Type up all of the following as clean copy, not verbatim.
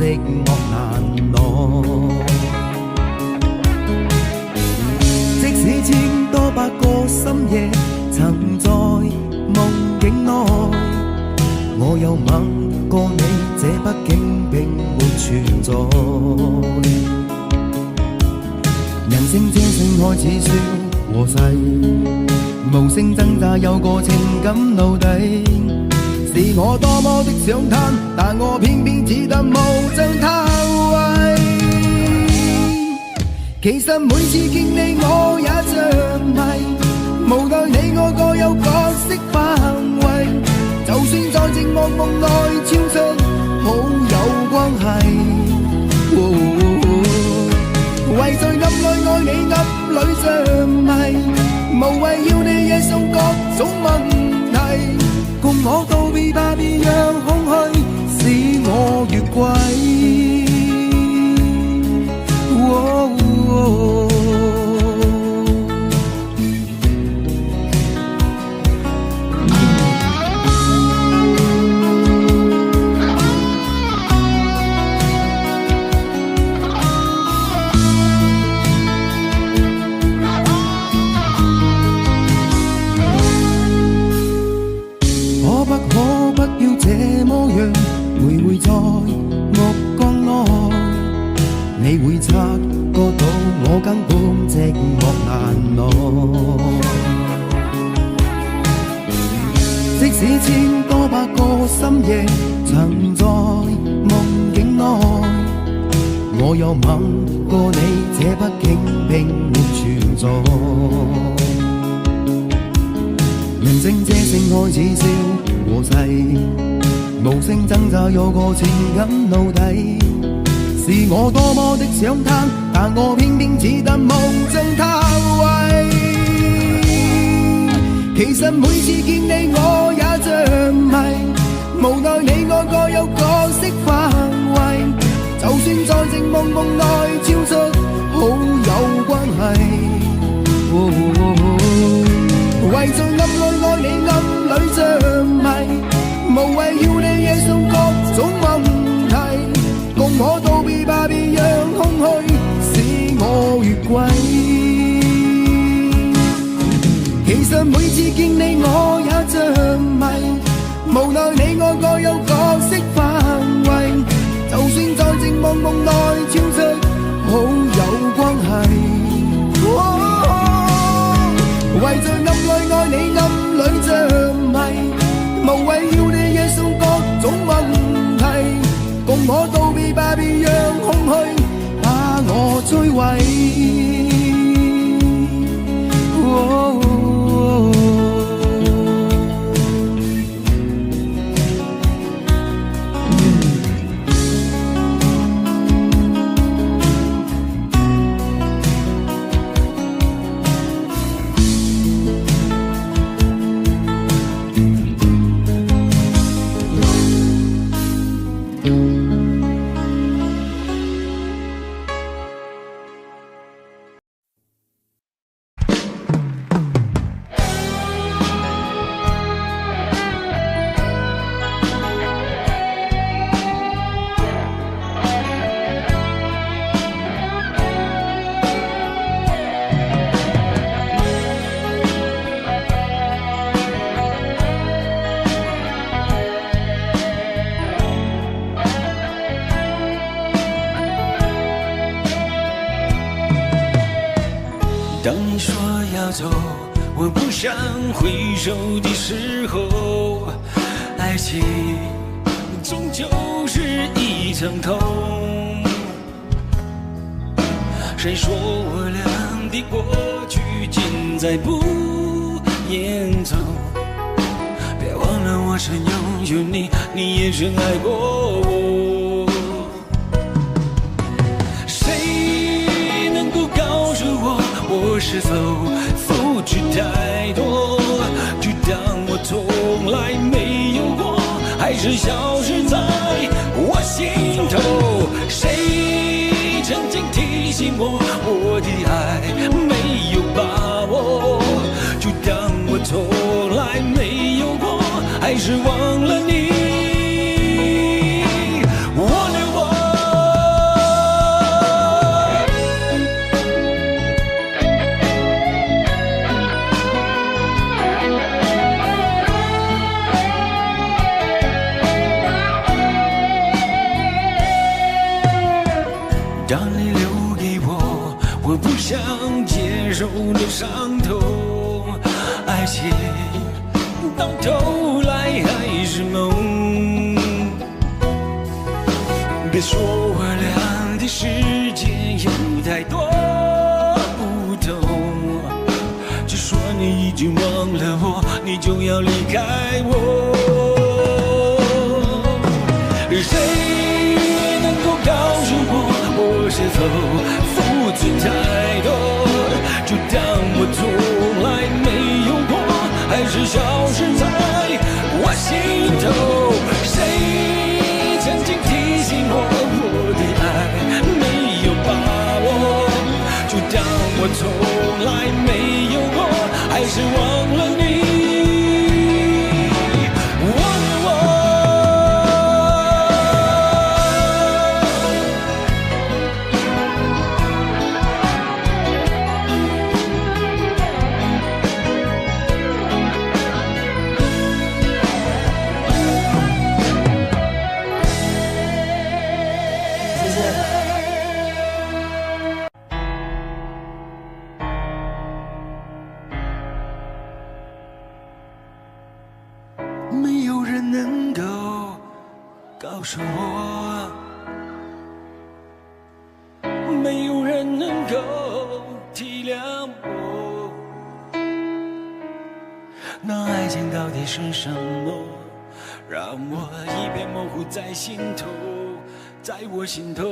寂寞难耐。即使千多百个深夜，曾在梦境内，我有吻过你，这北京并没存在。人声这声开始说和谐，无声挣扎有个情感奴隶。是我多么的想贪，但我偏偏只得无尽叹谓。其实每次见你我也着迷，无奈你我各有各色范围。就算在寂寞梦内超出好友关系。为在暗里爱你暗里着迷，无谓要你惹上各种问题，共我道别吧，别让空虚使我越轨。可不要这么样，徘徊在目光内，你會察覺到我根本寂寞難耐。即使千多百個深夜，曾在夢境內，我有吻過你，這北京並沒存在。人聲這聲開始笑和諧，無聲掙扎有個情感奴隸。是我多麼的想貪，但我偏偏只得無盡嘆謂。其實每次見你我也着迷，無奈你我各有各色範圍。就算在寂寞夢內超出好友關係。為在暗裏愛你暗裏着迷，無謂要你惹上各種問題，共我道別吧，別讓空虛使我越軌。其實每次見你我也着迷，無奈你我各有各色範圍。就算在寂寞夢內超出好友關係。為在暗裏愛你暗裏着迷，無謂要你惹上各種問題，共我道別吧，別讓空虛把我摧毀。当你说要走，我不想回首的时候，爱情终究是一场痛。谁说我俩的过去尽在不言中？别忘了我曾拥有你，你也曾爱过我。谁能够告诉我是否付出太多，就当我从来没有过，还是消失在我心头。谁曾经提醒我，我的爱没有把握，就当我从来没有过，还是忘了你。Wonder why 到头来还是梦。别说我俩的世界有太多不同，就说你已经忘了我，你就要离开我。谁能够告诉我是否付出太多，就当我从来没有过，还是消失在我心头。谁曾经提醒我，我的爱没有把握，就当我从来没有过，还是忘了你。没有人能够告诉我，没有人能够体谅我，那爱情到底是什么，让我一片模糊在心头，在我心头。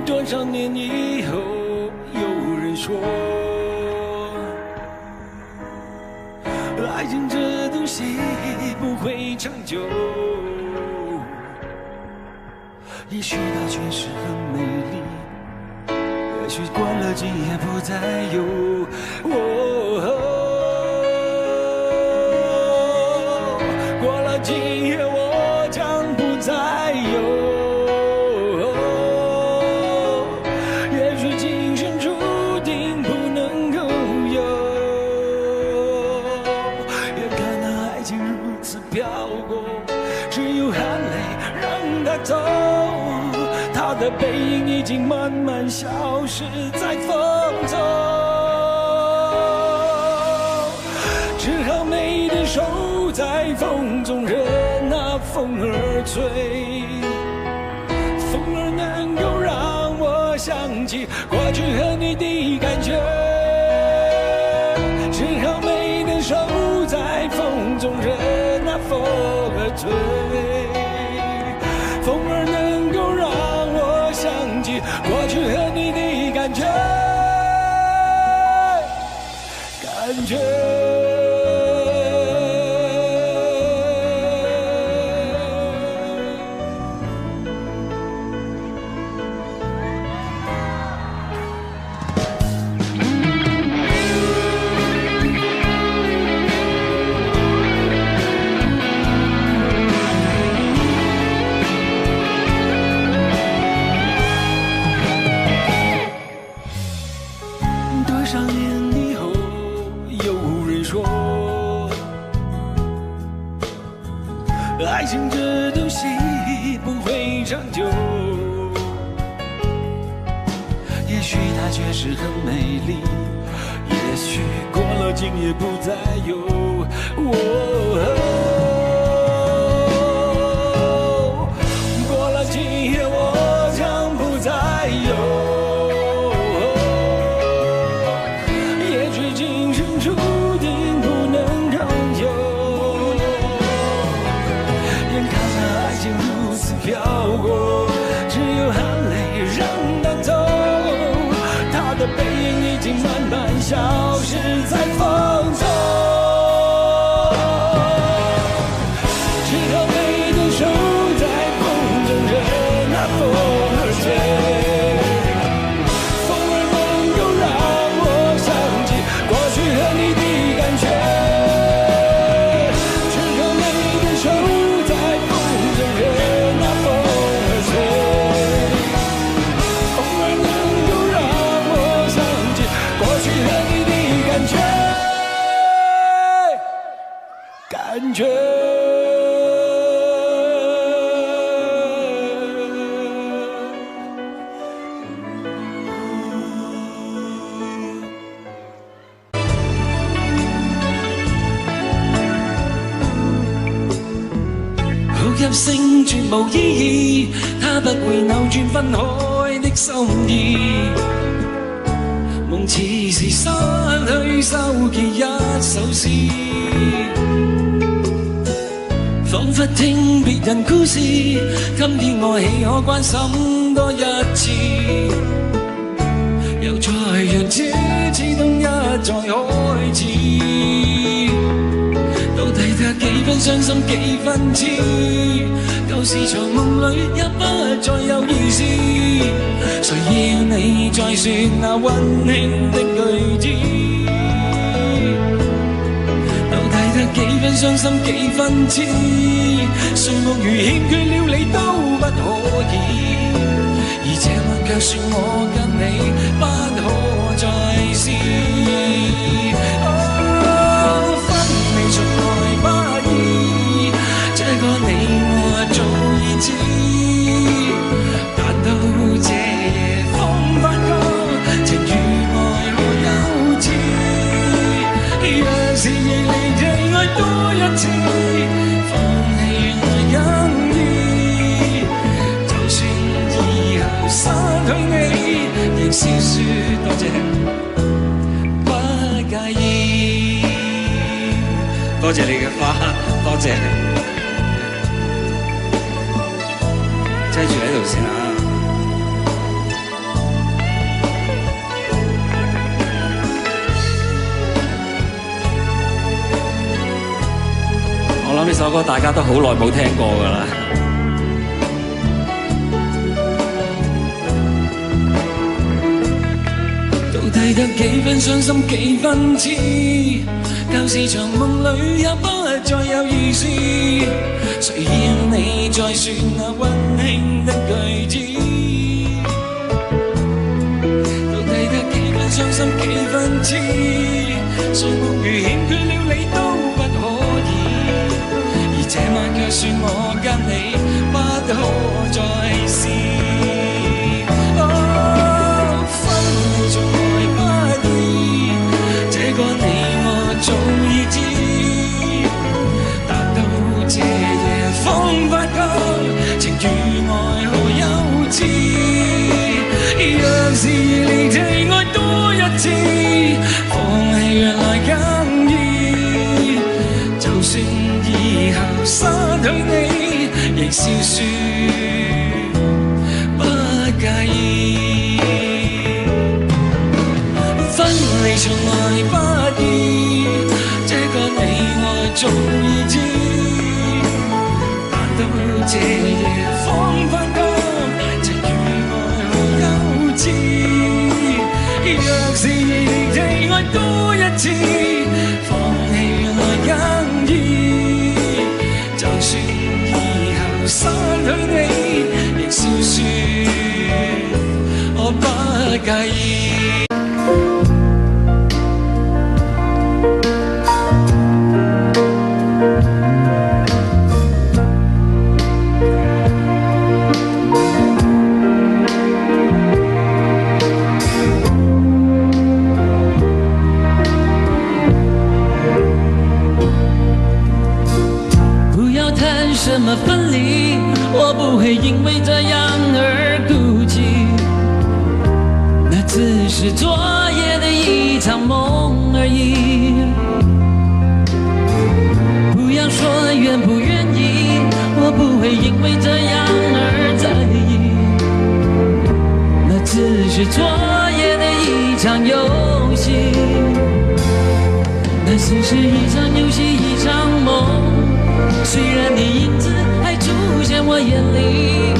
多少年以后，有人说，爱情这东西不会长久，也许它确实很美丽，也许过了今夜不再有。过了今夜我将不再有。走，他的背影已经慢慢消失在风中，只好美的手在风中任那风儿吹，风儿能够让我想起过去和你的感觉，只好美的手在风中任那风儿吹，风儿能够让我想起过去和你的感觉，感觉。爱情这东西不会长久，也许它确实很美丽，也许过了今夜不再有。过了今夜我将不再有。也许今生注定不能够有。如此飘过，只有含泪让它走，他的背影已经慢慢消失在风中，只好美的手在风中任那风儿吹，风儿能够让我想起过去和你的感觉。过去和你的感觉。聲絕無意義，它不會扭轉分開的心意。夢似是失去收結一首詩，彷彿聽別人故事，今天我豈可關心多一次？又再讓這次冬一再開始，到底得幾分傷心幾分痴？舊時長夢裏也不再有意思，誰要你再說那溫馨的句子？到底得幾分傷心幾分痴？睡夢如欠缺了你都不可以，而這晚卻說我跟你不可再試。分離從來不易，這個你我早已知，但到這夜風發覺情與愛可幼稚。若是亦離地愛多一次，放棄原來更易，就算以後失去你，亦笑說多謝不介意。多謝你嘅花，多謝你，擠住喺度先啊！我諗呢首歌大家都好耐冇聽過㗎啦。到底得幾分傷心幾分痴？舊時長夢裏也不再有意思，誰要你再說那溫馨的句子？到底得幾分傷心幾分痴？睡夢如欠缺了你都不可以，而這晚卻說我跟你不可再試。分離從來不易，這個你我早已知，但到這夜方發覺情與愛何幼稚。若是離地愛多一次，放棄原來更易，就算以後失去你，亦笑說不介意。分離從來不易，這個你我早已知，但到這夜方發覺情與愛何幼稚。若是離地愛多一次，放棄原來更易，就算以後失去你，亦笑說我不介意。什麼分離，我不會因為這樣而孤寂，那只是昨夜的一場夢而已。不要說願不願意，我不會因為這樣而在意，那只是昨夜的一場遊戲，那只是一場遊戲一場夢。雖然你影子還出現我眼裡，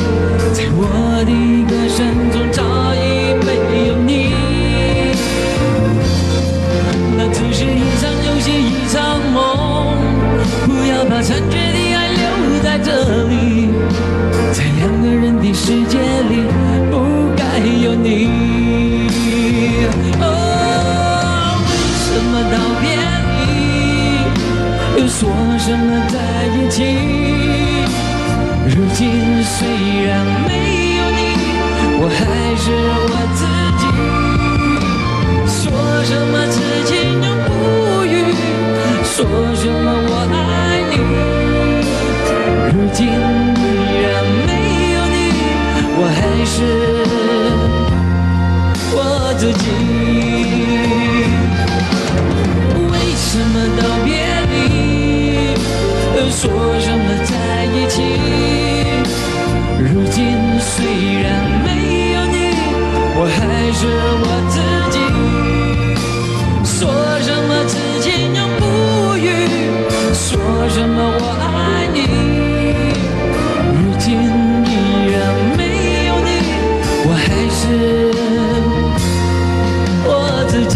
在我的歌聲中早已沒有你，那只是一場遊戲一場夢，不要把殘缺的愛留在這裡，在兩個人的世界裡不該有你。為什麼道別又說什麼在一起？如今雖然沒有你，我還是我自己。說什麼此情永不渝，說什麼我愛你，如今为什么道别离，说什么在一起？如今虽然没有你，我还是我自己。说什么此情永不渝，说什么我爱你。如今依然没有你，我还是我自己。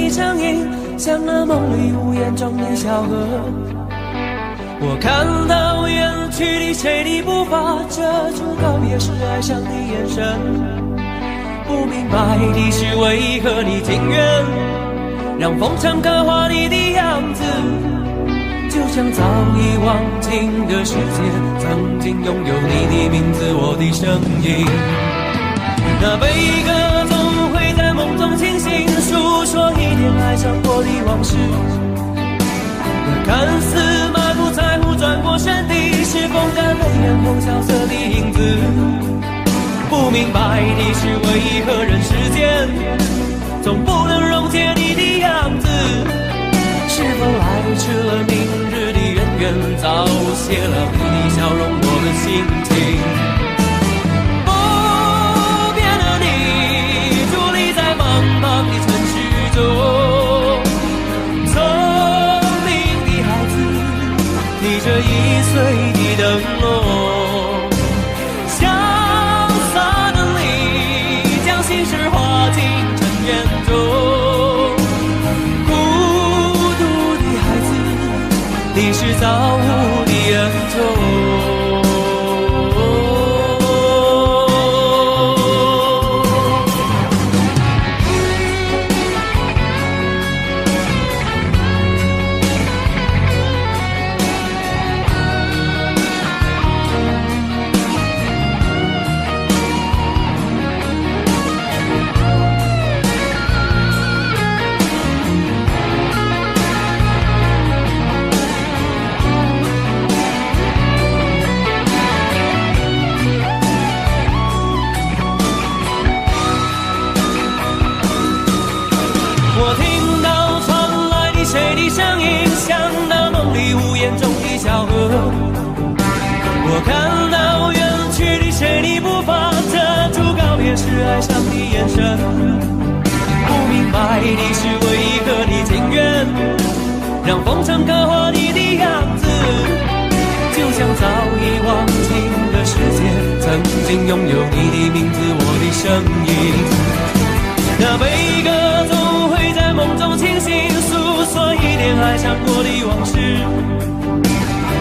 你声音，像那梦里无言中的小河。我看到远去的谁的步伐，遮住告别时哀伤的眼神。不明白的是为何你情愿让风尘刻画你的样子，就像早已忘情的世界曾经拥有你的名字，我的声音。那悲歌总会在梦中清醒，诉说一点爱上过的往事。那看似满不在乎转过身的，是风干泪眼后萧瑟的影子。不明白的是为何人世间总不能溶解你的样子，是否来迟了明日的渊源，早谢了你的笑容我的心情。不变的你伫立在茫茫的城市中，聪明的孩子提着易碎的灯笼，心事化进尘缘中，孤独的孩子，你是造物的恩宠。我听到传来的谁的声音，像那梦里无言中的小河。我看到远去的谁的步伐，遮住告别时哀伤的眼神。不明白的是为何你情愿让风尘刻画你的样子，就像早已忘情的世界曾经拥有你的名字，我的声音。那悲歌总会在梦中清醒，诉说一点爱上过的往事。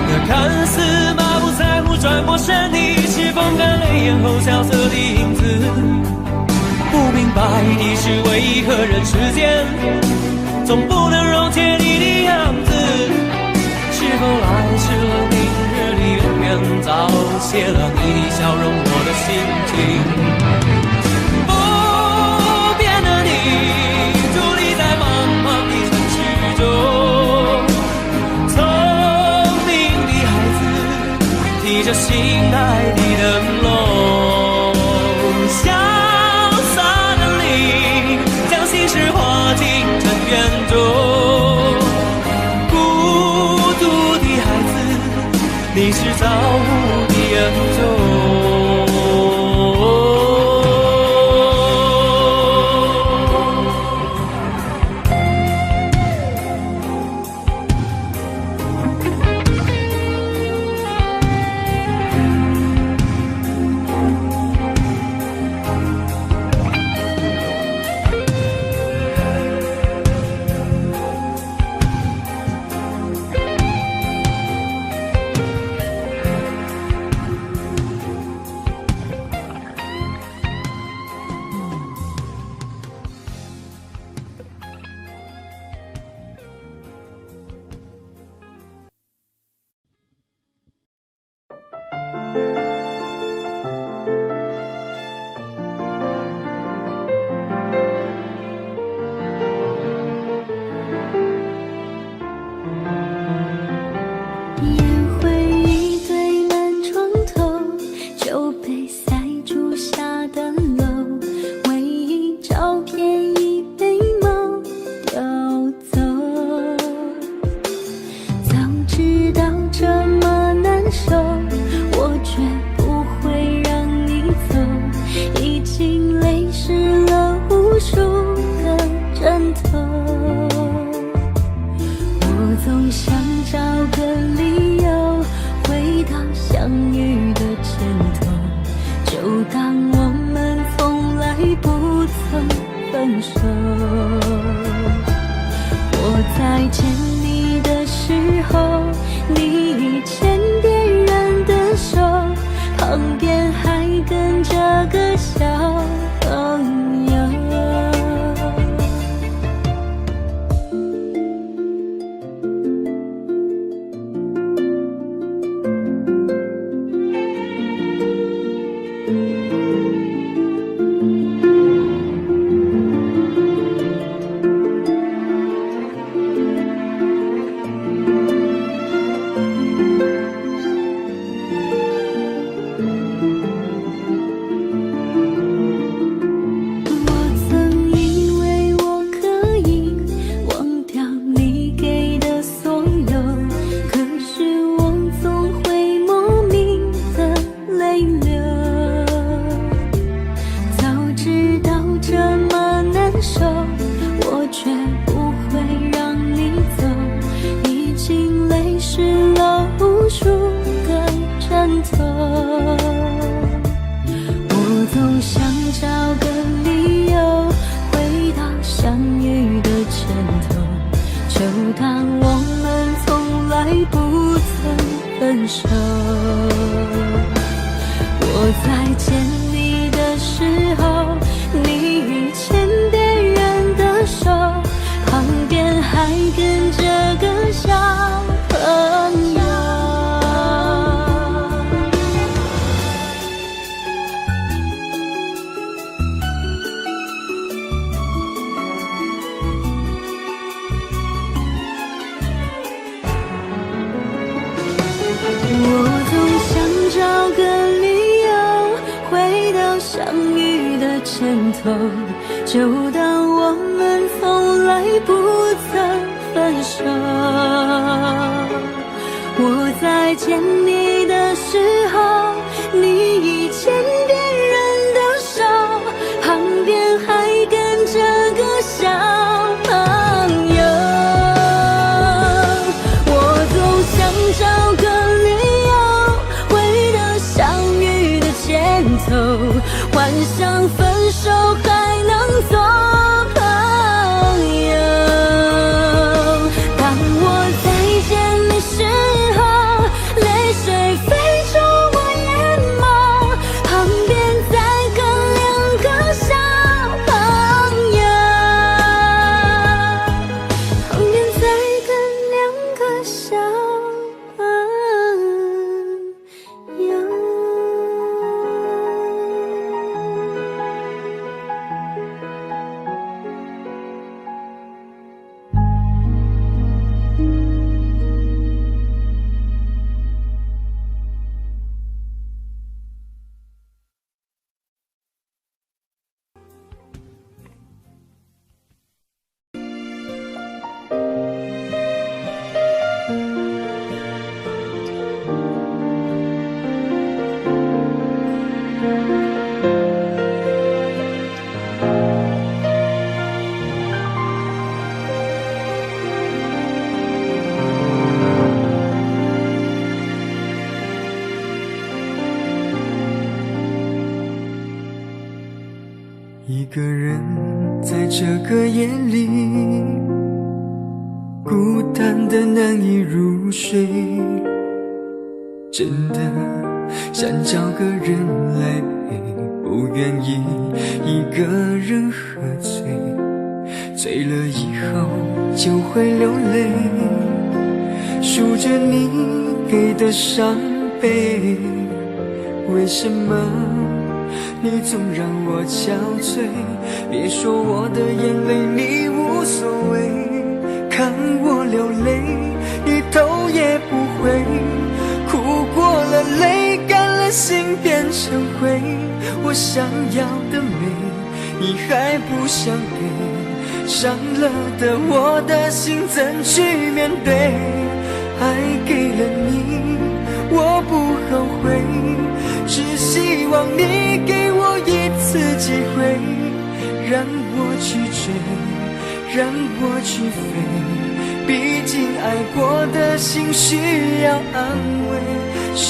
那看似满不在乎转过身的，是风干泪眼后萧瑟的影子。不明白的是为何人世间总不能溶解你的样子，是否来迟了明日的渊源，早谢了你的笑容我的心情。伫立在茫茫的城市中，聪明的孩子提着心爱的灯笼，潇洒的你将心事化进尘缘中，孤独的孩子，你是造物的恩宠。见你的时候，你已牵别人的手，旁边还跟着个小朋友。就当我们从来不曾分手。我在见你的时候，你已牵别人的手，旁边还跟着个小朋友。我总想找个理由，回到相遇的前头，幻想分手还能做朋友。当我再见你时候，泪水飞出我眼眸，旁边再跟两个小朋友，旁边再跟两个小朋友。一个人在这个夜里，孤单的难以入睡，真的想找个人来陪，不愿意一个人喝醉，醉了以后就会流泪，数着你给的伤悲，为什么你总让我憔悴？别说我的眼泪你无所谓，看我流泪一头也不回，哭过了泪干了心变成灰，我想要的美你还不想给，伤了的我的心怎去面对？爱给了你我不后悔，只希望你给我一次机会，让我去追，让我去飞，毕竟爱过的心需要安慰，需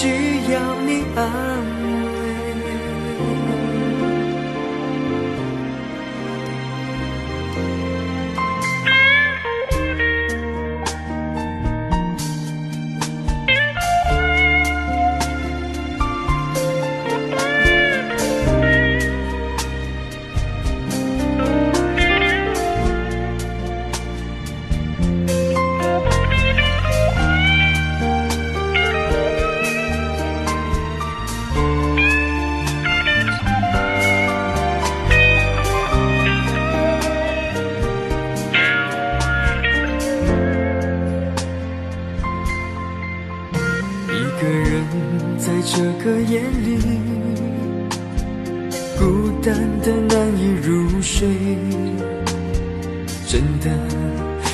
要你安慰。这个夜里，孤单的难以入睡，真的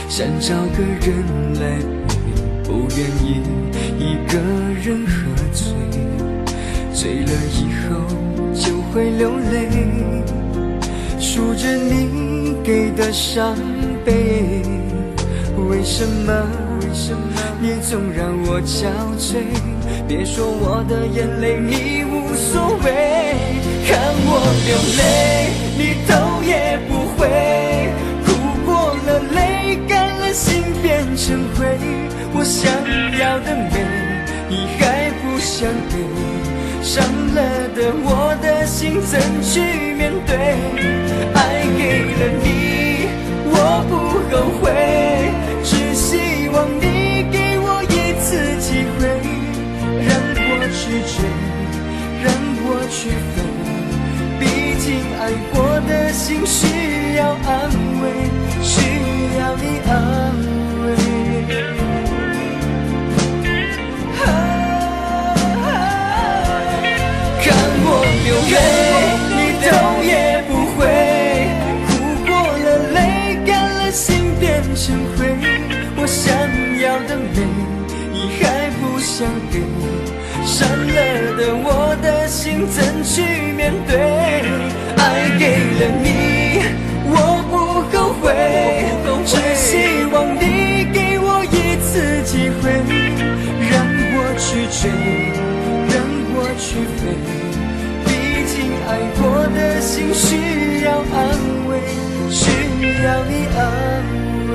想找个人来陪，不愿意一个人喝醉，醉了以后就会流泪，数着你给的伤悲，为什么你总让我憔悴？别说我的眼泪你无所谓，看我流泪你头也不回，哭过了泪干了心变成灰，我想要的美你还不想给，伤了的我的心怎去面对？爱给了你我不后悔，只希望你给我一次机会，让我去追，让我去飞，毕竟爱过的心需要安慰，需要你安慰。看我流泪你头也不回，哭过了泪干了心变成灰，我想要的美你还不想给，伤了的我的心怎去面对？爱给了你我不后悔，只希望你给我一次机会，让我去追，让我去飞，毕竟爱过的心需要安慰，需要你安慰。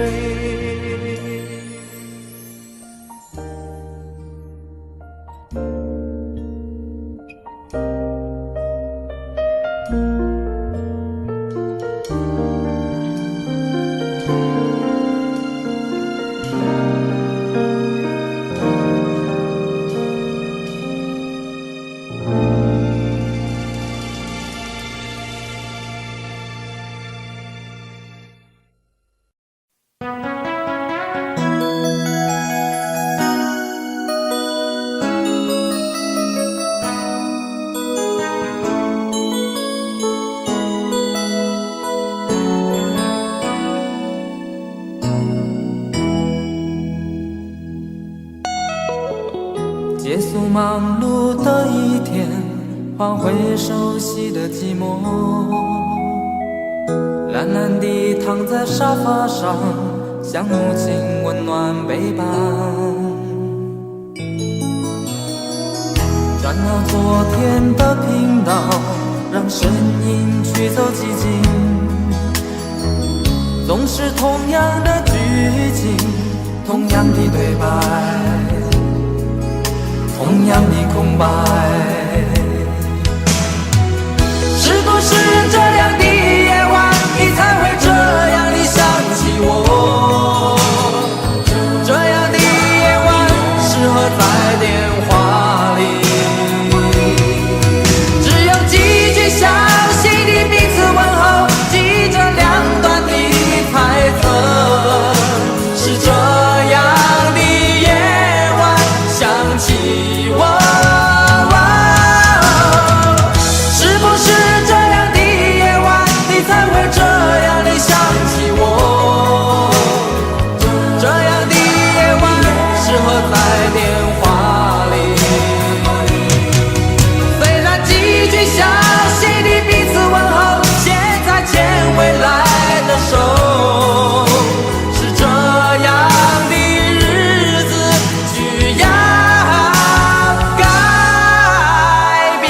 结束忙碌的一天，换回熟悉的寂寞，懒懒地躺在沙发上，像母亲温暖背伴。转到昨天的频道，让声音驱走寂静，总是同样的剧情，同样的对白，同样的空白。是不是这样的夜晚，你才会这样地想起我？这样的夜晚适合在电话里，只有几句详细的彼此问候，记着两端的猜测。是这样的夜晚想起我，是不是这样的夜晚，你才会这样地想起我？这样的夜晚适合在电话里，虽然几句详细的彼此问候，现在牵未来的手，是这样的日子需要改变。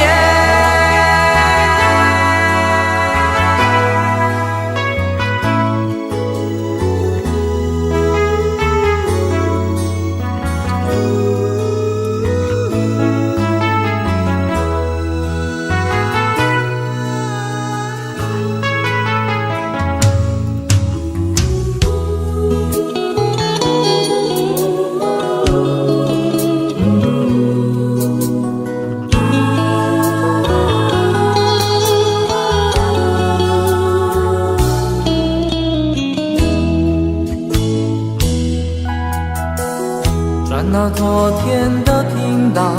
转到昨天的频道，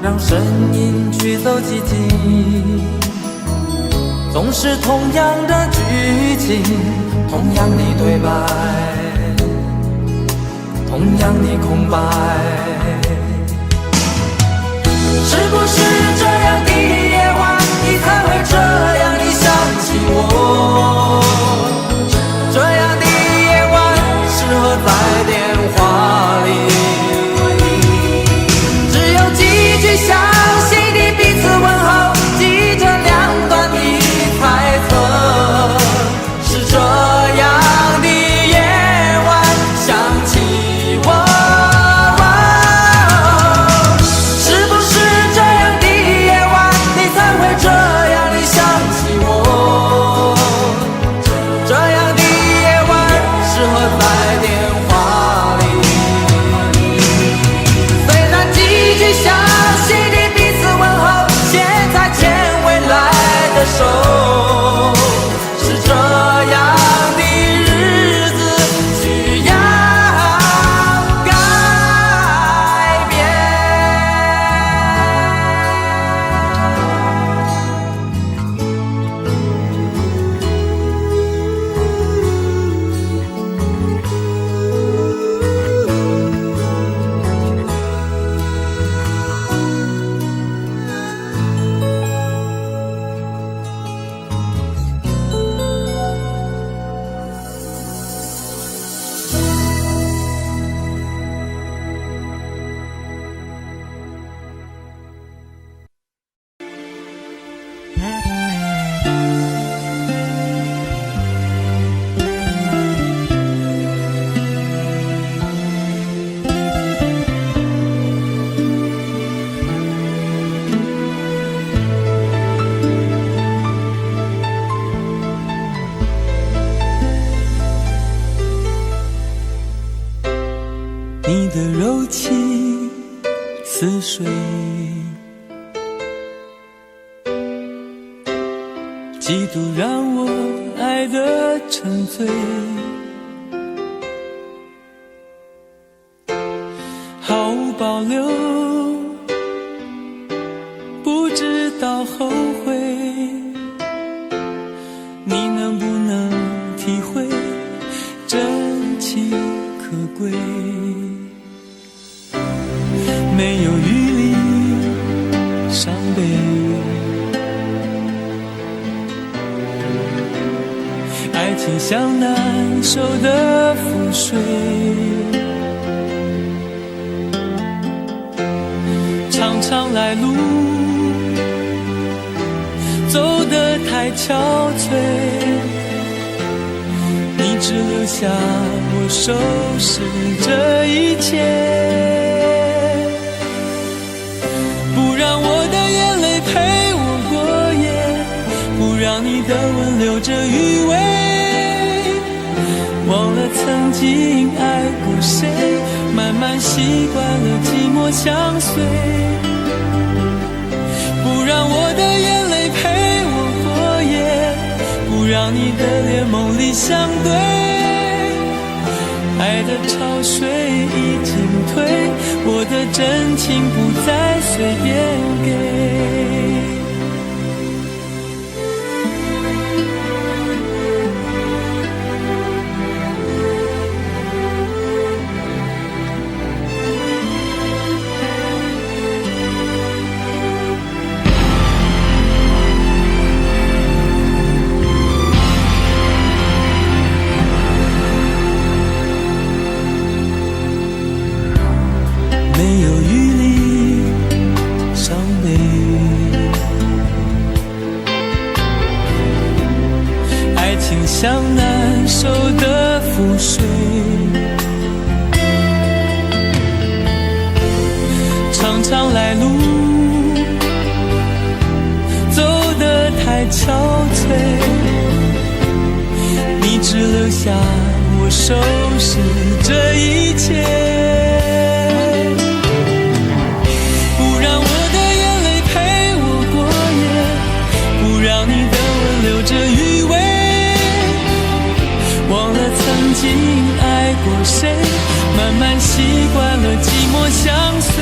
让声音驱走寂静。总是同样的剧情，同样的对白，同样的空白。是不是这样的夜晚，你才会这样的想起我？这样的夜晚适合在电话里，只有几句详细的彼此问候，记着两端的猜测。是这样的夜晚想起我。你的柔情似水，几度让我爱得沉醉，毫无保留，不知道后悔。你能不能体会真情可贵？没有余力伤悲，爱情像难收的覆水，常常来路走得太憔悴，你只留下我收拾这一切。让你的吻留着余味，忘了曾经爱过谁，慢慢习惯了寂寞相随。不让我的眼泪陪我过夜，不让你的脸梦里相对。爱的潮水已经退，我的真情不再随便给。没有余力伤悲，爱情像难收的覆水，常常来路走得太憔悴，你只留下我收拾这一切。曾经爱过谁，慢慢习惯了寂寞相随。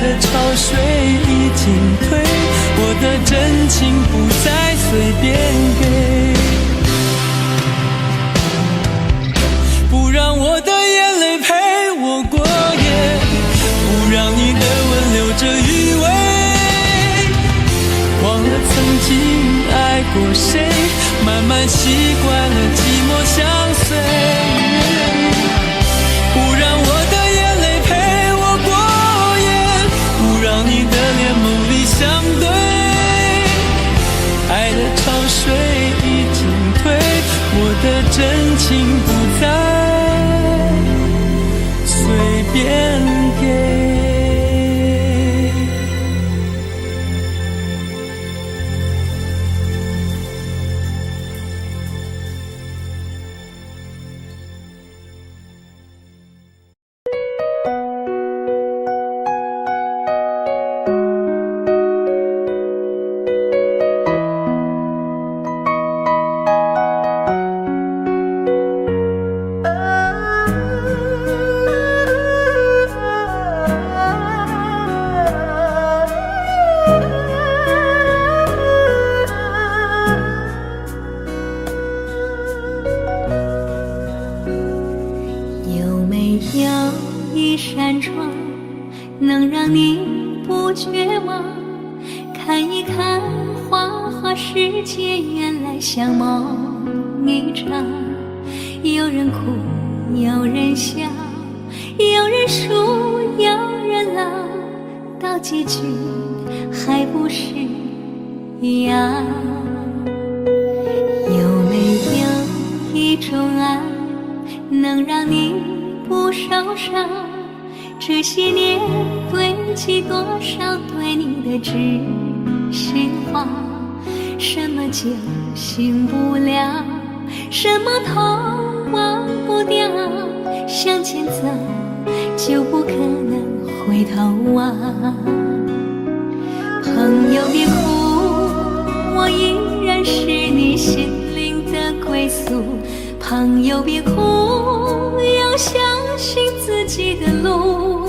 的潮水已经退，我的真情不再随便给，不让我的眼泪陪我过夜，不让你的吻留着余味，忘了曾经爱过谁，慢慢习惯了寂寞相随，不让我的眼泪陪我过夜，不让你的脸梦里相对，爱的潮水已经退，我的真情不再随便给。能让你不绝望，看一看花花世界，原来像梦一场。有人哭，有人笑，有人输，有人老，到结局还不是一样。有没有一种爱，能让你不受伤？这些年堆积多少对你的知识话，什么酒醒不了，什么痛忘不掉，向前走就不可能回头望。朋友别哭，我依然是你心灵的归宿。朋友别哭，要相信自己的路。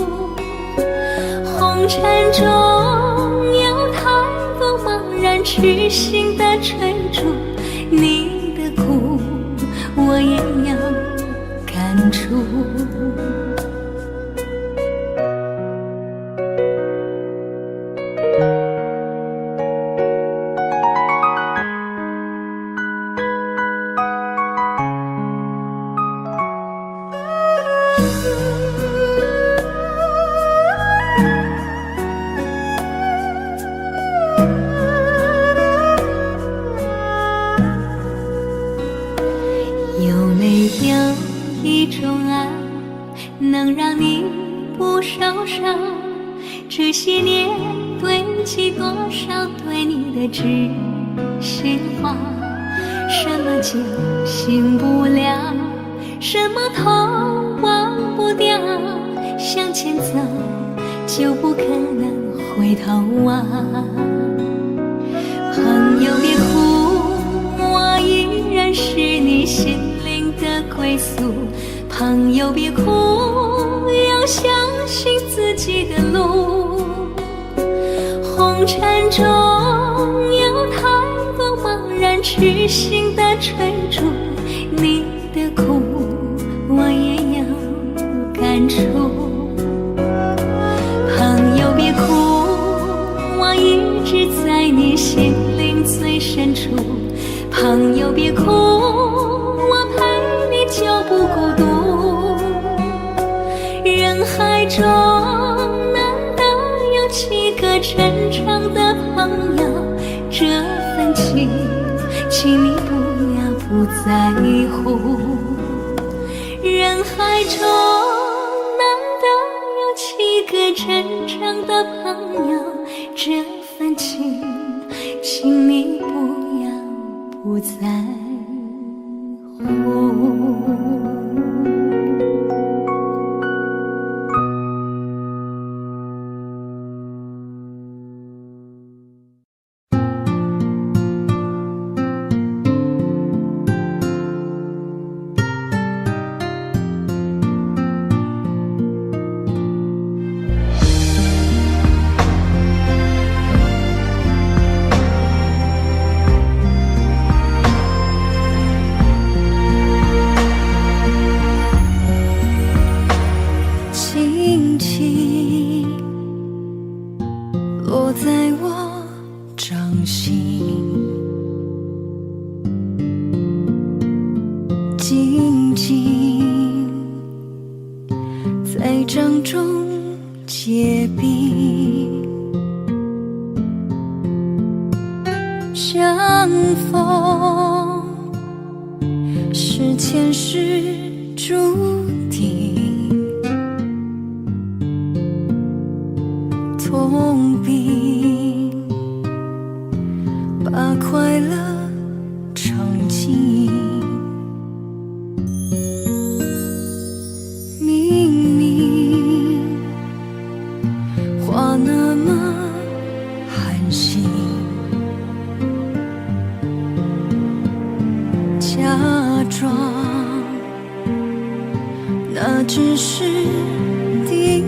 红尘中有太多茫然痴心的追逐，你的苦我也有感触。有没有一种爱，能让你不受伤？这些年堆积多少对你的知识话，什么酒醒不了，什么痛忘不掉，向前走就不可能回头望。朋友别哭，我依然是你心灵的归宿。朋友别哭，要相信自己的路。红尘中有太多茫然痴心的追逐，你的苦我也有感触。朋友别哭，我一直在你心灵最深处。朋友别哭，我陪你就不孤独。人海中难得有几个真诚的朋友，这份情请你不要不在乎。人海中难得有几个真诚的朋友，这份情请你不要不在乎。心，静静在掌中结冰，相逢是前世注定，痛并把快乐尝尽。明明话那么寒心，假装那只是叮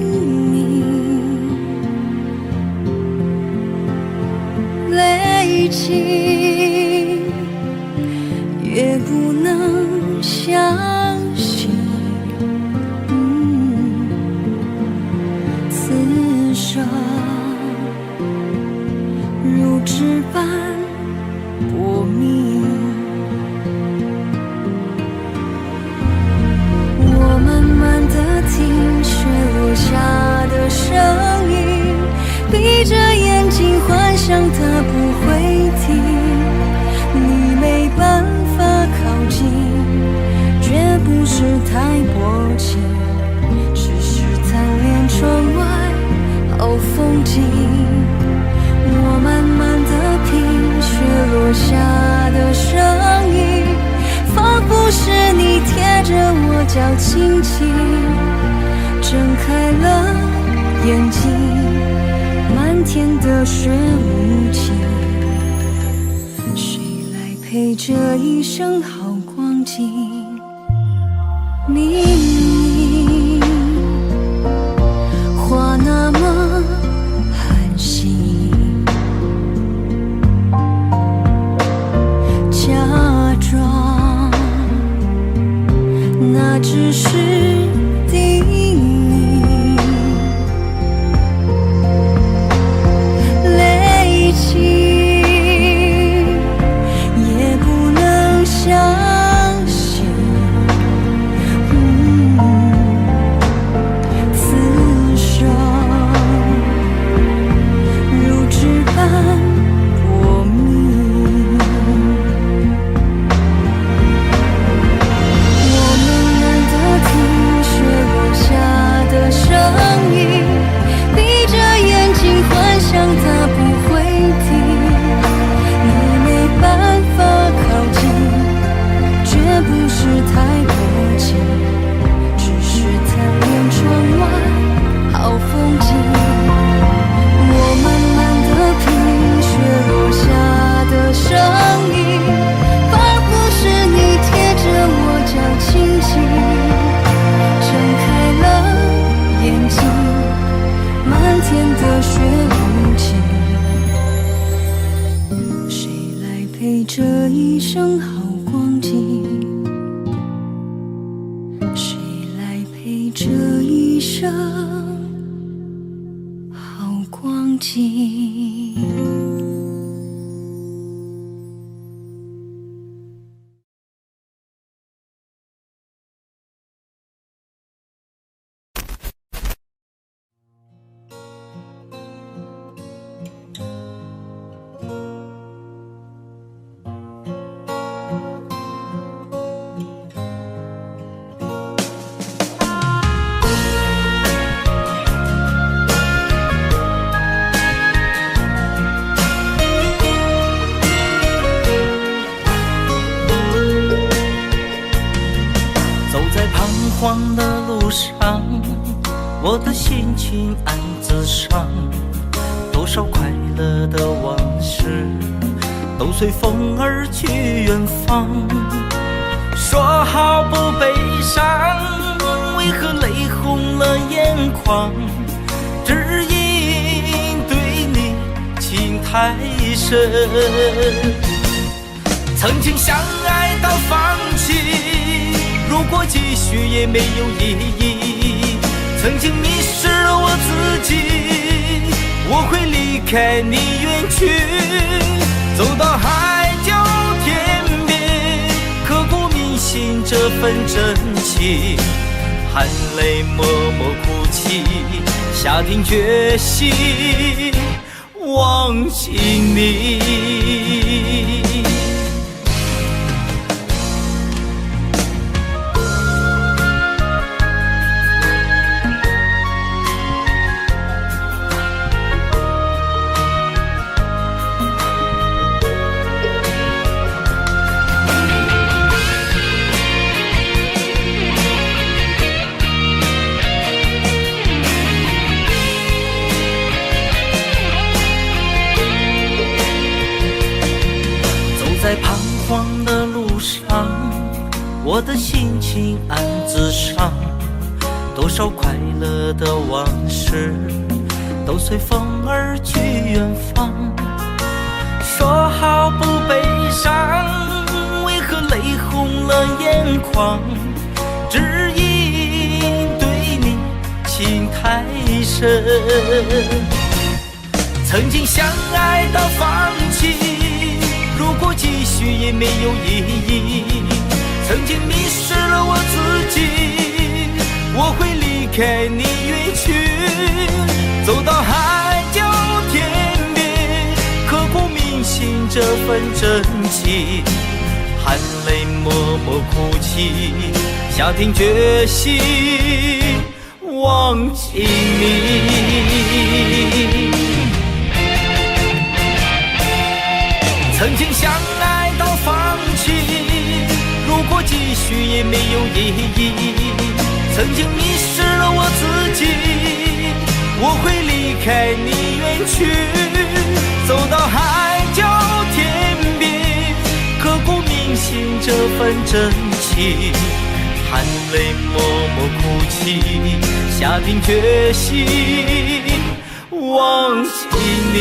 咛，累积越不能相信，此生如纸般薄命。我慢慢地听雪落下的声音，闭着眼睛幻想它不会停，你没办法靠近，绝不是太薄情，只是贪恋窗外好风景。我慢慢地品雪落下的声音，仿佛是你贴着我脚轻轻睁开了眼睛，漫天的雪无情，谁来陪这一生好光景？明明话那么寒心，假装那只是叮咛，累积也不能相信，此生如纸般薄命。我慢慢地听雪落下的声音，闭着眼睛幻想它不会停，你没办法靠近，绝不是太薄情，只是贪恋窗外好风景。我慢慢地品雪落下的声音，仿佛是你贴着我脚轻轻睁开了眼睛，漫天的雪无情，谁来陪这一生好光景？谁来陪这一生好光景？走在彷徨的路上，我的心情暗自伤，多少快乐的往事都随风而去远方。说好不悲伤，为何泪红了眼眶？只因对你情太深，曾经相爱到放弃，如果继续也没有意义。曾经迷失了我自己，我会离开你远去。走到海角天边，刻骨铭心这份真情，含泪默默哭泣，下定决心忘记你。在彷徨的路上，我的心情暗自伤，多少快乐的往事都随风而去远方。说好不悲伤，为何泪红了眼眶？只因对你情太深，曾经相爱到放弃，如果继续也没有意义。曾经迷失了我自己，我会离开你远去，走到海角天边，刻骨铭心这份真情，含泪默默哭泣，下定决心忘记你。曾经相爱到放弃，如果继续也没有意义。曾经迷失了我自己，我会离开你远去，走到海角天边，刻骨铭心这份真情，含泪默默哭泣，下定决心忘记你。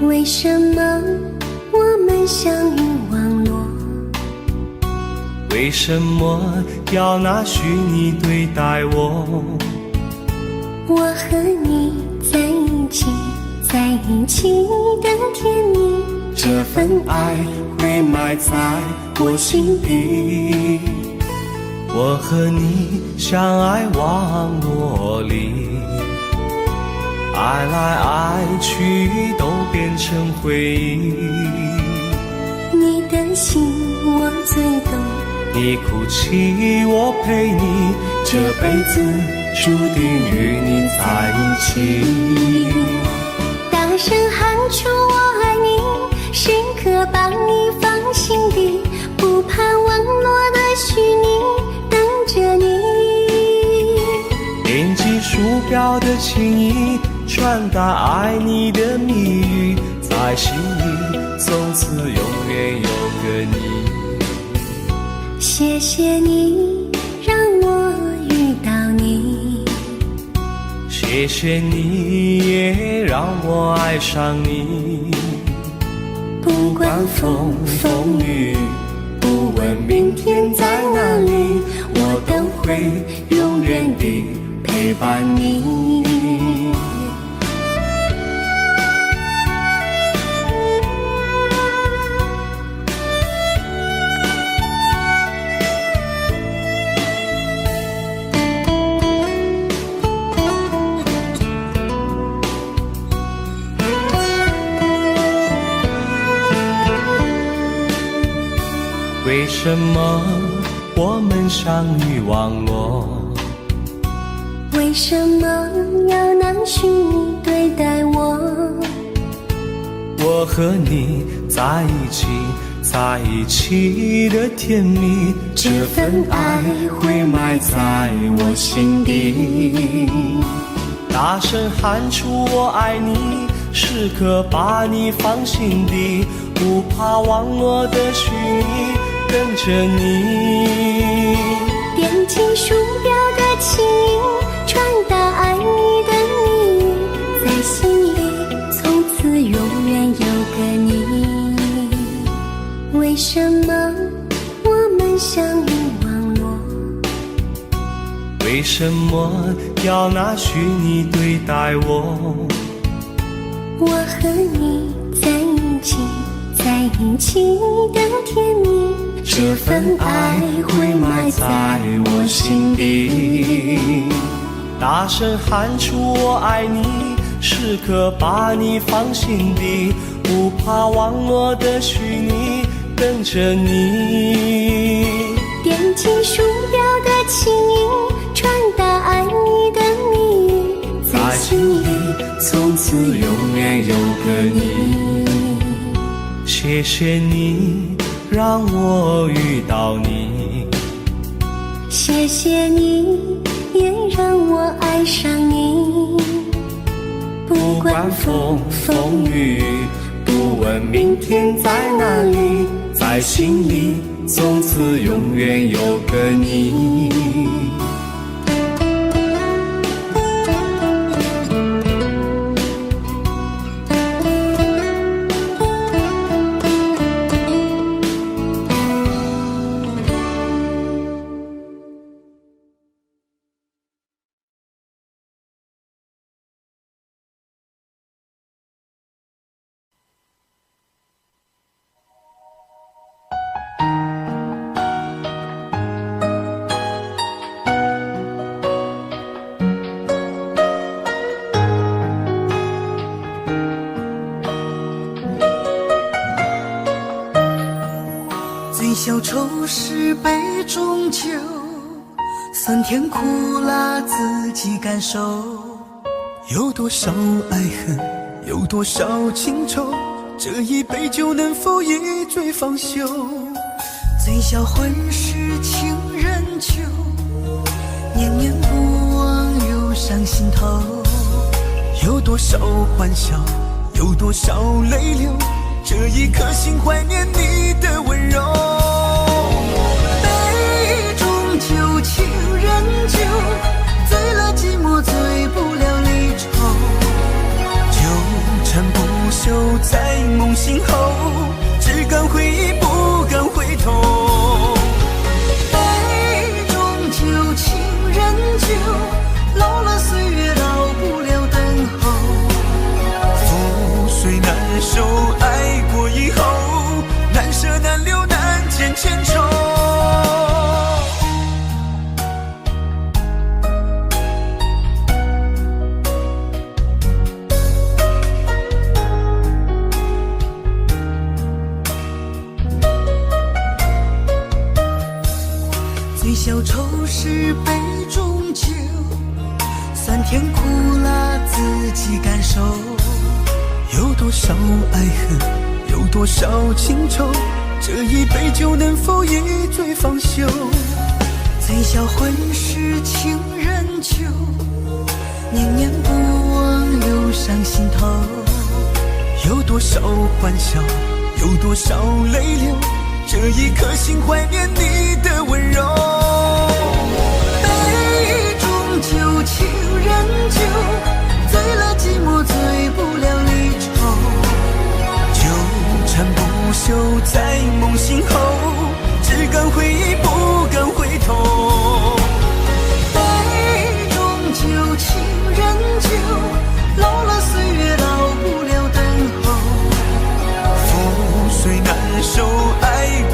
为什么我们相遇网络？为什么要拿虚拟对待我？我和你在一起，在一起的甜蜜，这份爱会埋在我心底。我和你相爱网络里，爱来爱去都变成回忆。你的心我最懂，你哭泣我陪你，这辈子注定与你在一起。大声喊出我爱你，时刻把你放心底，不怕网络的虚拟，等着你。点击鼠标的情意，传达爱你的蜜语，在心里从此永远有个你。谢谢你让我遇到你，谢谢你也让我爱上你。不管风风雨，不问明天在哪里，我都会永远地陪伴你。为什么我们相遇网络？为什么要拿许你对待我。我和你在一起，在一起的甜蜜，这份爱会埋在我心底。大声喊出我爱你，时刻把你放心底，不怕网络的虚拟，跟着你。点击鼠标的轻音，传达爱你的你，在心里从此永远有个你。为什么我们相遇网络？为什么要拿虚拟对待我？我和你在一起，在一起的甜蜜，这份爱会埋在我心底。大声喊出我爱你，时刻把你放心底，不怕网络的虚拟，跟着你。点击鼠标的轻音，传达爱你的你，在心里从此永远有个你。谢谢你让我遇到你，谢谢你也让我爱上你。不管风风雨雨，不问明天在哪里，在心里从此永远有个你。醉消愁是杯中酒，酸甜苦辣自己感受。有多少爱恨，有多少情愁，这一杯酒能否一醉方休？醉消魂是情人酒，念念不忘忧伤心头。有多少欢笑，有多少泪流，这一颗心怀念你的温柔。杯中酒，情人酒，醉了寂寞，醉不了离愁。纠缠不休在梦醒后，只敢回忆不敢回头。杯中酒，情人酒，老了岁月老不了等候。覆水难收，爱过以后，难舍难留难见千愁。醉消愁是杯中酒，酸甜苦辣自己感受。有多少爱恨，有多少情愁，这一杯酒能否一醉方休？醉消魂是情人酒，念念不忘忧伤心头。有多少欢笑，有多少泪流，这一颗心怀念你的温柔。杯中酒，情人酒，醉了寂寞，醉不了离愁。纠缠不休在梦醒后，只敢回忆不敢回头。杯中酒，情人酒，老了岁月老不了等候。覆水难收，爱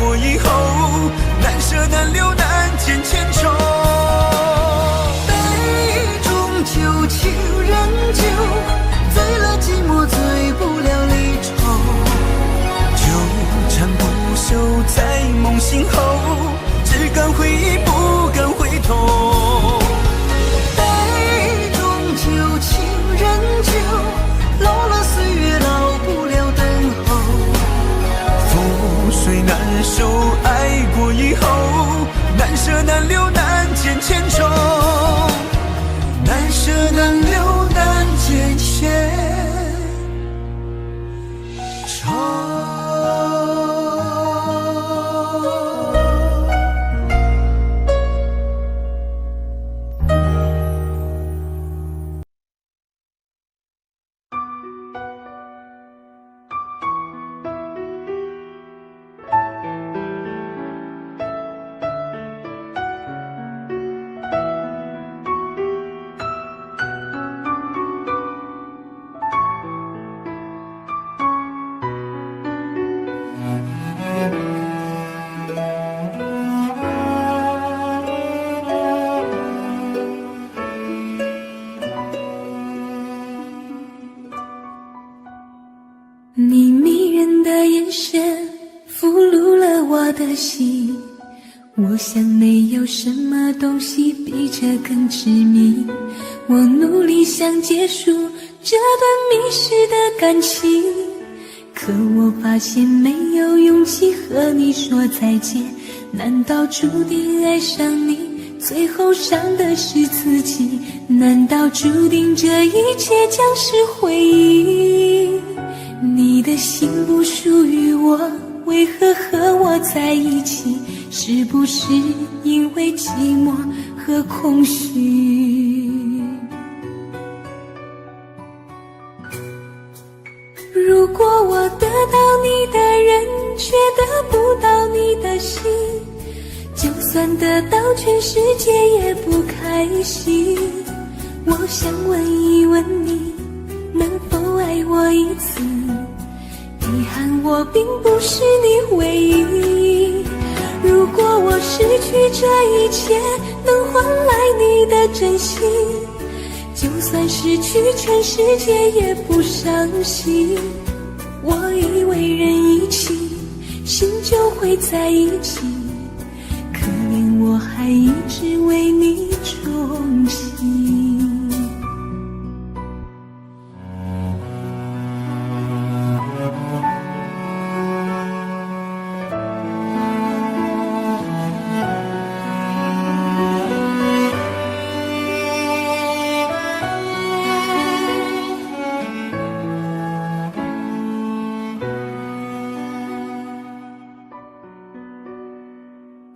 过以后，难舍难留难神俘虏了我的心，我想没有什么东西比这更致命。我努力想结束这段迷失的感情，可我发现没有勇气和你说再见。难道注定爱上你，最后伤的是自己？难道注定这一切将是回忆？你的心不属于我，为何和我在一起？是不是因为寂寞和空虚？如果我得到你的人，却得不到你的心，就算得到全世界也不开心。我想问一问你，能否爱我一次？遗憾我并不是你唯一。如果我失去这一切，能换来你的真心，就算失去全世界也不伤心。我以为人一起，心就会在一起，可怜我还一直为你钟情。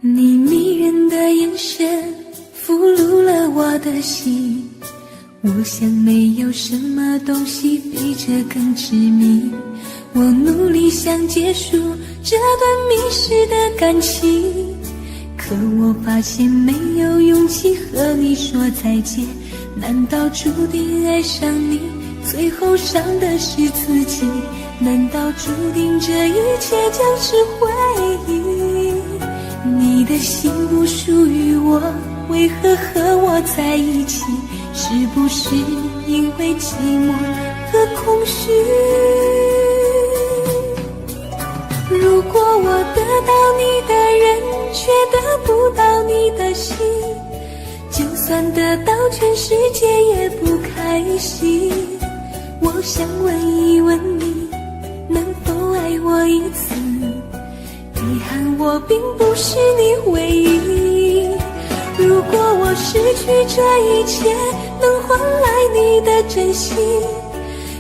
你迷人的眼神俘虏了我的心，我想没有什么东西比这更致命。我努力想结束这段迷失的感情，可我发现没有勇气和你说再见。难道注定爱上你，最后伤的是自己？难道注定这一切将是回忆？你的心不属于我，为何和我在一起？是不是因为寂寞和空虚？如果我得到你的人，却得不到你的心，就算得到全世界也不开心。我想问一问你，能否爱我一次？遗憾我并不是你唯一。如果我失去这一切，能换来你的真心，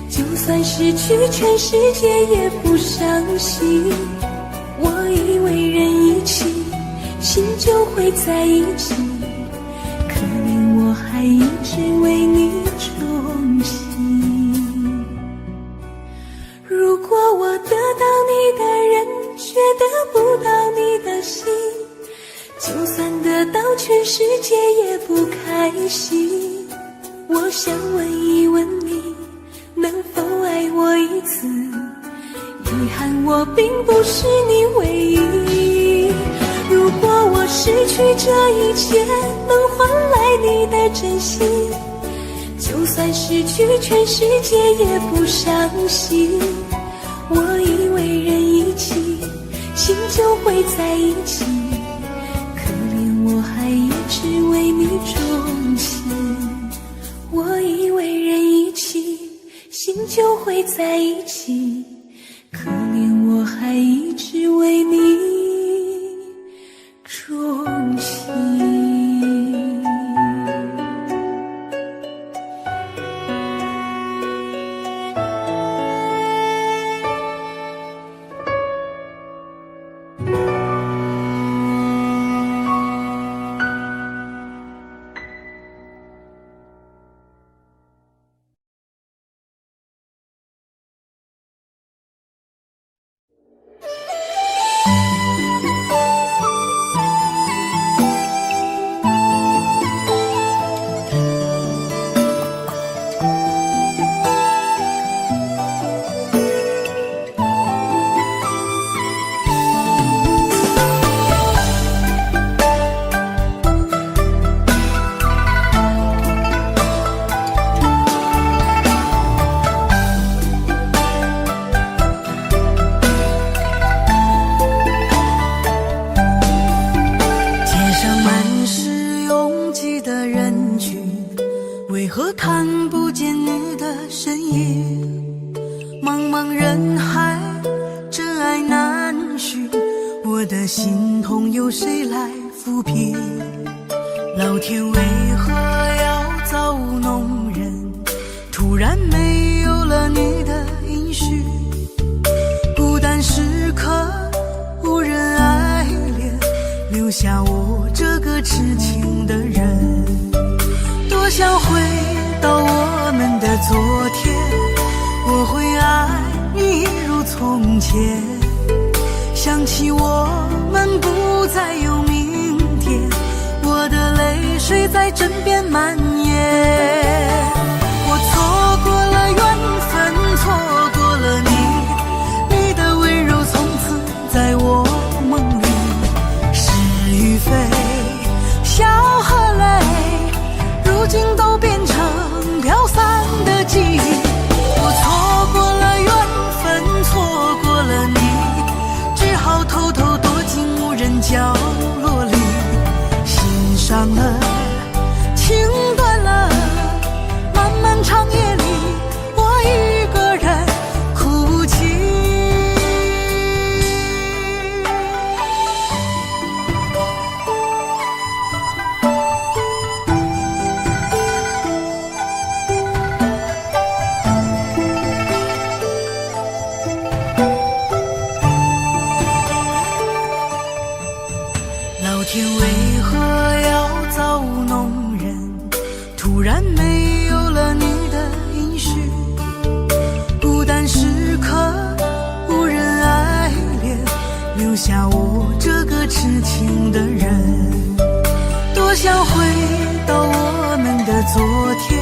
就算失去全世界也不伤心。我以为人一起，心就会在一起，可怜我还一直为你钟情。如果我得到你的人，却得不到你的心，就算得到全世界也不开心。我想问一问你，能否爱我一次？遗憾我并不是你唯一。如果我失去这一切，能换来你的真心，就算失去全世界也不伤心。我以为人一起，心就会在一起，可怜我还一直为你钟情。我以为人一起，心就会在一起，可怜我还一直为你钟情。的人群，为何看不见你的身影？茫茫人海，真爱难寻，我的心痛有谁来抚平？老天为何要造弄人？突然没有了你的音讯，孤单时刻无人爱恋，留下我这个痴情的人。多想回到我们的昨天，我会爱你一如从前。想起我们不再有明天，我的泪水在枕边蔓延。我错过了缘分，错过了你，你的温柔从此在我梦里。是与非，笑和泪，如今都变成飘散的记忆。我错过了缘分，错过了你，只好偷偷躲进无人角落里。心伤了，情断了，漫漫长夜里，我一个人哭泣。老天为何要造弄人？突然没有了你的音讯，孤单时刻无人爱恋，留下我这个痴情的人。多想回到我们的昨天，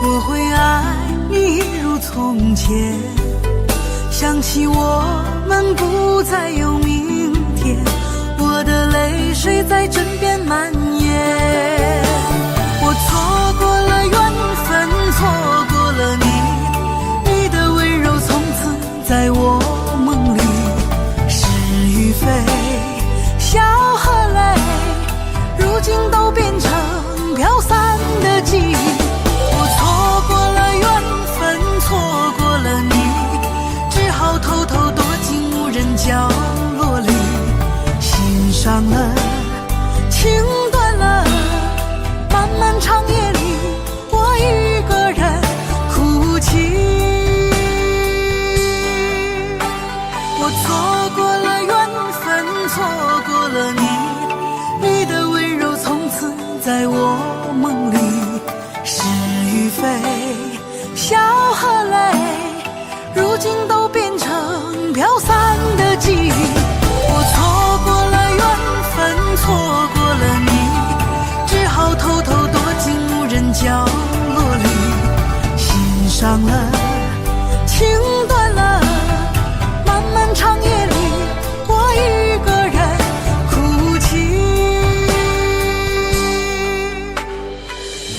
我会爱你一如从前。想起我们不再有明天，我的泪水在枕边蔓延。我错过了缘分，错过了你，你的温柔从此在我梦里。是与非，笑和泪，如今都变成飘散的记忆。我错过了缘分，错过了你，只好偷偷躲进无人角落里。心伤了，情断了，漫漫长夜里，我一个人哭泣。我错过了缘分，错过了你，你的温柔从此在我梦里。是与非，笑和泪，如今都变成飘散的记忆。我错过了缘分，错过了你，只好偷偷躲进无人角落里。心伤了，情断了，漫漫长夜里，我一个人哭泣。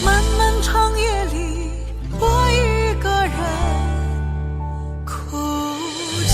漫漫长夜里，我一个人哭泣。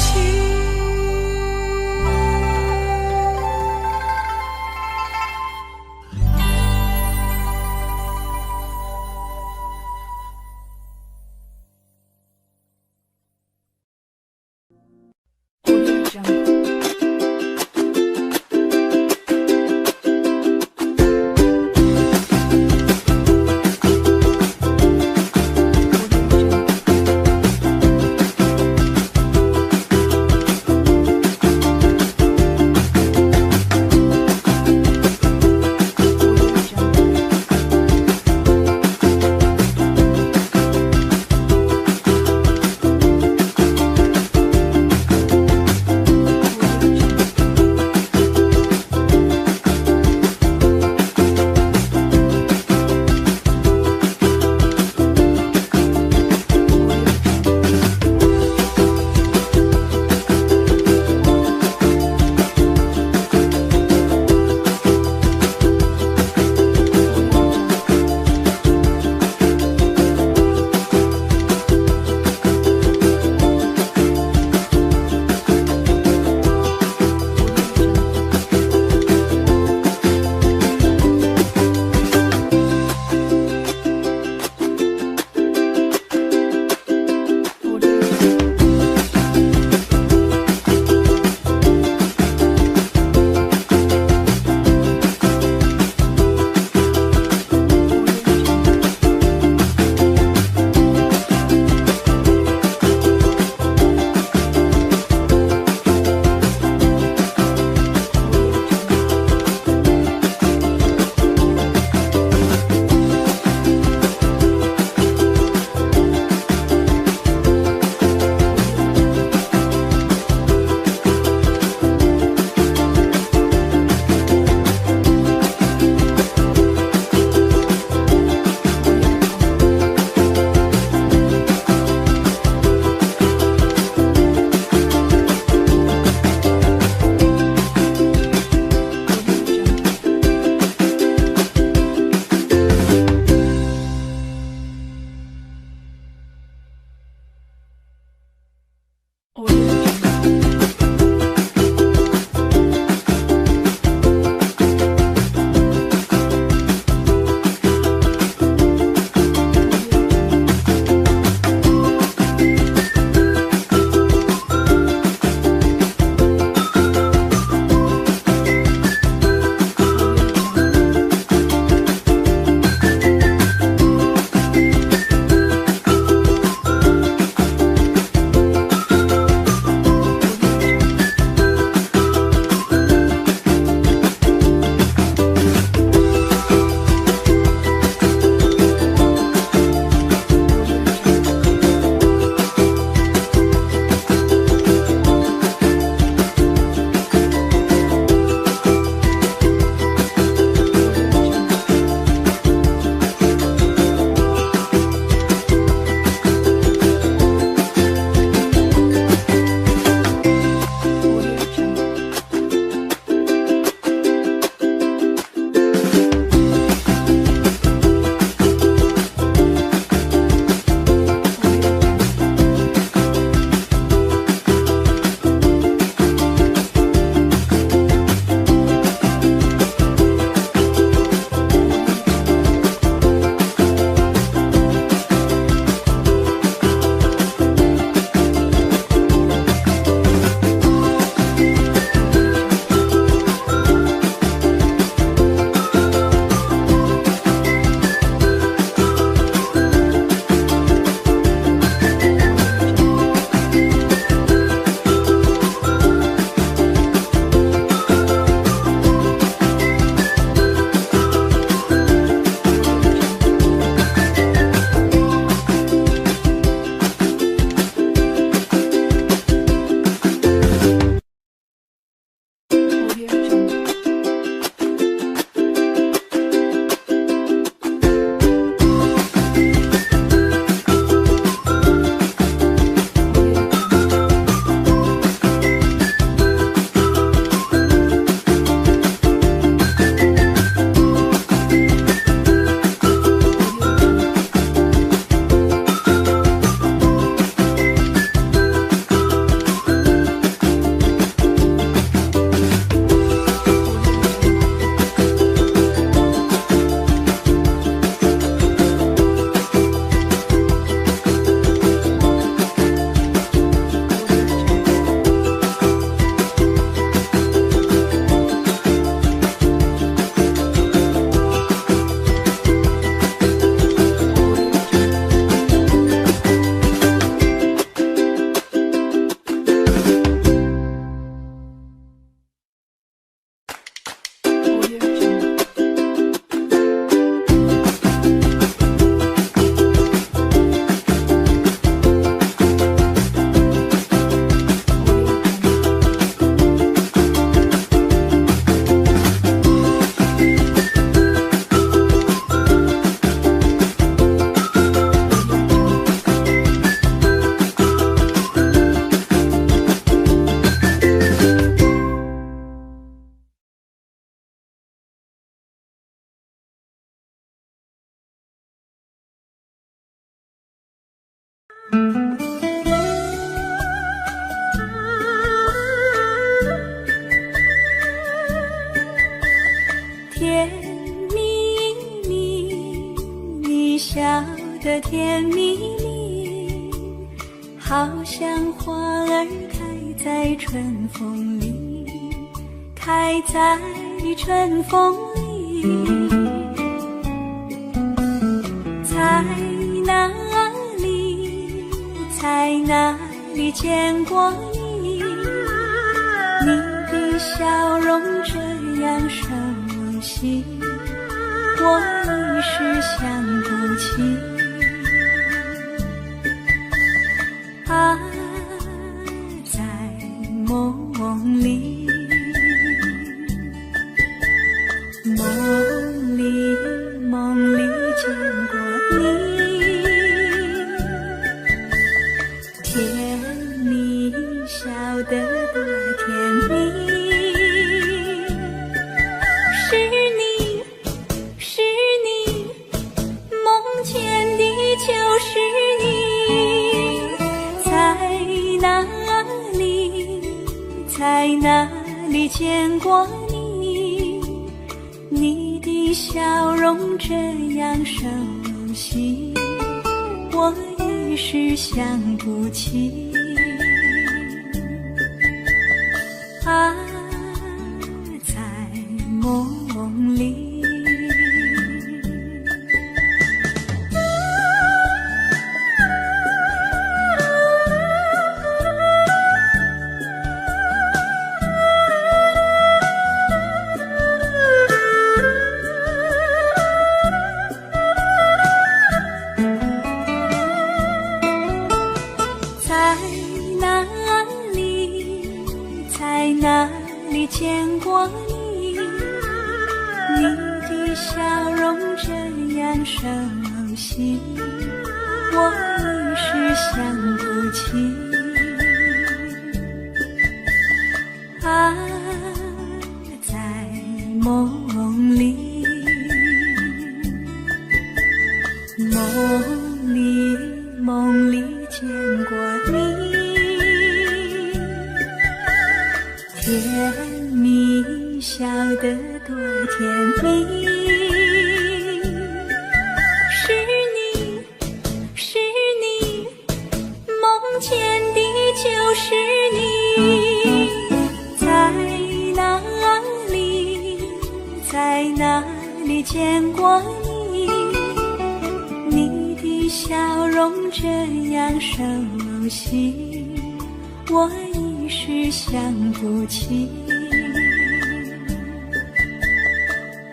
甜蜜蜜，你笑得甜蜜蜜，好像花儿开在春风里，开在春风里。在哪里，在哪里见过你？你的笑容这样熟悉，我一时想不起。啊，在梦里，梦里见过你，甜蜜笑得多甜蜜。是你，梦见的就是你。在哪里见过你？你的笑容这样熟悉，我一时想不起。啊，在梦里。在哪里见过你？你的笑容这样熟悉，我一时想不起。啊，在梦里，梦里见过你。甜蜜笑得多甜蜜，是你，梦见的就是你。在哪里见过你？你的笑容这样熟悉，我一时想不起。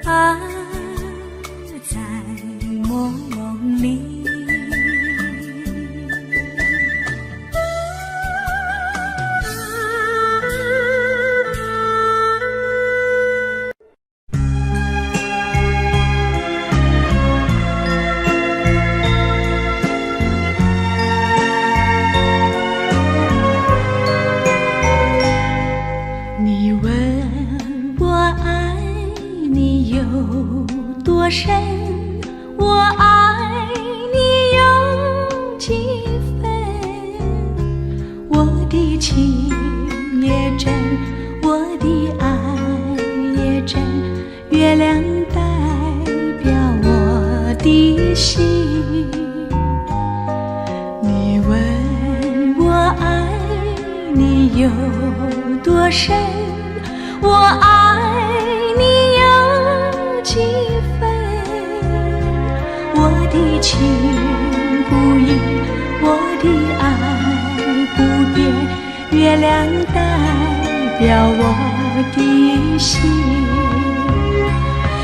啊，在梦里。你问我爱你有多深，我爱你有几分？我的情也真，我的爱也真，月亮代表我的心。你问我爱你有多深，我爱你有几分？我的情不移，我的爱不变，月亮代表我的心。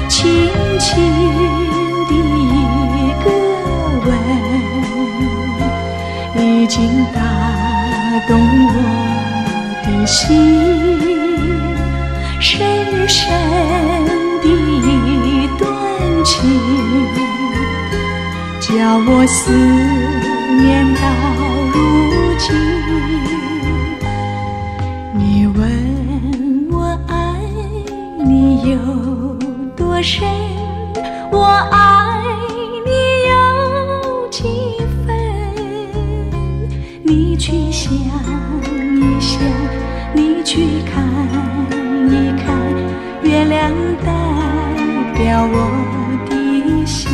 轻轻的一个吻，已经打动我的心，深深的一段情，叫我思念到如今。你问我爱你有多深，我爱你有几分？你去想一想，你去看一看，月亮代表我的心。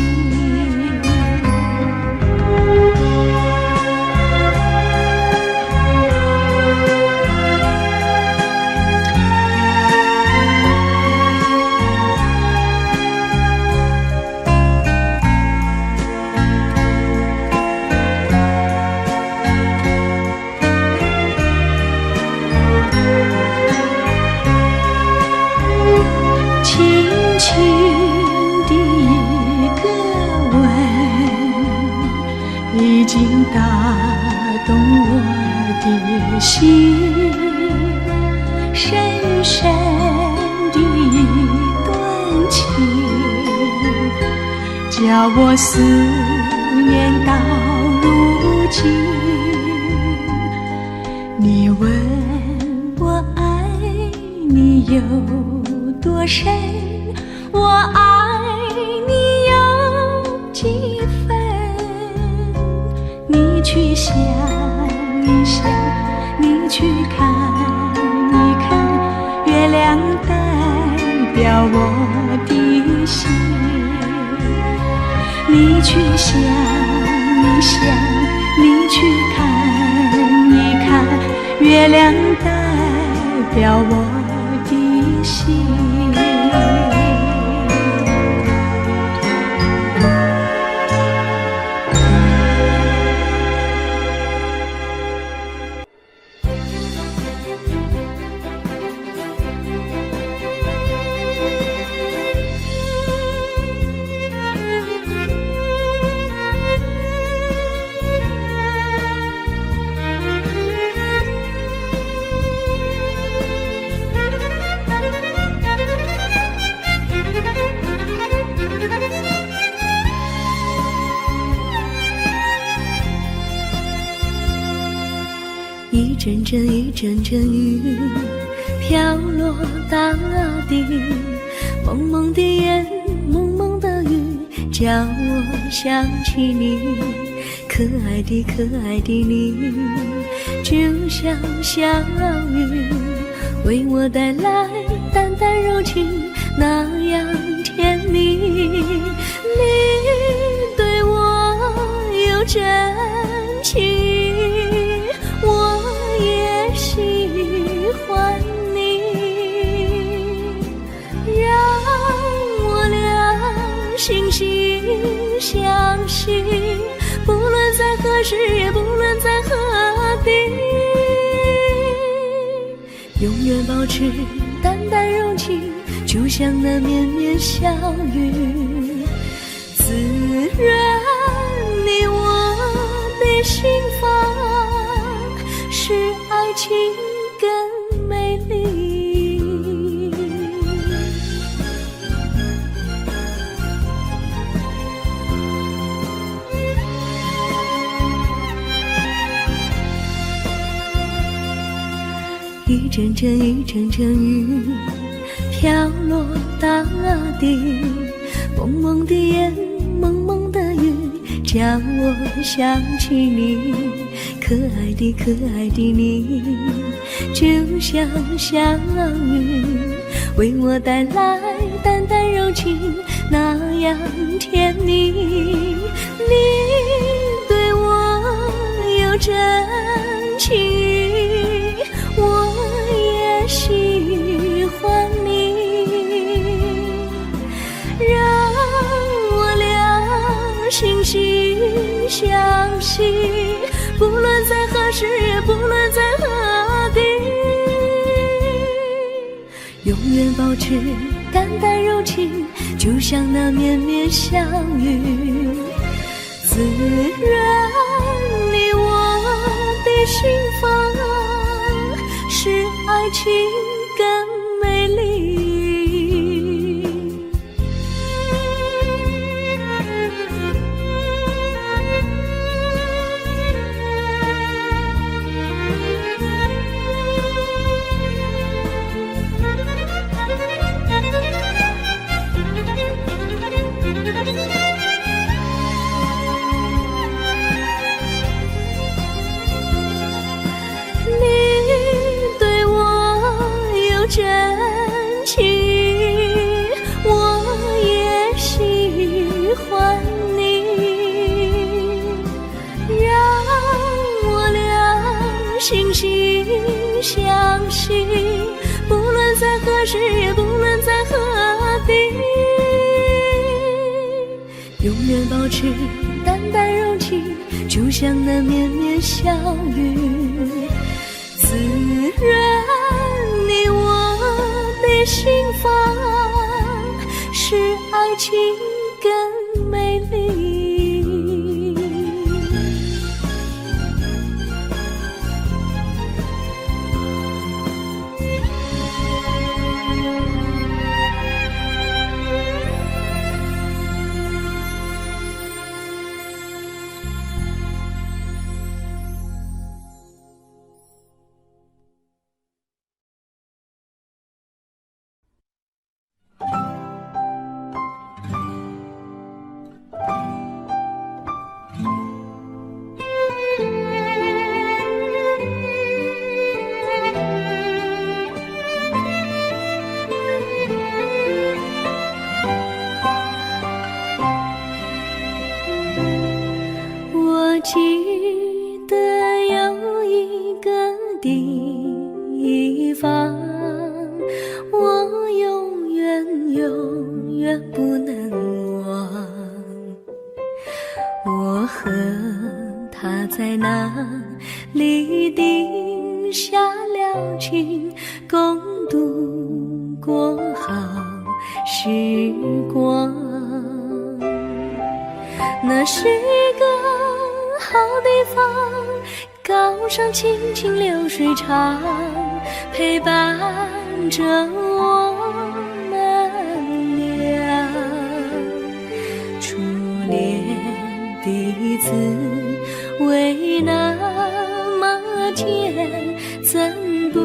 已经打动我的心，深深的一段情，叫我思念到如今。你问我爱你有多深，我爱你有几分？你去想一想，你去看一看，月亮代表我的心。你去想一想，你去看一看，月亮代表我的心。一阵阵一阵阵雨飘落大地，蒙蒙的烟，蒙蒙的雨，叫我想起你，可爱的可爱的你，就像小雨，为我带来淡淡柔情，那样甜蜜。你对我有真情，我也喜欢你，让我俩惺惺相惜，不论在何时，也不论在何地，永远保持淡淡柔情，就像那绵绵小雨，滋润你我的心房，使爱情更美丽。一阵阵一阵阵雨飘落大地，蒙蒙的烟，蒙蒙的雨，叫我想起你，可爱的可爱的你，就像小雨，为我带来淡淡柔情，那样甜蜜。你对我有真情，我也喜欢你，让我俩惺惺相惜，不论在何时，也不论在何地，永远保持淡淡柔情，就像那绵绵小雨，滋润你我的心房，使爱情更美丽。相信，不论在何时，也不论在何地，永远保持淡淡柔情，就像那绵绵小雨，滋润你我的心房，使爱情更美丽。我记得有一个地方，我永远不能忘。我和他在那里定下了情，共度过好时光。那是个好地方，高山青青流水长，陪伴着我们俩。初恋第一次为那么甜，怎不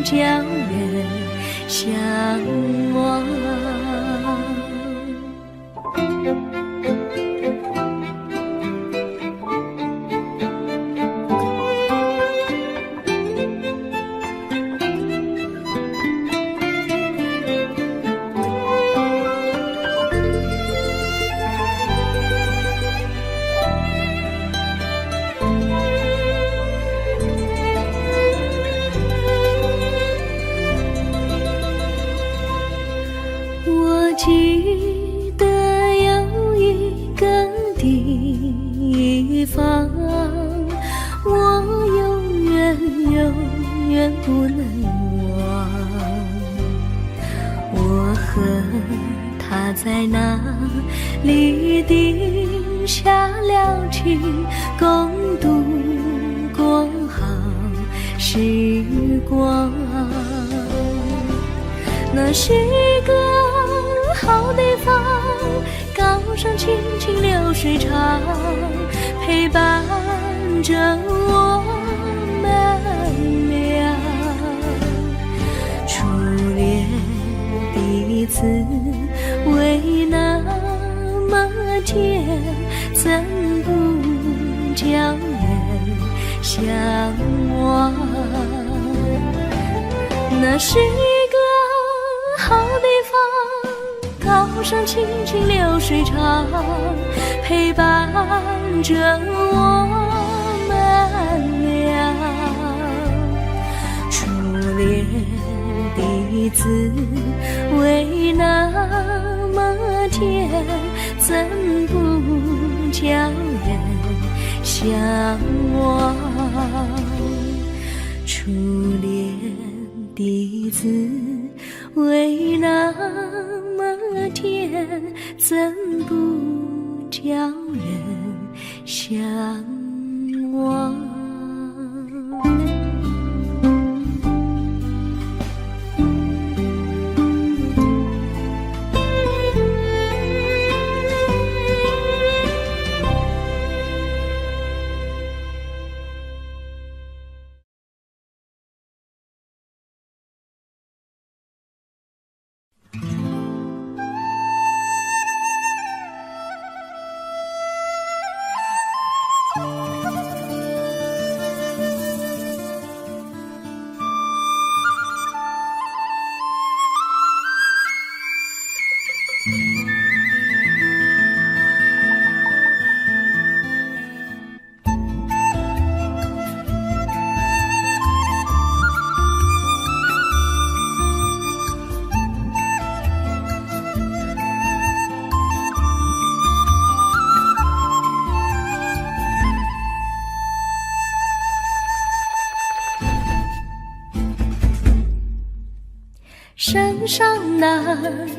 叫人向往？我记得有一个地方，我永远不能忘。我和他在那里定下了情，共度过好时光。那是个好地方，高山青青流水长，陪伴着我们俩。初恋第一次为那么甜，怎不叫人向往？那是个好地方，高山青青流水长，陪伴着我们俩。初恋第一次为那么甜，怎不叫人向往？初恋第一次为那么甜，怎不叫人向往？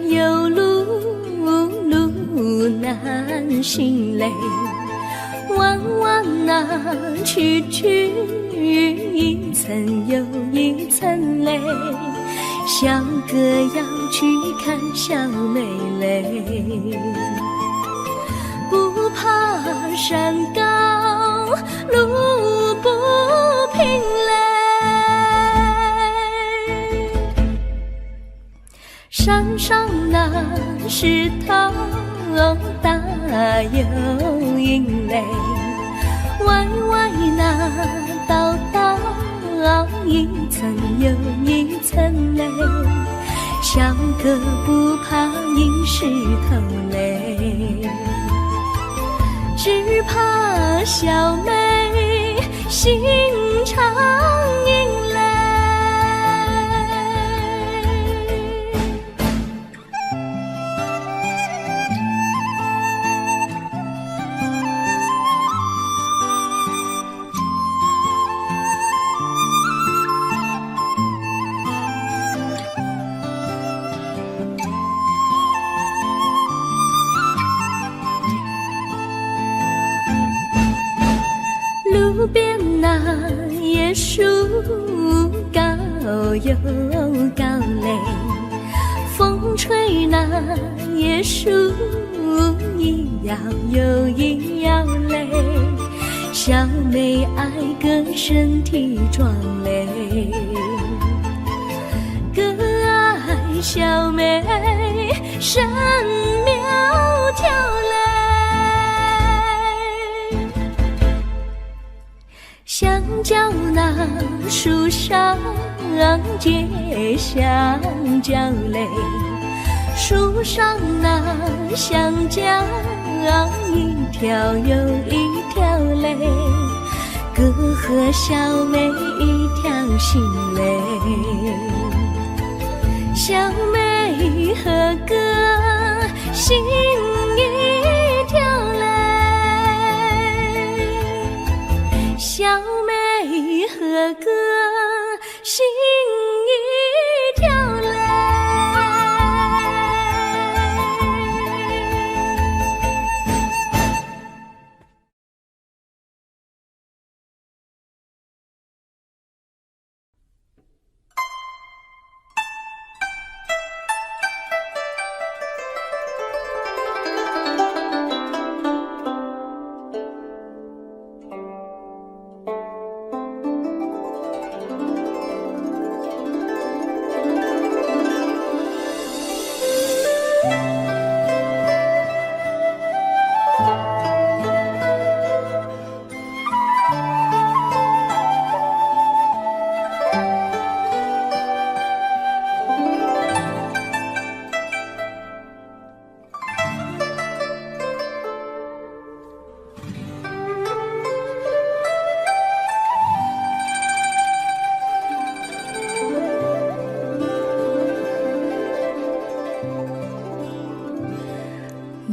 有路难行嘞，弯弯曲曲，一层又一层嘞，小哥要去看小妹嘞，不怕山高路不平嘞，山上那石头大又硬嘞，歪那道一层又一层嘞，小哥不怕硬石头嘞，只怕小妹心肠硬嘞。路边那椰树高又高嘞，风吹那椰树一摇又一摇嘞，小妹爱个身体壮嘞，哥爱小妹身苗条嘞，香蕉那树上结香蕉嘞，树上那香蕉一条又一条嘞，哥和小妹一条心嘞，小妹和哥心一条嘞，小妹和哥心一条嘞。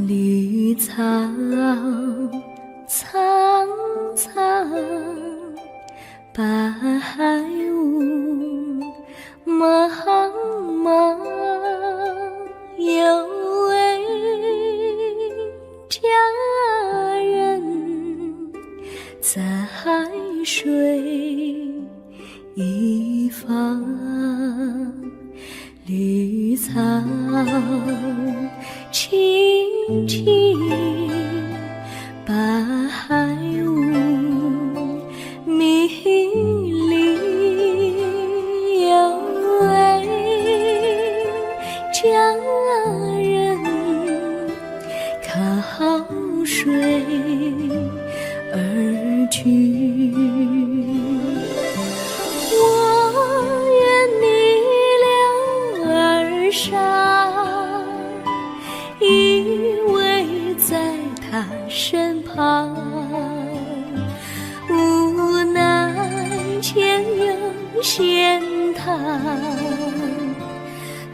绿草苍苍，白雾茫茫，有位佳人在水一方，绿草青青，白雾迷离，有位佳人靠水而居。我愿你留儿上，依偎在他身旁，无奈前有险滩，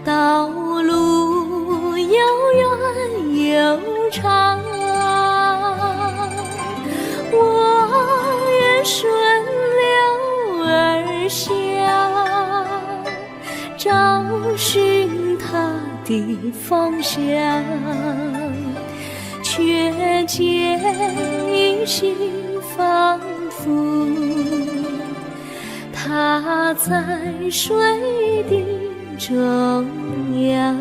道路又远又长，我愿顺流而下，找寻他的方向，却见一心仿佛它在水的中央。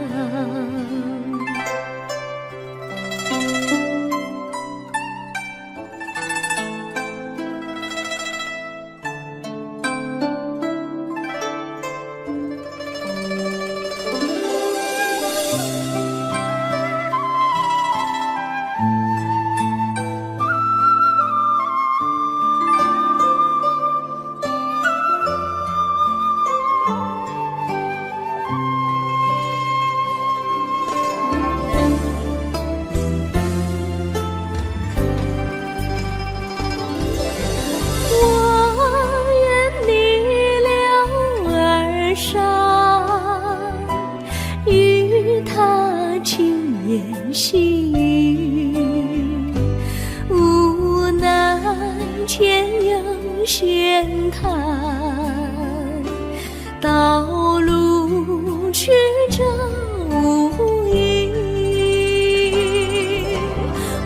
细雨，无奈前有险滩，道路曲折无依。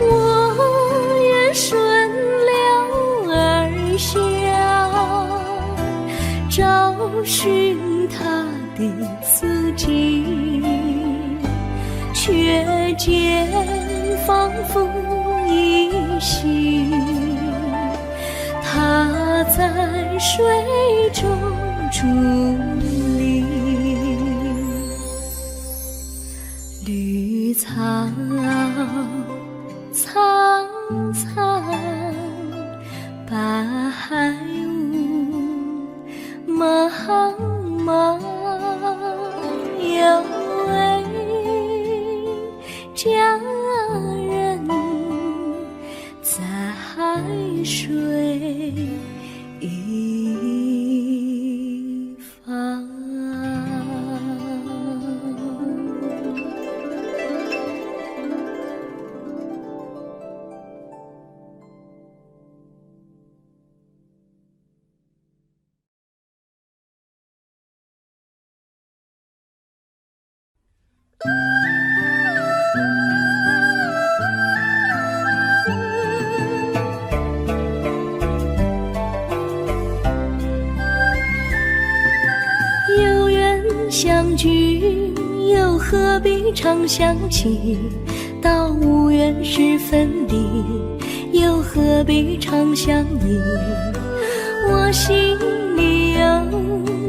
我愿顺流而下，找寻它的足迹，却见仿佛依稀，它在水中伫立。绿草苍苍，白雾茫茫，有位佳人在海水一方。有缘相聚，又何必常想起？到无缘时分离，又何必常想你？我心里有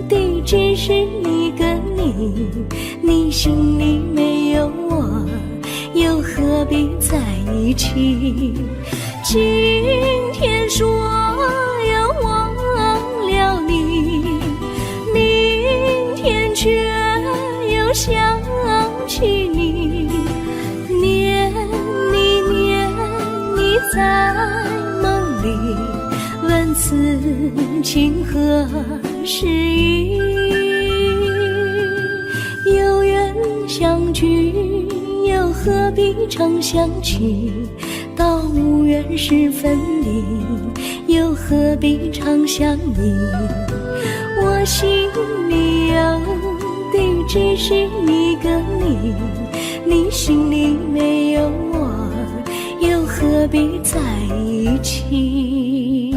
的只是一个你，你心里没有我，又何必在一起？今天说要忘了你，明天却又想起你，念你念你在梦里，问此情何时已？有缘相聚，又何必常想起？到无缘时分离，又何必常想你？我心里有的只是一个你，你心里没有我，又何必在一起？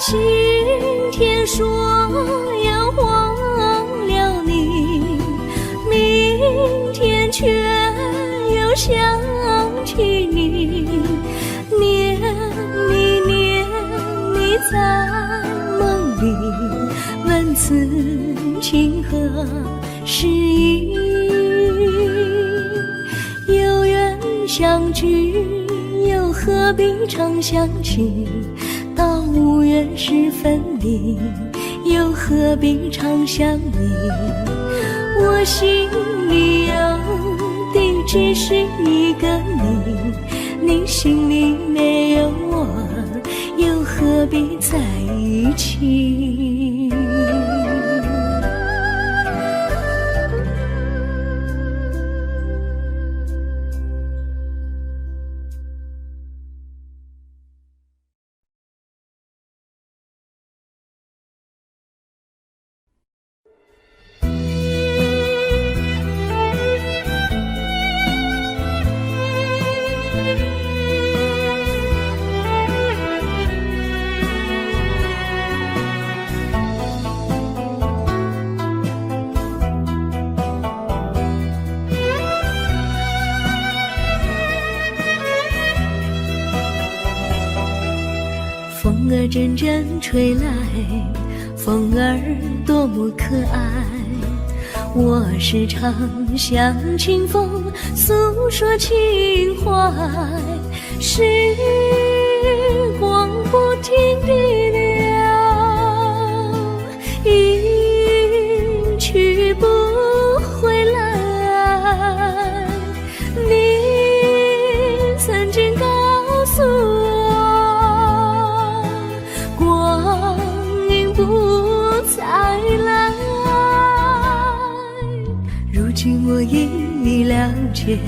今天说要忘了你，明天却又想起你，念你念你在梦里，问此情何时已？有缘相聚，又何必常想起？到无缘时分离，又何必常想你？我心里有的只是一个你，你心里没有我，又何必在一起。风儿阵阵吹来，风儿多么可爱。我时常向清风诉说情怀，时光不停地流，一去不回来。你曾经告诉我，光阴不再来。如今我已了解，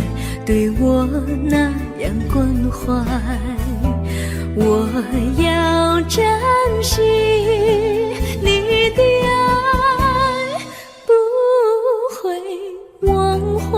对我那样关怀，我要珍惜你的爱，不会忘怀。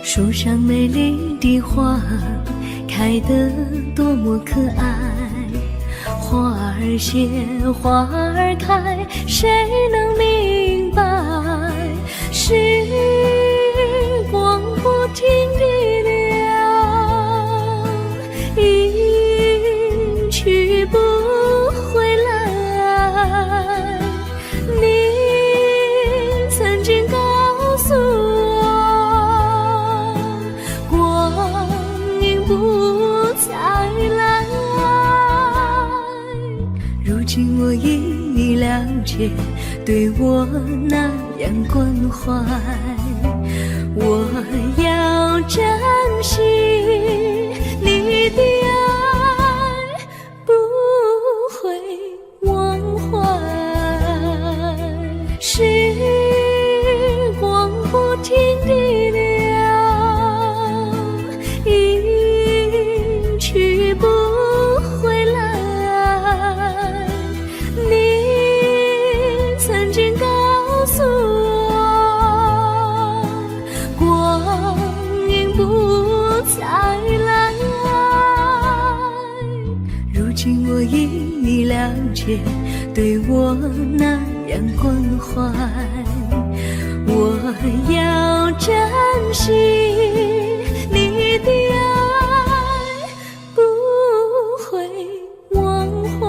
树上美丽的花开得多么可爱，花儿谢，花儿开，谁能明白？时光不停地流，一去不回来。你曾经告诉我，光阴不再来。如今我已了解，对我那样关怀，我要珍惜你的爱，不会忘怀。时光不停地流，一去不回来。你曾经告诉我，光阴不再来。如今我已了解，对我那样关怀，我要珍惜你的爱，不会忘怀。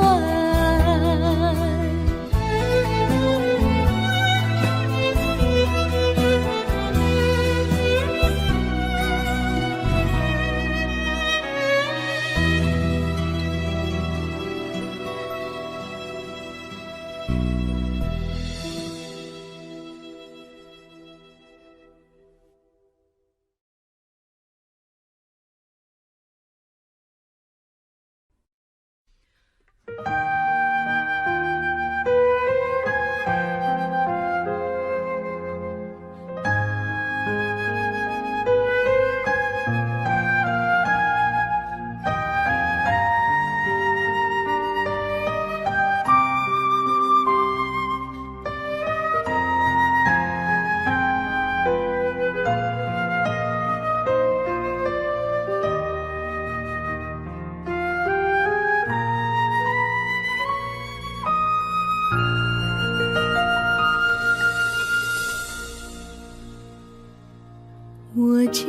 我将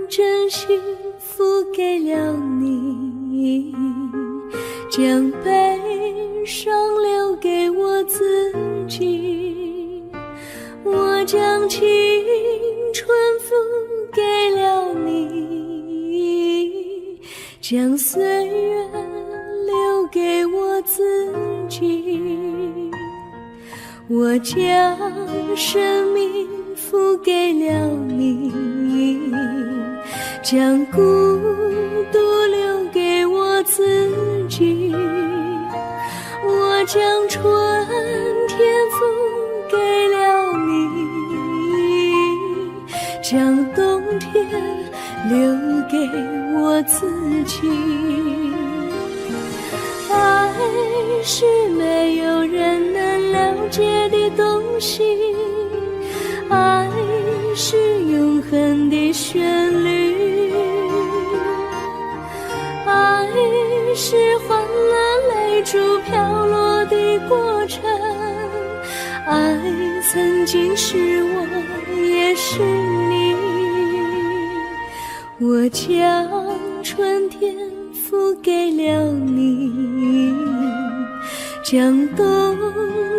真心付给了你，将悲伤留给我自己。我将青春付给了你，将岁月留给我自己。我将生命付给了你，将孤独留给我自己。我将春天付给了你，将冬天留给我自己。爱是没有人能了解的东西，爱是永恒的旋律，爱是换了泪珠飘落的过程，爱曾经是我也是你。我将春天付给了你，将冬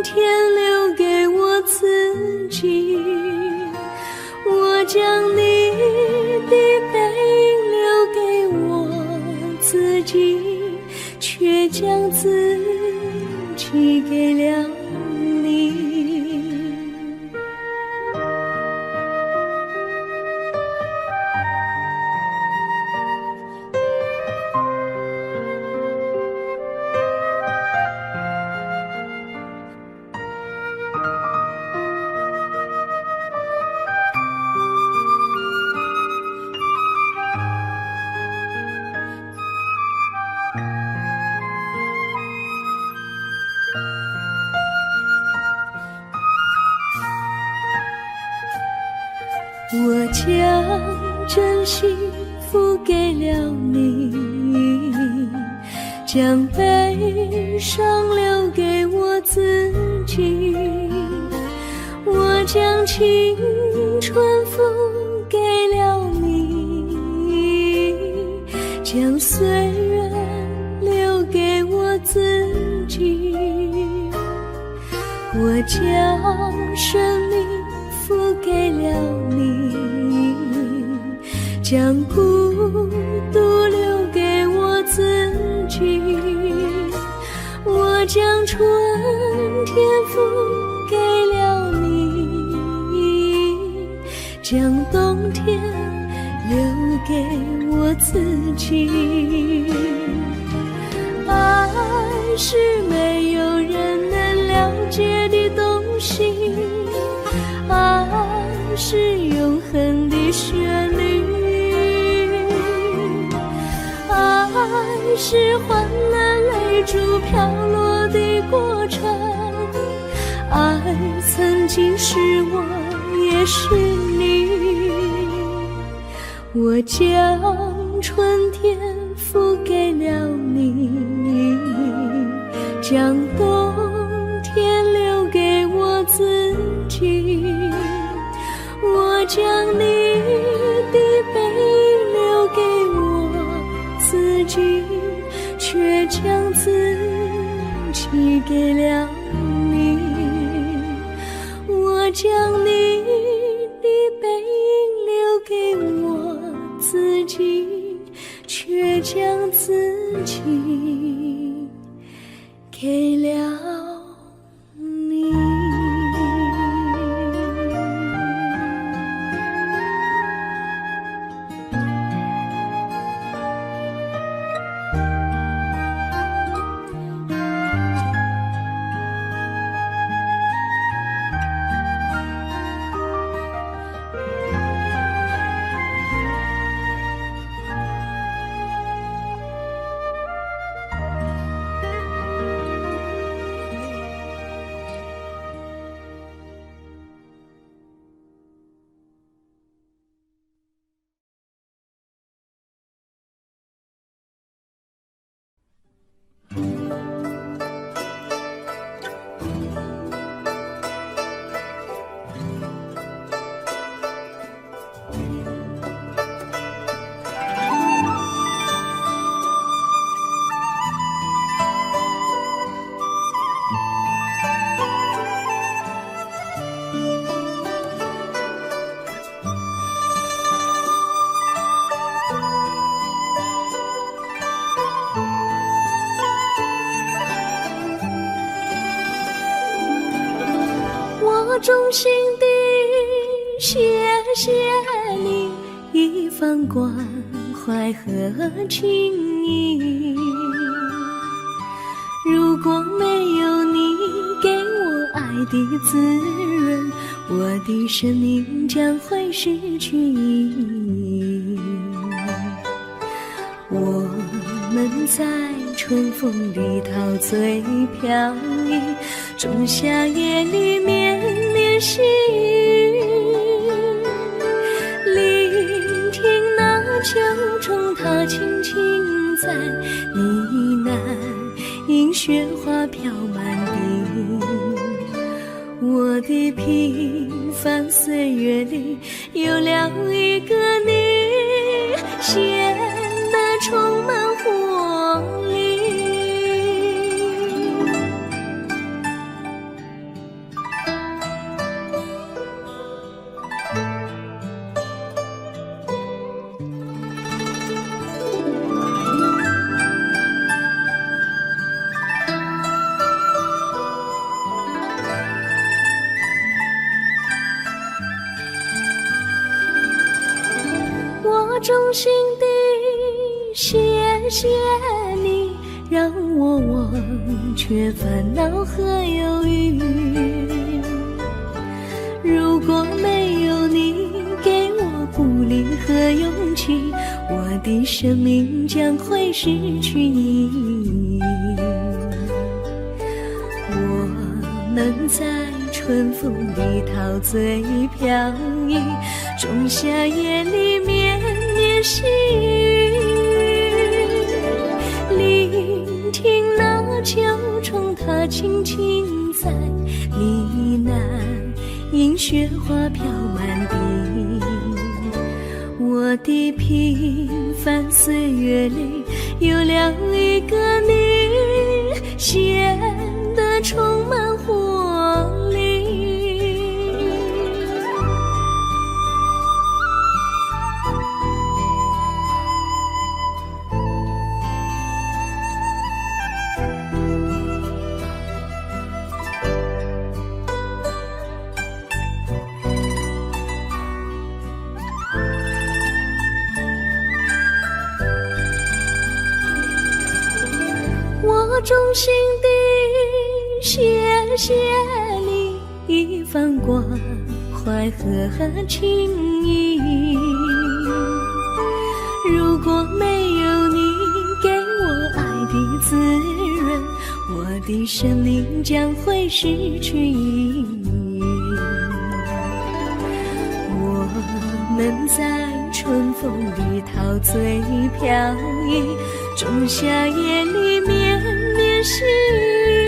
天留给我自己。我将你的背影留给我自己，却将自己给了你。我将真心付给了你，将悲伤留给我自己。我将青春付给了你，将岁月留给我自己。我将生命付给了你，将孤独留给我自己。我将春天付给了你，将冬天留给我自己。爱是没有人能了解的东西，爱是永恒的旋律，爱是换了泪珠飘落的过程，爱曾经是我也是你。我将春天付给了你，将冬天留给我自己。我将你的背影留给我自己，却将自己给了你。我将你的背影留给我自己，却将自己给了你。衷心地谢谢你一番关怀和情谊，如果没有你给我爱的滋润，我的生命将会失去意义。我们在春风里陶醉飘逸，仲夏夜里绵绵细雨，聆听那秋虫它轻轻在呢喃，因雪花飘满地。我的平凡岁月里有了一个你，显得充满活力。我衷心地谢谢你，让我忘却烦恼和忧郁。如果没有你给我鼓励和勇气，我的生命将会失去意义。我们在春风里陶醉飘逸，仲夏夜里绵绵细雨，聆听那秋虫它轻轻在呢喃，因雪花飘满地。我的平凡岁月里有了一个你，显得充满活力。我衷心地谢谢你一番关怀和情谊，如果没有你给我爱的滋润，我的生命将会失去意义。我们在春风里陶醉飘逸，仲夏夜里绵绵细雨，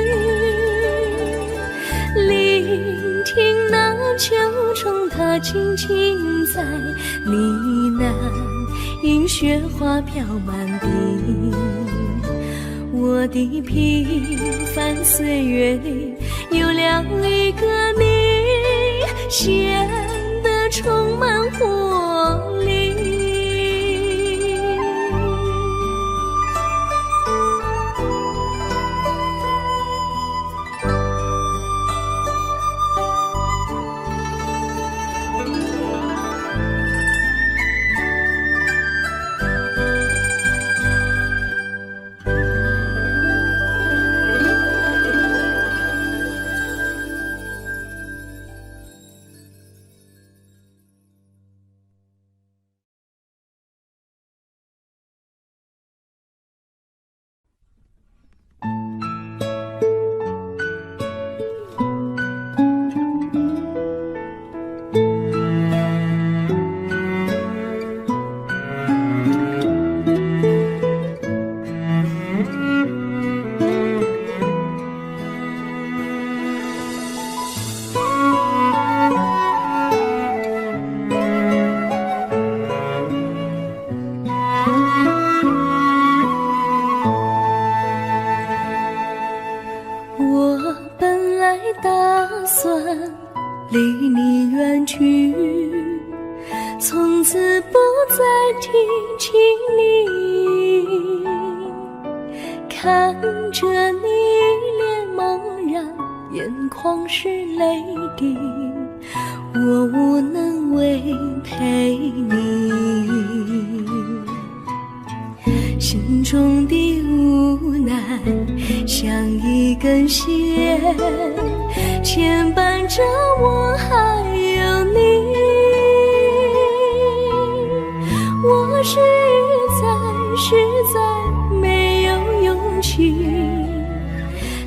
聆听那秋虫它轻轻在呢喃，因雪花飘满地。我的平凡岁月里有了一个你，显得充满活力。离你远去，从此不再提起你。看着你脸茫然，眼眶是泪滴。我无能为陪你，心中的无奈像一根线牵绊着我还有你。我实在没有勇气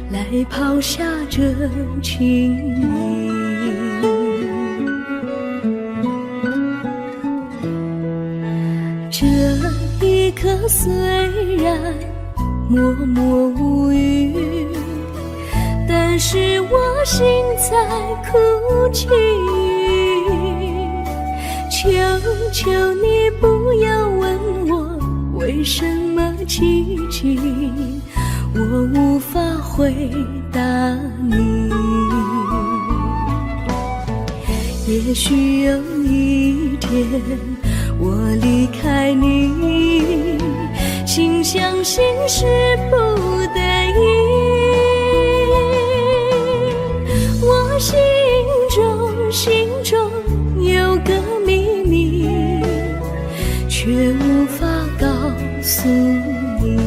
来抛下这情谊。这一刻虽然默默无语，但是我心在哭泣。求求你不要问我为什么寂静，我无法回答你。也许有一天我离开你，心相信是不得已。我心中有个秘密，却无法告诉你。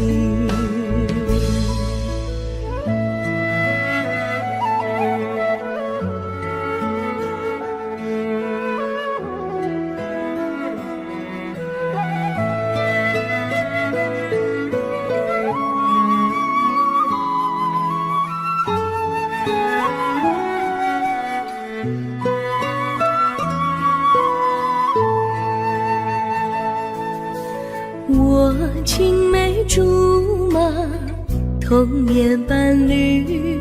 我青梅竹马，童年伴侣，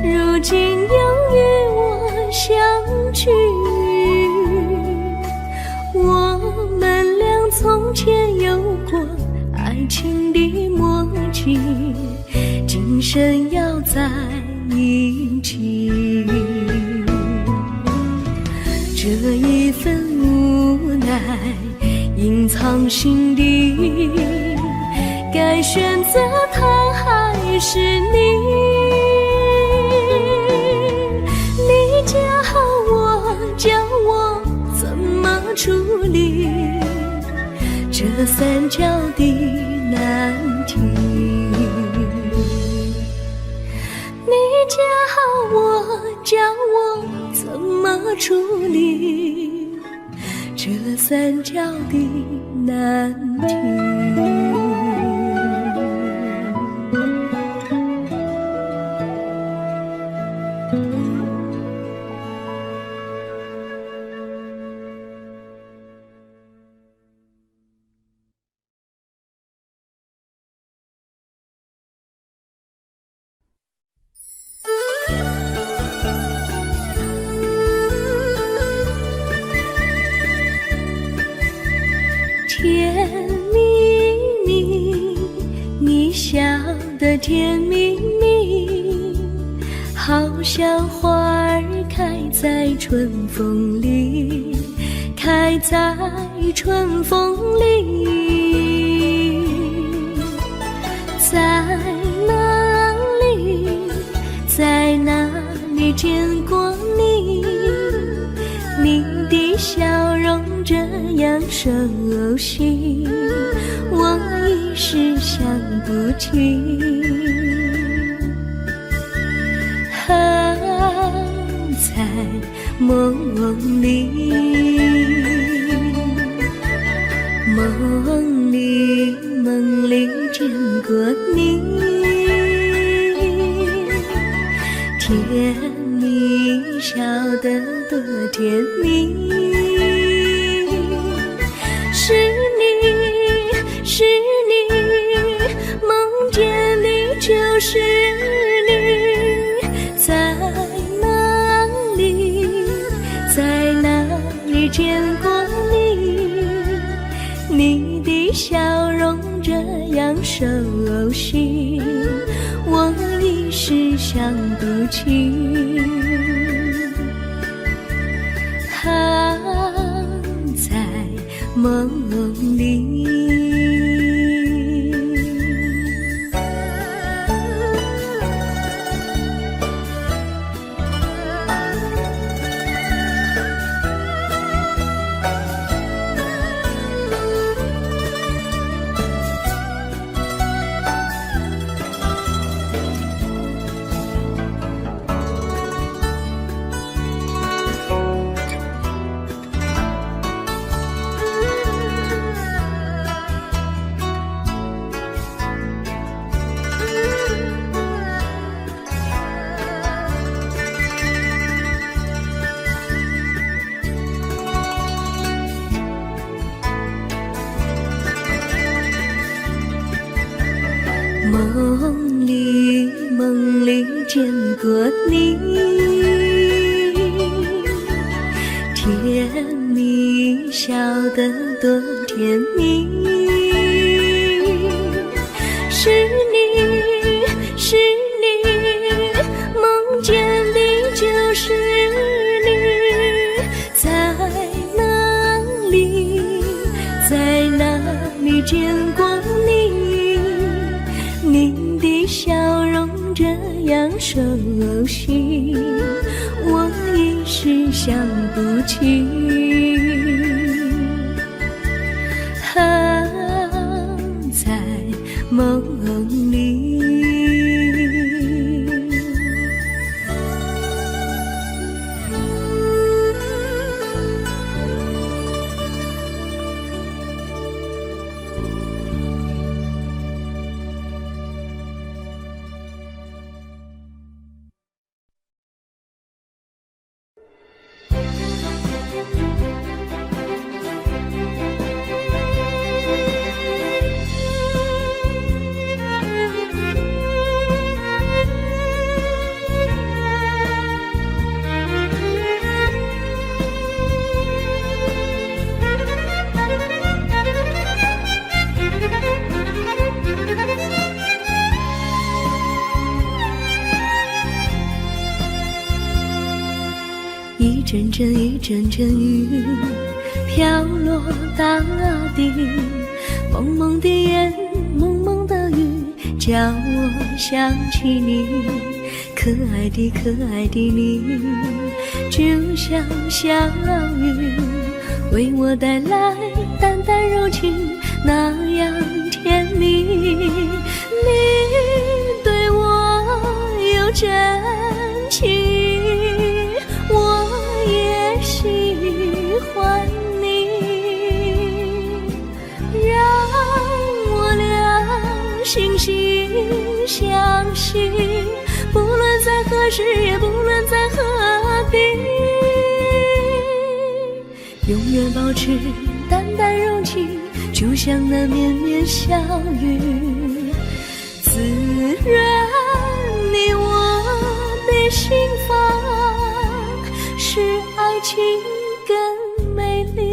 如今又与我相聚。我们俩从前有过爱情的默契，今生要在一起。这一份无奈隐藏心底，该选择他还是你？你教我怎么处理这三角的难题？你教我怎么处理这三角的难题？甜蜜蜜，你笑得甜蜜蜜，好像花儿开在春风里，开在春风里。在哪里，在哪里见过你？你的笑容这样熟悉，我一时想不起。在梦里，梦里见过你，甜蜜笑得多甜蜜。是你，梦见你就是你，在哪里见过你？你的笑容这样熟悉，我一时想不起。在梦里。梦里见过你，甜蜜笑得多甜蜜，是你，梦见的就是你，在哪里见过你？您的笑容这样熟悉，我一时想不起。在梦里。一阵阵雨飘落大地，蒙蒙的烟，蒙蒙的雨，叫我想起你，可爱的你，就像小雨，为我带来淡淡柔情，那样甜蜜。你对我有真情，我也喜欢你，让我俩惺惺相惜，不论在何时，也不论在何地，永远保持淡淡柔情，就像那绵绵小雨，滋润你我的心房，使爱情更美丽。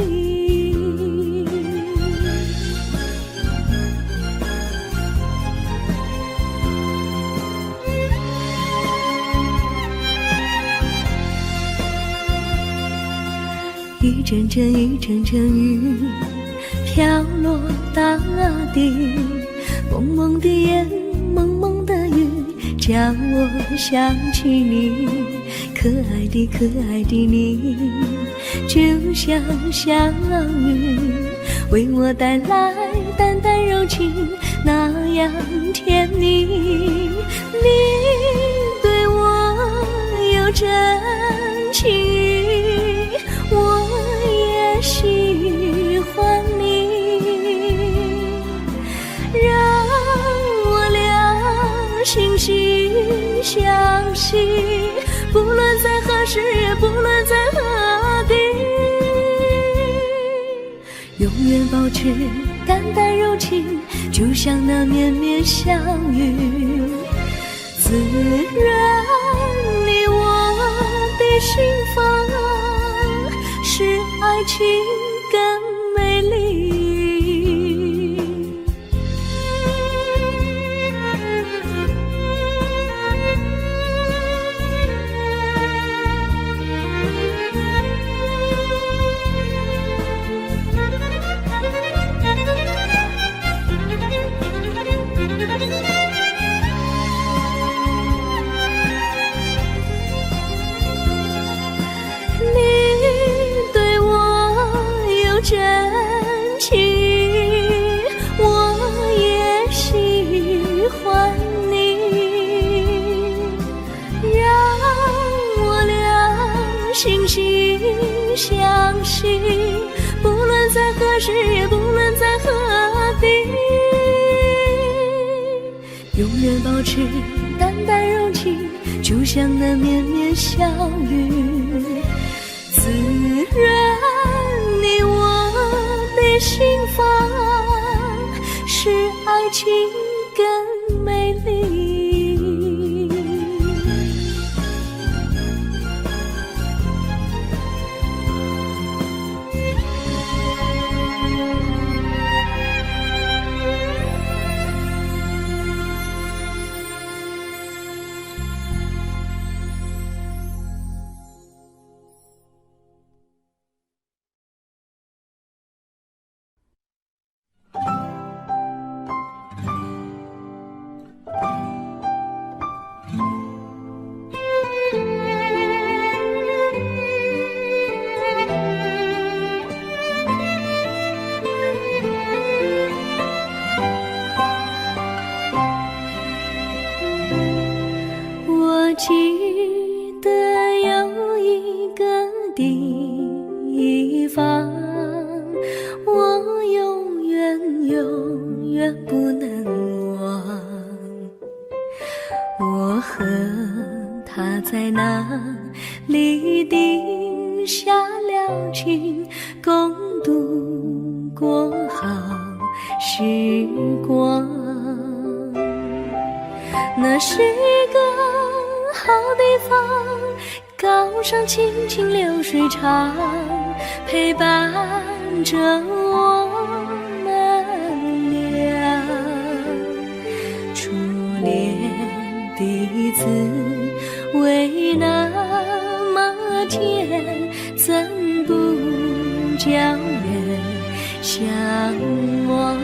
一阵阵雨飘落大地，蒙蒙的烟，蒙蒙的雨，叫我想起你，可爱的你，就像小雨，为我带来淡淡柔情，那样甜蜜。你对我有真情，我也喜欢你，让我俩惺惺相惜，不论在何时，也不论在何地，永远保持淡淡柔情，就像那绵绵小雨，滋润你我的心房，使爱情更美丽。真情，我也喜欢你，让我俩惺惺相惜，不论在何时，也不论在何地，永远保持淡淡柔情，就像那绵绵小雨，滋润你我的心房，使爱情更美时光。那是个好地方，高山青青流水长，陪伴着我们俩。初恋第一次为那么甜，怎不叫人向往？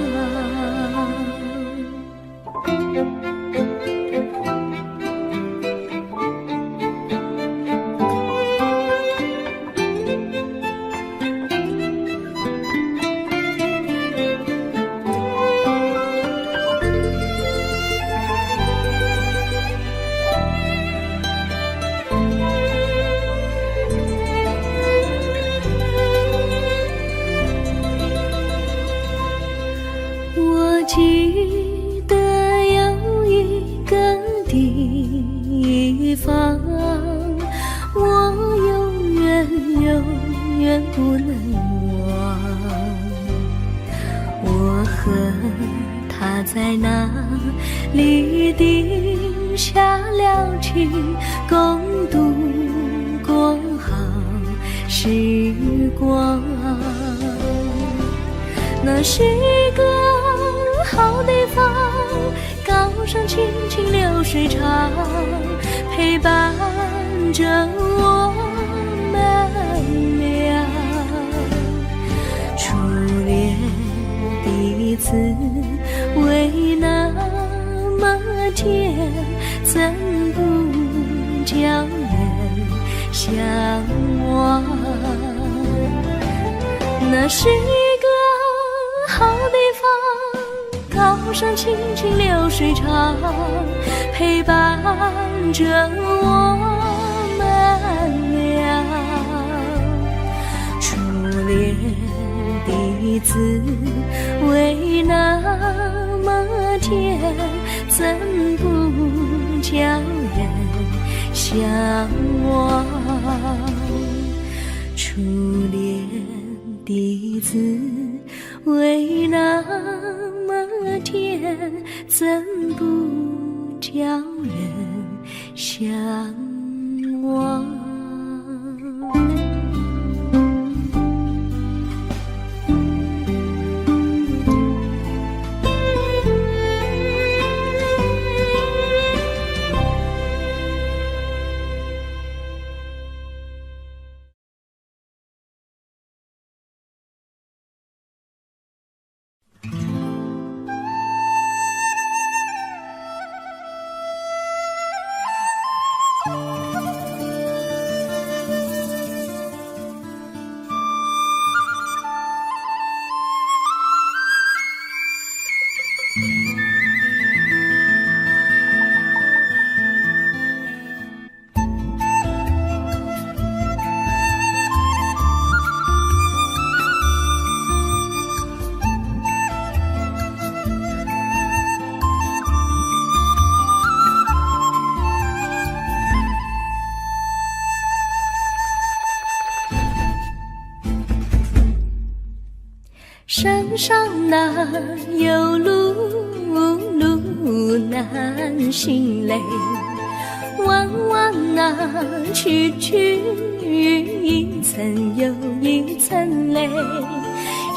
我记得有一个地方，我永远永远不能忘。我和他在那里定下了情，共度过好时光。那是个好地方，高山青青流水长，陪伴着我们俩。初恋第一次为那么甜，怎不叫人向往？那是好地方，高山青青流水长，陪伴着我们俩。初恋第一次为那么甜，怎不叫人向往？初恋第一次为那么甜，怎不叫人向往？山上哪有路，路难行嘞，弯弯哪曲曲，一层又一层嘞，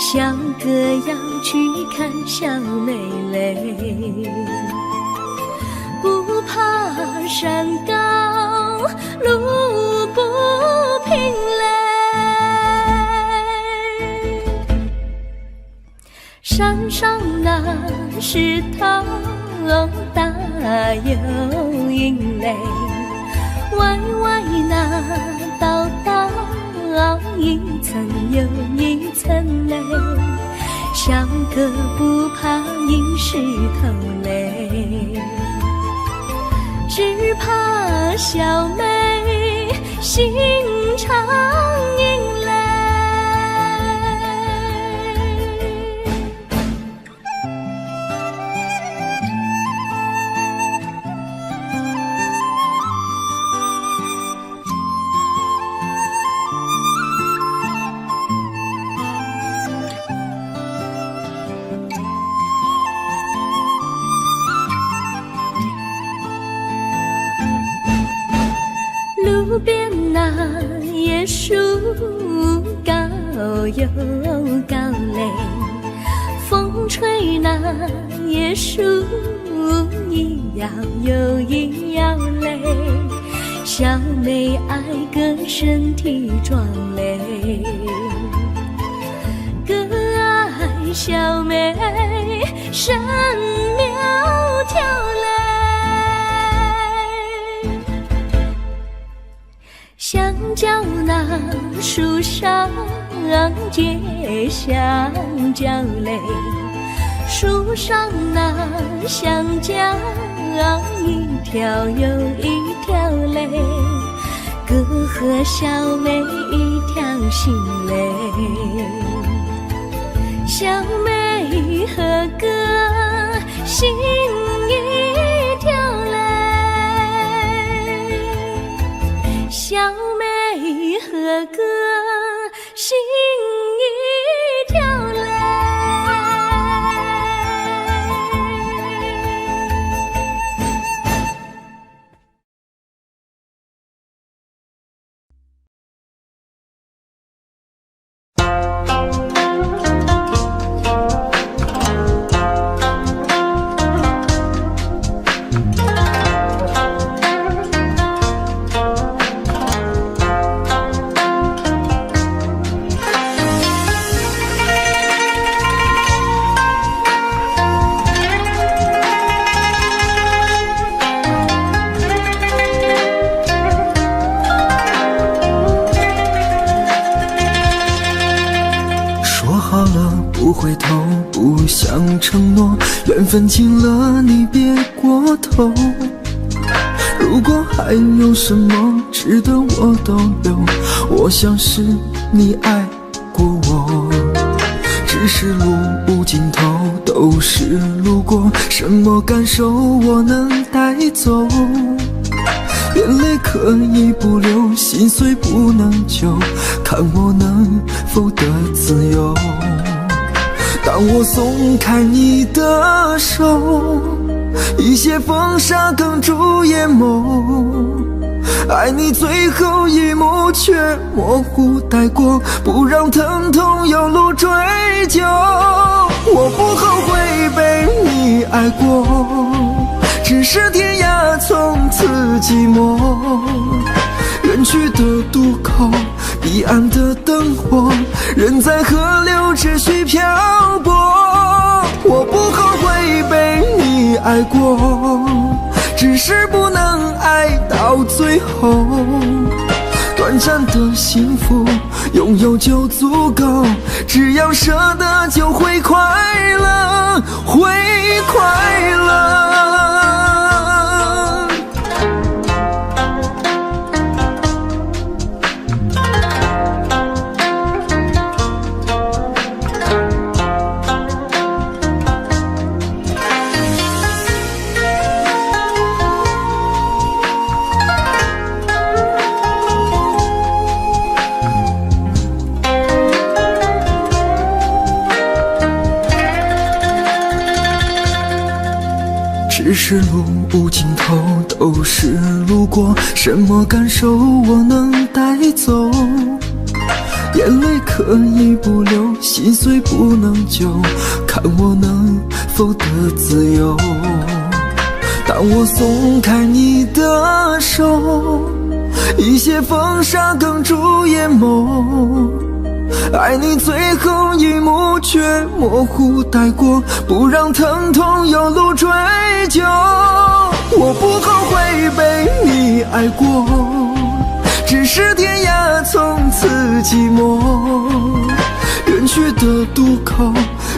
小哥要去看小妹嘞，不怕山高路不平嘞，山上那石头大又硬嘞，歪歪那道道一层又一层嘞，小哥不怕硬石头嘞，只怕小妹心肠硬嘞。那椰树高又高嘞，风吹那椰树一摇又一摇嘞，小妹爱个身体壮嘞，个爱小妹身苗条嘞，香蕉那树上结香蕉嘞，树上那香蕉一条又一条嘞，哥和小妹一条心嘞，小妹和哥心一条嘞，小妹和哥心一条嘞。不回头，不想承诺，缘分尽了，你别过头。如果还有什么值得我逗留，我想是你爱过我。只是路无尽头，都是路过，什么感受我能带走？眼泪可以不流，心碎不能救，看我能否得自由。当我松开你的手，一些风沙哽住眼眸，爱你最后一幕却模糊带过，不让疼痛有路追究。我不后悔被你爱过，只是天涯从此寂寞。远去的渡口，彼岸的灯火，人在河流只需漂泊。我不后悔被你爱过，只是不能爱到最后。短暂的幸福拥有就足够，只要舍得就会快乐，会快乐。只是路无尽头，都是路过，什么感受我能带走？眼泪可以不流，心碎不能救，看我能否得自由。当我松开你的手，一些风沙哽住眼眸，爱你最后一幕却模糊带过，不让疼痛有路追究。我不后悔被你爱过，只是天涯从此寂寞。远去的渡口，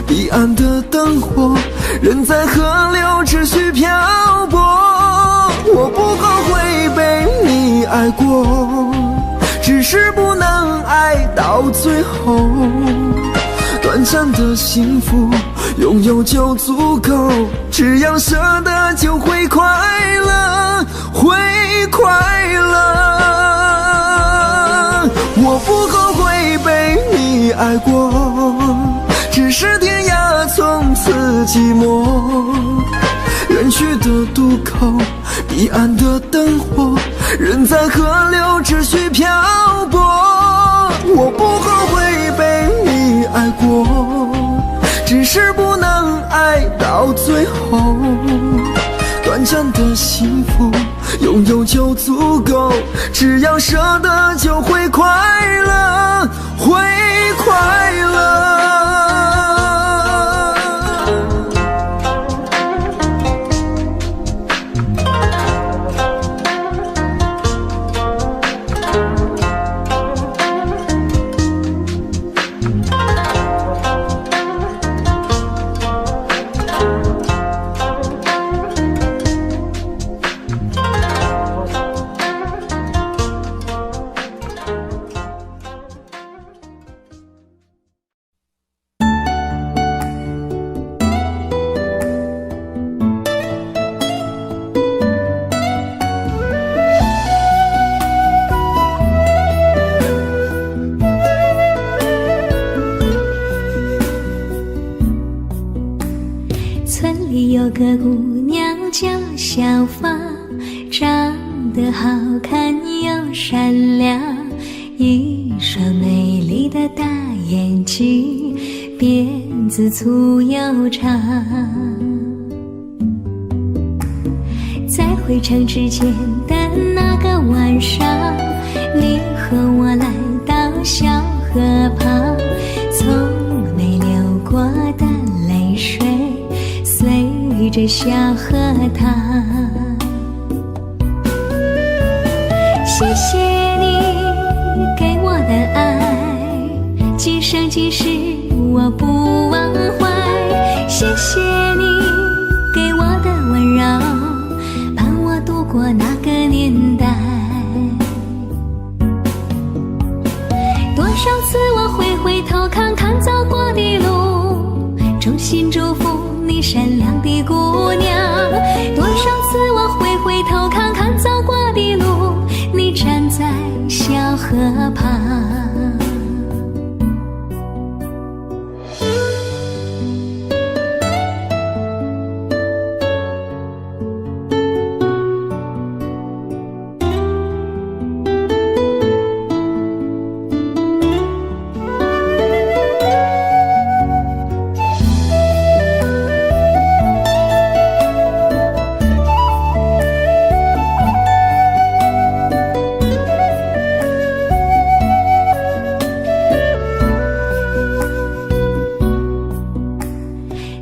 彼岸的灯火，人在河流只需漂泊。我不后悔被你爱过，只是不能爱到最后。短暂的幸福拥有就足够，只要舍得就会快乐，会快乐。我不后悔被你爱过，只是天涯从此寂寞。远去的渡口，彼岸的灯火，人在河流只需漂泊。我不后悔被你爱过，只是不能爱到最后。短暂的幸福，拥有就足够，只要舍得就会快乐，会快乐。村里有个姑娘叫小芳，长得好看又善良，一双美丽的大眼睛，辫子粗又长。在回城之前的那个晚上，你和我来到小河旁，从没流过的泪水随着小河淌。谢谢你给我的爱，今生今世我不忘怀。谢谢你给我的温柔，伴我度过那个年代。多少次我会回头看看走过的路，衷心祝福你善良的姑娘。多少次我会回头看看走过的路，你站在小河旁。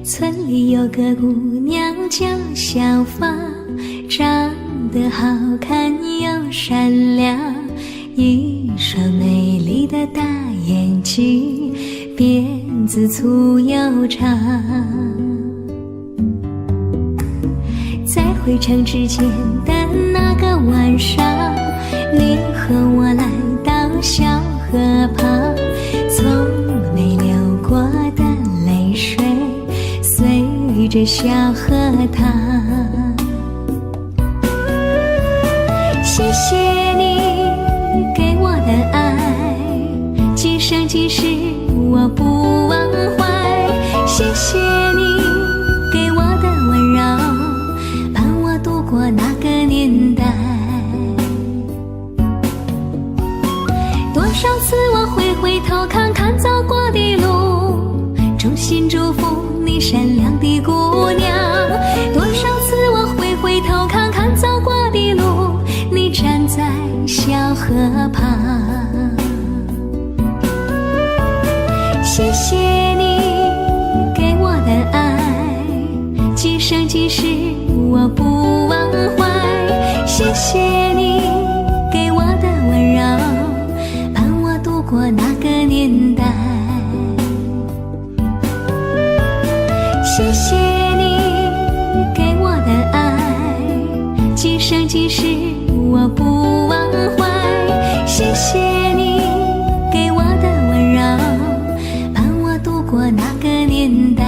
村里有个姑娘叫小芳，长得好看又善良，一双美丽的大眼睛，辫子粗又长。在回城之前的那个晚上，你和我来到小河旁，从没流过的泪水随着小河淌。谢谢你给我的爱，今生今世我不忘怀。谢谢你给我的温柔，伴我度过那个年代。多少次我会回头看看走过的路，衷心祝福你善良的姑娘。多少次我会回头看看走过的路，你站在小河旁。谢谢你给我的爱，今生今世我不忘怀。谢谢你给我的温柔，伴我度过那个年代。谢谢你给我的爱，今生今世我不忘怀。谢谢你给我的温柔，伴我度过那个年代。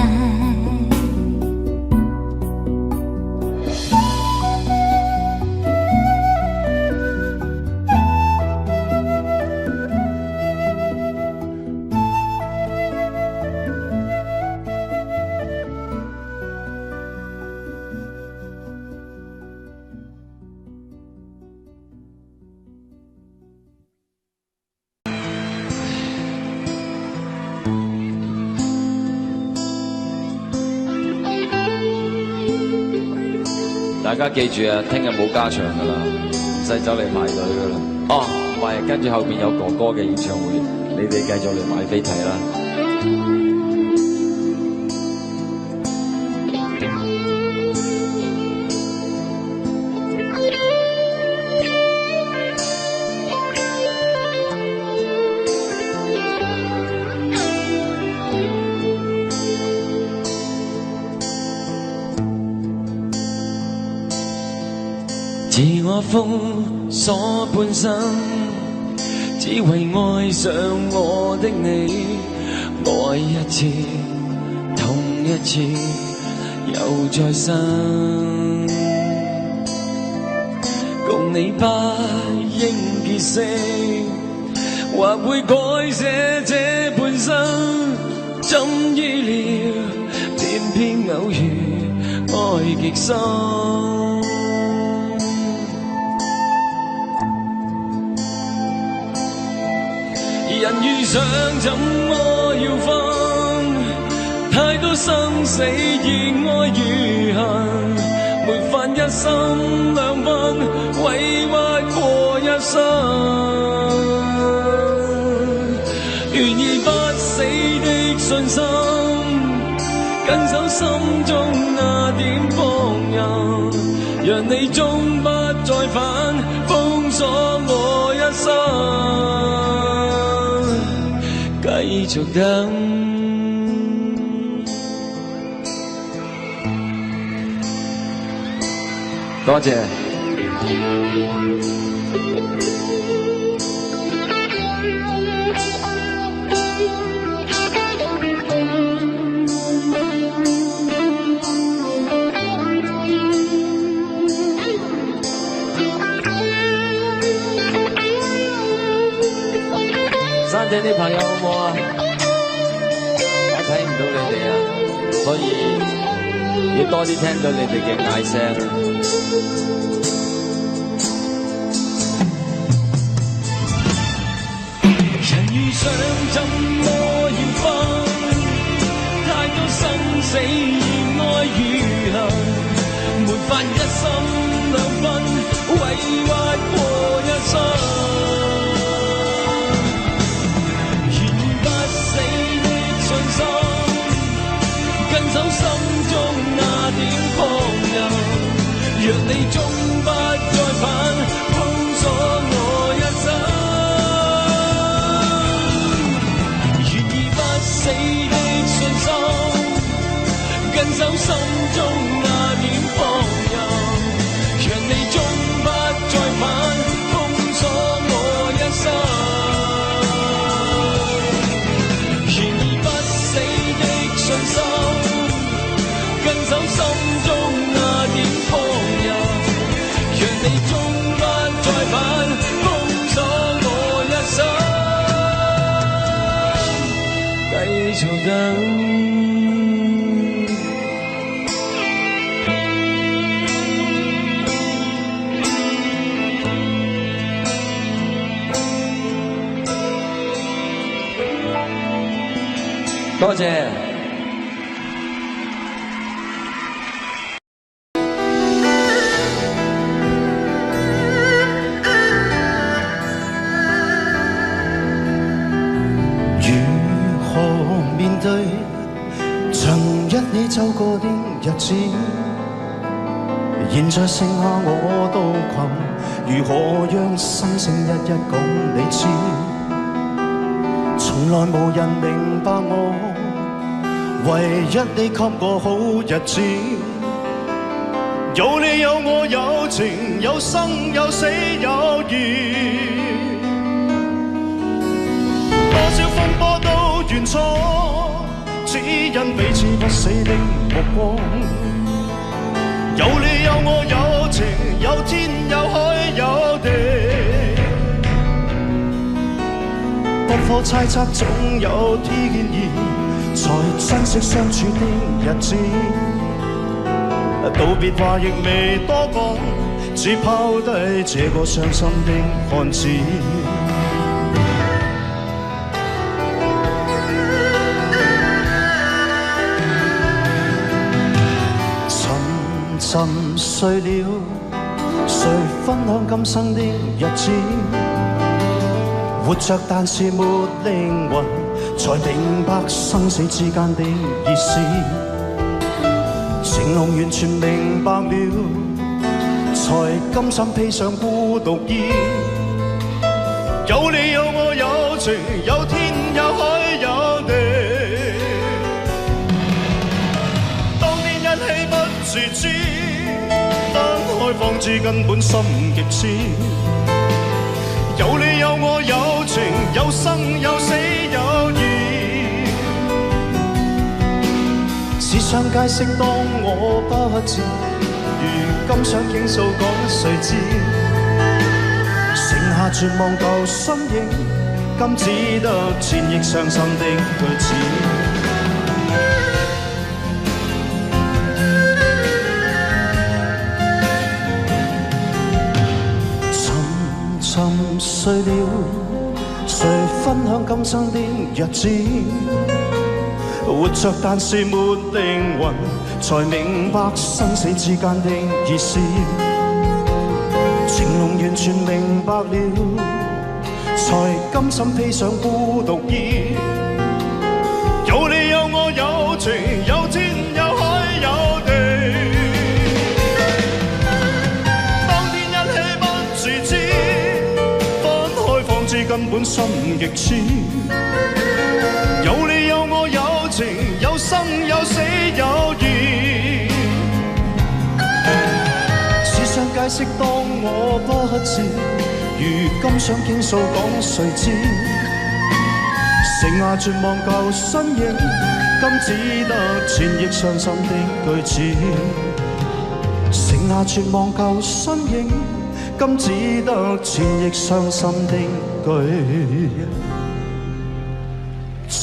大家記住啊，聽日冇加場噶啦，唔使走嚟排隊噶啦。哦，唔係，跟住後邊有哥哥嘅演唱會，你哋繼續嚟買飛睇啦。自我封鎖半生，只為愛上我的你，愛一次，痛一次，又再生。共你不應結識，或會改寫這半生。怎意料，偏偏偶遇，愛極深。人遇上怎麼要分？太多生死亦愛如恨，沒法一心兩分，委屈過一生。願意不死的信心，緊守心中那點放任，讓你終不再返，封鎖我一生。繼續等，多謝。山頂啲朋友好唔好啊？我睇唔到你哋啊，所以要多啲聽到你哋嘅嗌聲。人遇上怎麼要分？太多生死愛與恨，沒法一心兩分，委屈過一生。緊守心中那點放任，讓你終不再返，封鎖我一生。願意不死的信心，緊守心中那點放任，讓你終不再返，封鎖我一生。信心，緊守心中那點放任，讓你終不再返，封鎖我一生。繼續等。多謝。你走過的日子，現在剩下我都困，如何讓心聲一一講你知？從來無人明白我，唯一你給我好日子。有你有我有情有生有死有義，多少風波都願闖，只因彼此不死的目光。有你有我有情有天有海有地，不可猜測總有天意，才珍惜相處的日子。道別話亦未多講，只拋低這個傷心的漢子。尋找沉睡了，誰分享今生的日子？活着但是沒靈魂，才明白生死之間的意思。情濃完全明白了，才甘心披上孤獨衣。有你有我有情，有天有海有地。當年一起不自知，分開方知根本心極痴。有你有我有情，有生有死有義。只想解釋當我不知，如今想傾訴講誰知？剩下絕望舊身影，今只得千億傷心的句子。沉睡了，誰分享今生的日子？活着但是沒靈魂，才明白生死之間的意思。情濃完全明白了，才甘心披上孤獨衣。有你有我有情，有天有海有地。當天一起不自知，分開方知根本心極痴。有你有我有情，有生有死有義。只想解釋當我不知，如今想傾訴講誰知？剩下絕望舊身影，今只得千億傷心的句子。剩下絕望舊身影，今只得千億傷心的句子。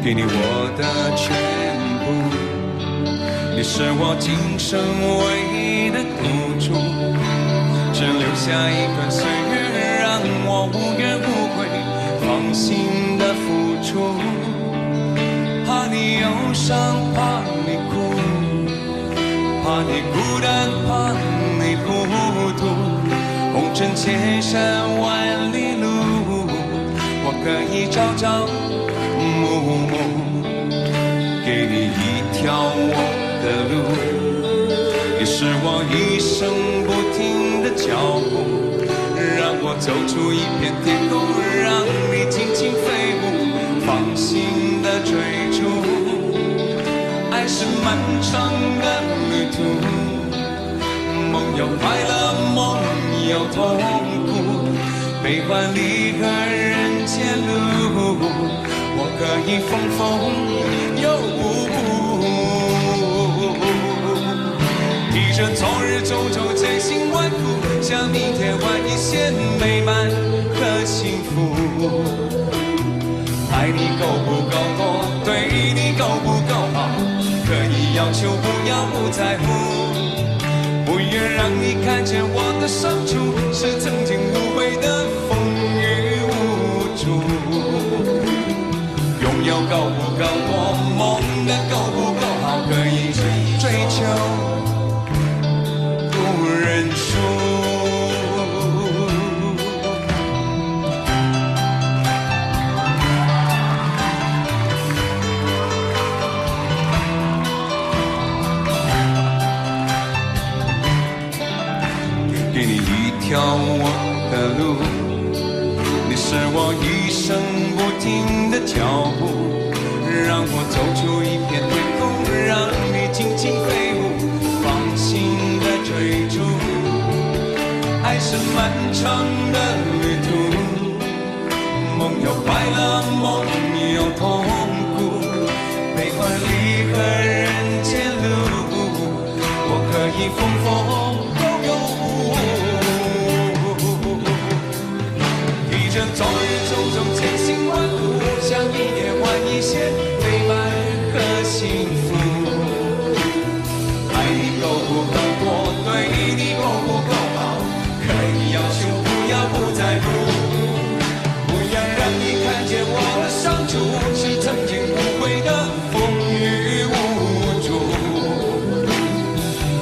给你我的全部，你是我今生唯一的赌注，只留下一段岁月，让我无怨无悔，放心的付出。怕你忧伤，怕你哭，怕你孤单，怕你糊涂。红尘千山万里路，我可以朝朝暮暮，给你一条我的路，也是我一生不停的脚步，让我走出一片天空，让你尽情飞舞，放心的追逐。爱是漫长的旅途，梦有快乐，梦有痛苦，悲欢离合人间路，我可以风风又提着昨日种种千辛万苦，向明天换一些美满和幸福。爱你够不够多，对你够不够好，可以要求不要不在乎，不愿让你看见我的伤处，是曾经无悔的风雨无阻。拥有够不够多，梦的够不够好，可以追求不认输。给你一条我的路，你是我一生不停的脚步，让我走出一片天空，让你尽情飞舞，放心的追逐。爱是漫长的旅途，梦有快乐，梦有痛苦，悲欢离合人间路，我可以风风有。一阵昨日种种千辛万苦，想一年换一些美满和幸福。爱你够不够多，对你够不够好，可以要求不要不在乎，不要让你看见我的伤处，是曾经无悔的风雨无阻。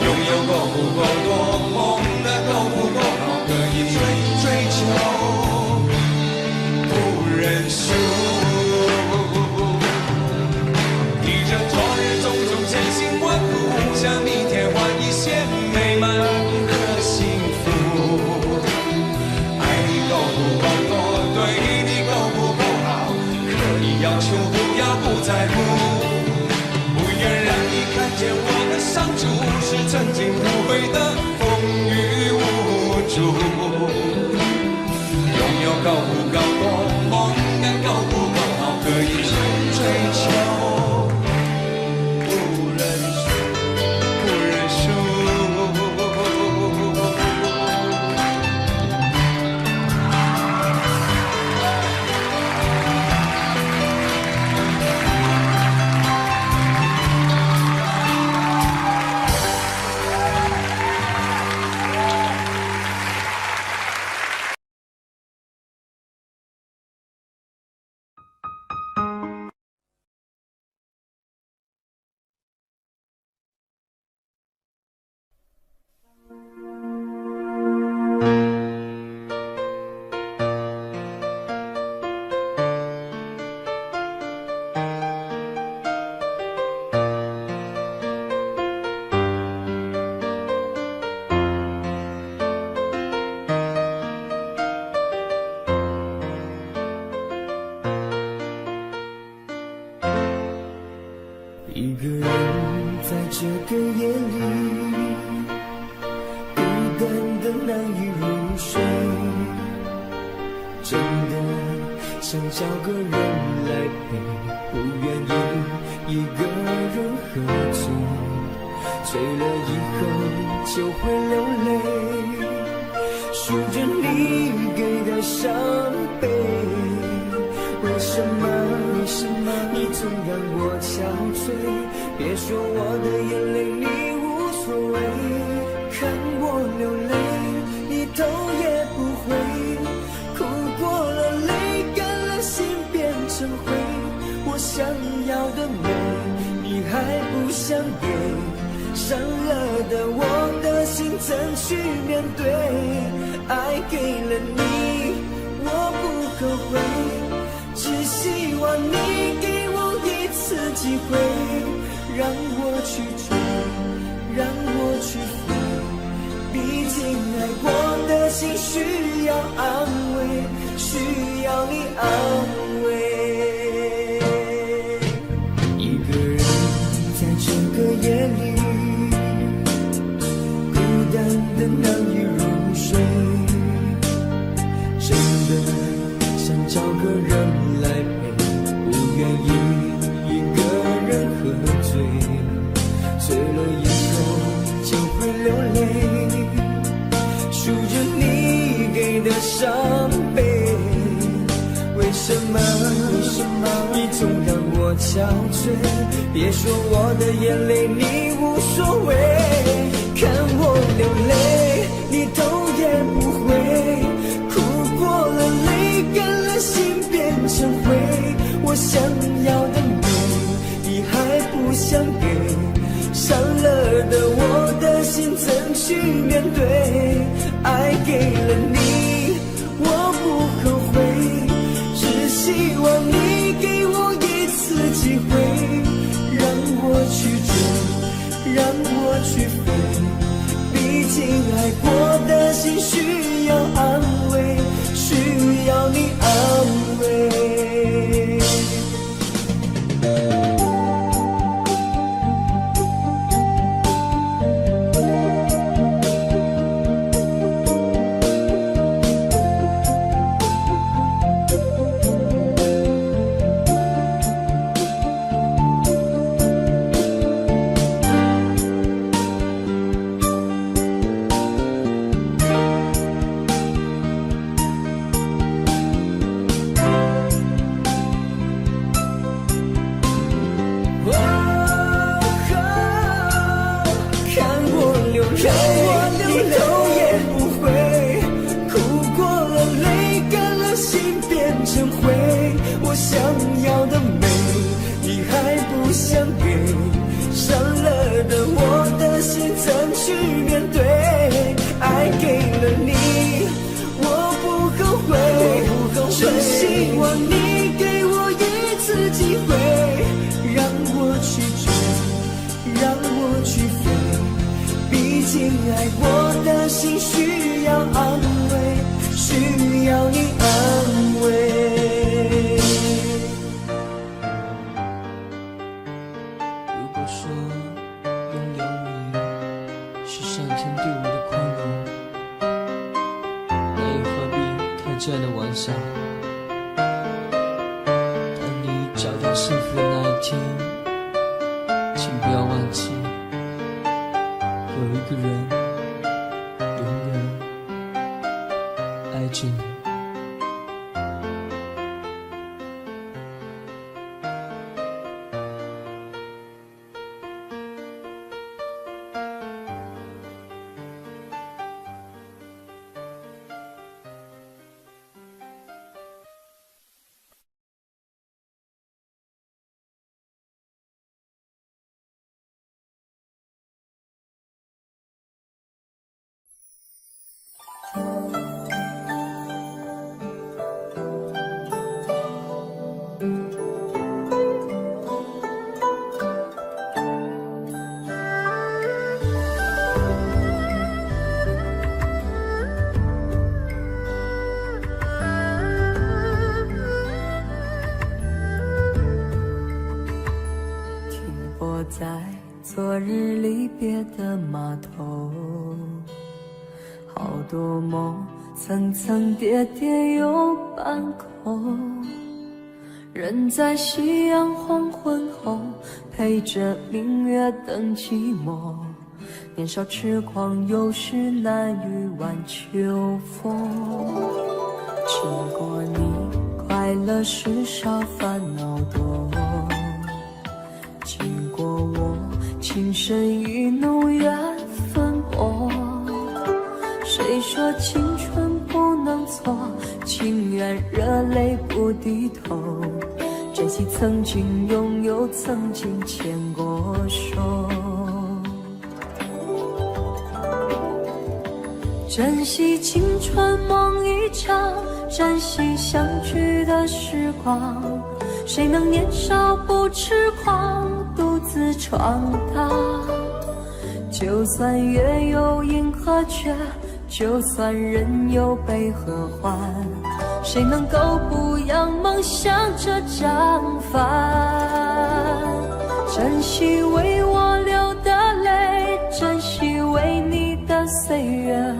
拥有够不够多，梦的够不够好，可以追求不认输。一阵昨日种种千辛万苦，想明天换一些美满和幸福。爱你够不够多，对你够不够好，可以要求不要不在乎，不愿让你看见我的伤处，是曾经无悔的风雨无阻。拥有够不够多，梦的够不够好，可以追求不认输。一个人在这个夜里，孤单的难以入睡，真的想找个人来陪，不愿意一个人喝醉，醉了以后就会流泪，数着你给的伤悲，为什么你总让我憔悴？别说我的眼泪你无所谓，看我流泪你头也不回，哭过了泪干了心变成灰，我想要的美你还不想给，伤了的我的心怎去面对？爱给了你我不后悔，只希望你给我一次机会，让我去追，让我去飞，毕竟爱过的心需要安慰，需要你安慰。一个人在这个夜里，孤单的难以入睡，真的想找个人来陪，不愿意一个人喝醉，醉了以后就会流泪，数着你给的伤悲，为什么你总让我憔悴？别说我的眼泪你无所谓，看我流泪你头也不回，哭过了泪干了心变成灰，我想要的美你还不想给，伤了的我的心怎去面对？爱给了你我不后悔，只希望你给我一次机会，让我去追，让我去飞，毕竟爱过的心需要安慰，需要你安慰。让我流头也不回，哭过了，泪干了，心变成灰。我想要的美，你还不想给，伤了的我的心怎去面对？爱给了你，我不后悔，只希望你给我一次机会，让我去追，让我去飞。毕竟爱我的心需要安慰，需要你安慰。如果说拥有你是上天对我的宽容，那又何必开这样的玩笑？当你找到幸福的那一天，请不要忘记，有一个人永远爱着你。在昨日离别的码头，好多梦层层叠叠又半空，人在夕阳黄昏后，陪着明月等寂寞。年少痴狂，有时难御晚秋风。经过你，快乐时少，烦恼多。经过我，情深意浓，缘分薄。谁说青春不能错？情愿热泪不低头。珍惜曾经拥有，曾经牵过手。珍惜青春梦一场，珍惜相聚的时光。谁能年少不痴狂，独自闯荡？就算月有阴和缺，就算人有悲和欢，谁能够不扬梦想这张帆？珍惜为我流的泪，珍惜为你的岁月，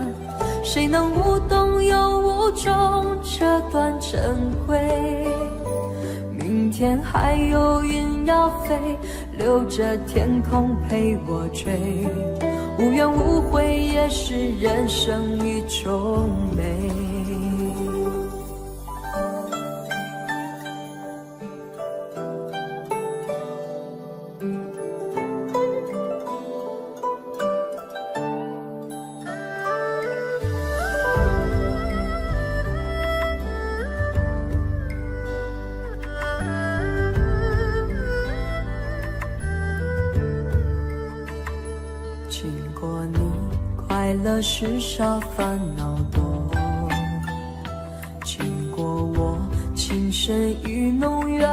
谁能无动又无衷这段珍贵？明天还有云要飞，留着天空陪我追。无怨无悔也是人生一种美。经过你，快乐时少，烦恼多。经过我，情深意浓，缘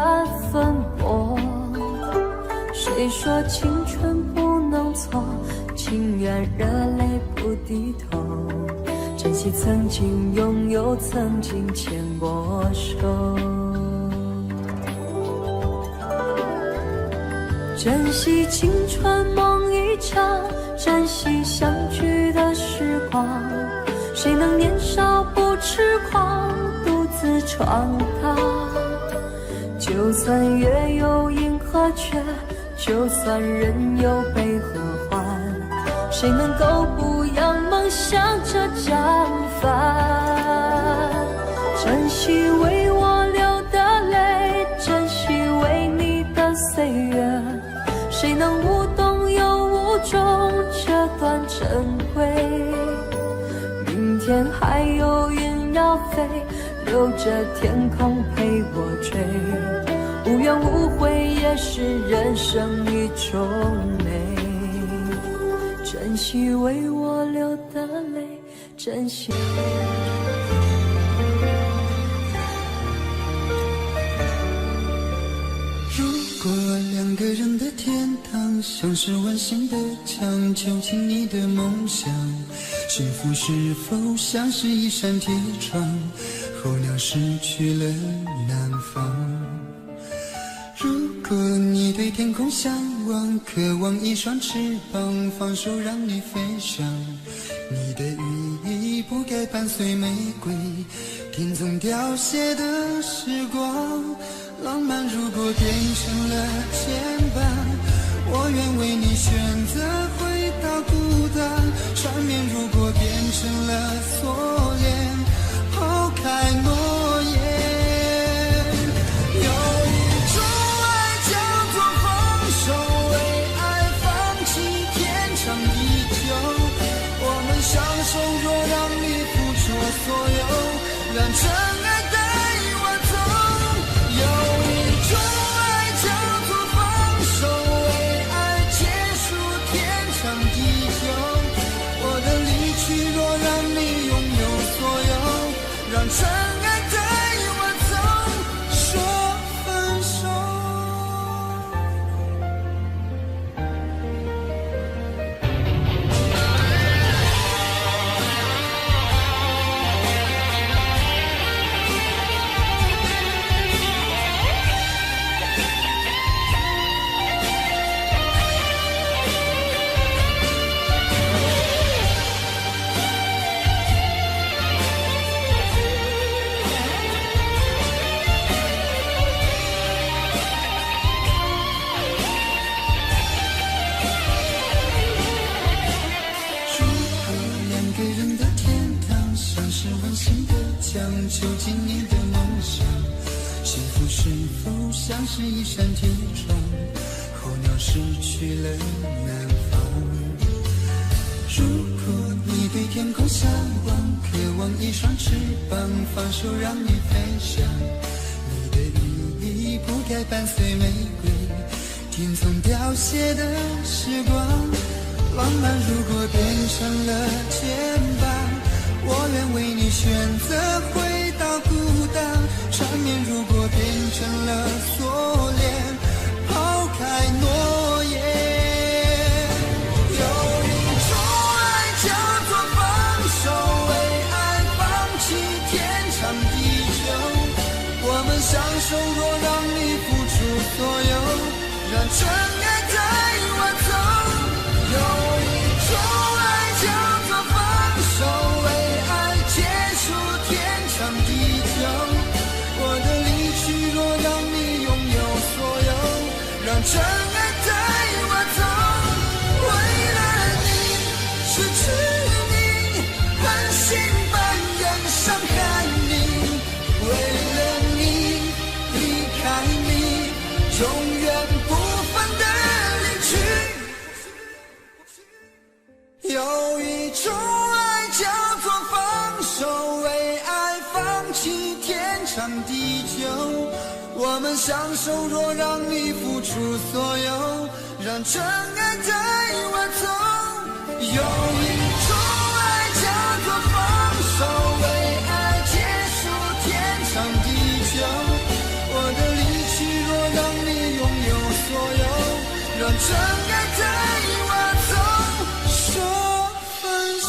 分薄。谁说青春不能错？情愿热泪不低头。珍惜曾经拥有，曾经牵过手。珍惜青春梦一场，珍惜相聚的时光。谁能年少不痴狂，独自闯荡？就算月有阴和缺，就算人有悲和欢，谁能够不扬梦想这张帆？珍惜为我流的泪，珍惜为你的岁月，谁能无动又无衷这段成灰。明天还有云要飞，留着天空陪我追。无怨无悔也是人生一种美，珍惜为我流的泪，珍惜。如果两个人的天堂像是温馨的墙，囚禁你的梦想，幸福是否像是一扇铁窗，候鸟失去了南方。如果你对天空向往，渴望一双翅膀，放手让你飞翔，你的羽翼不该伴随玫瑰，听从凋谢的时光。浪漫如果变成了牵绊，我愿为你选择回到孤单。缠绵如果变成了锁链，抛开诺言。有一种爱叫做放手，为爱放弃天长地久。我们相守，若让你付出所有，让真爱带我走。有一种爱叫做放手，为爱结束天长地久。我的离去，若让你拥有所有，让真爱带我走，说分手。囚禁你的梦想，幸福是否像是一扇铁窗，候鸟失去了南方。如果你对天空向往，渴望一双翅膀，放手让你飞翔，你的羽翼不该伴随玫瑰，听从凋谢的时光。浪漫如果变成了牵绊，我愿为你选择回到孤单。缠绵如果变成了锁链，抛开诺言。有一种爱叫做放手，为爱放弃天长地久。我们相守，若让你付出所有，让真爱带我走。有一种爱叫做放手，为爱结束天长地久。我的离去，若让你拥有所有，让真爱带我走。为了你，失去你，狠心般人伤害你。为了你，离开你，永远不分的离去。有一种爱叫做放手，为爱放弃天长地久。我们相守，若让你付出所有，让真爱带我走。有一种爱叫做放手，为爱结束天长地久。我的离去，若让你拥有所有，让真爱带我走。说分手。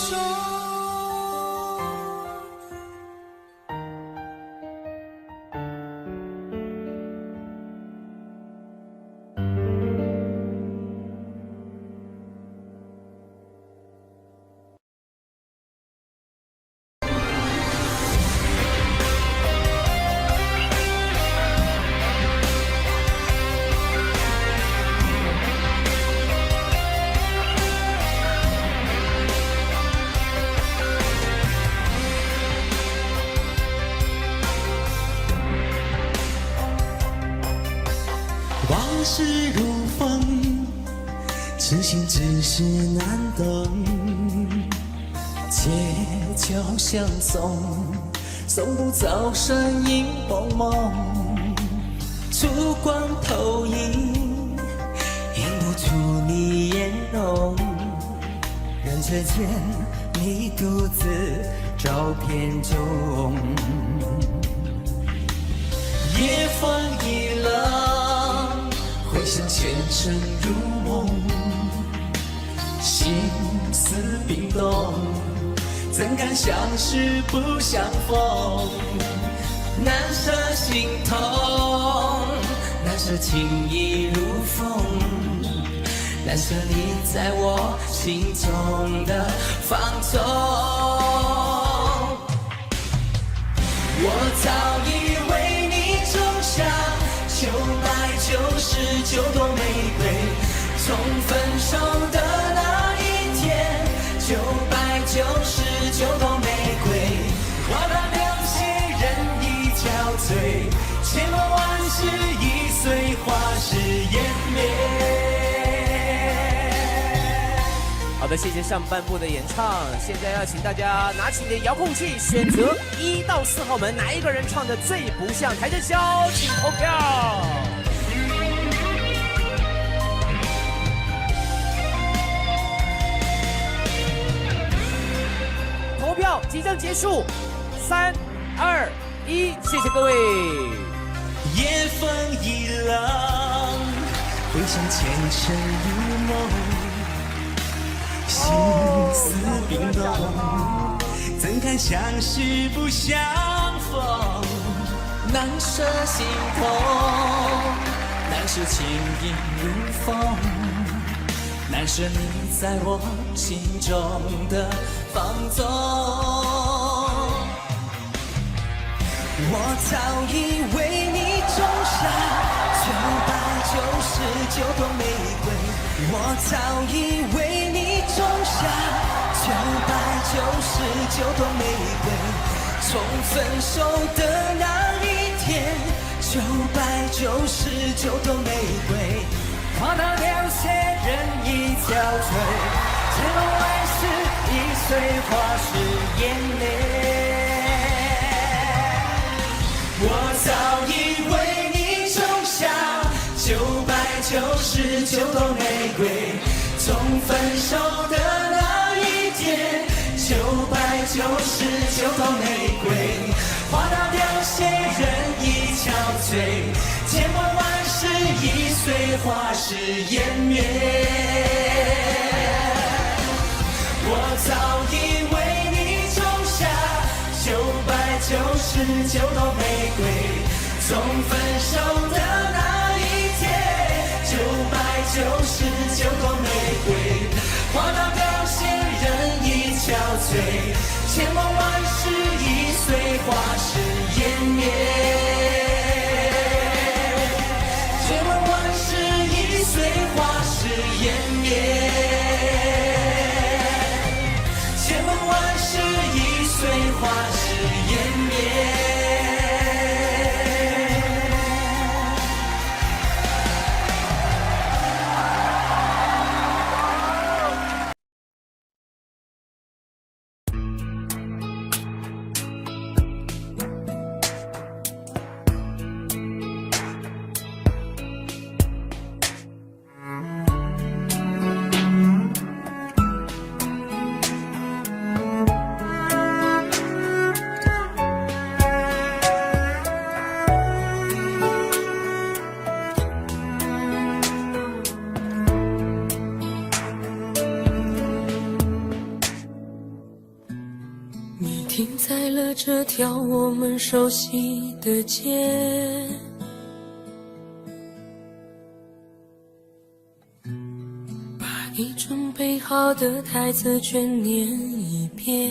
往事如风，痴心只是难懂。街角相送，送不走身影蒙蒙，烛光投影，映不出你颜容。人却见你独自照片中，夜风一冷，回想前尘如梦，心思冰冻，怎敢相识不相逢？难舍心痛，难舍情意如风，难舍你在我心中的放纵。我早以为你种下9百99朵玫瑰，从分手的那一天，999朵玫瑰，花到流血，人已憔悴，千万万事已碎，花事湮灭。好的，谢谢上半部的演唱。现在要请大家拿起你的遥控器，选择1到4号门，哪一个人唱的最不像台正宵，请投票。投票即将结束，3、2、1，谢谢各位。夜风一冷，回想前尘如梦。心思冰冻，怎敢相识不相逢？难舍心痛，难舍情意如风，难舍你在我心中的放纵。我早以为你种下999朵玫瑰，我早以为你种下999朵玫瑰，从分手的那一天，999朵玫瑰，花到凋谢，人已憔悴，千万万事已碎，花事湮灭。我早以为你种下999朵玫瑰，从分手的那一天，999朵玫瑰，花到凋谢，人已憔悴，千万万事已碎，花事湮灭。我早以为你种下999朵玫瑰，从分手的那一天，999朵玫瑰，花到凋谢，人已憔悴，千万万事已碎，花事湮灭。千万万事已碎，花事湮灭。千万万事已碎，花事湮灭。你停在了这条我们熟悉的街，把你准备好的台词全念一遍。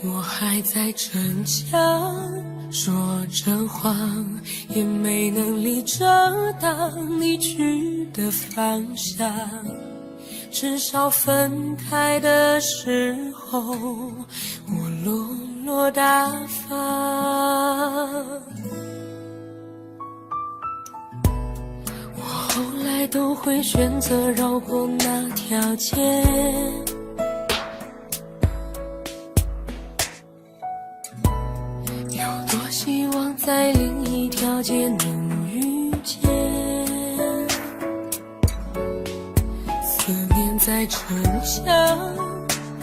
我还在逞强，说着谎，也没能力遮挡你去的方向。至少分开的时候，我落落大方。我后来来都会选择绕过那条街。有多希望在另一条街能遇见，思念在沉下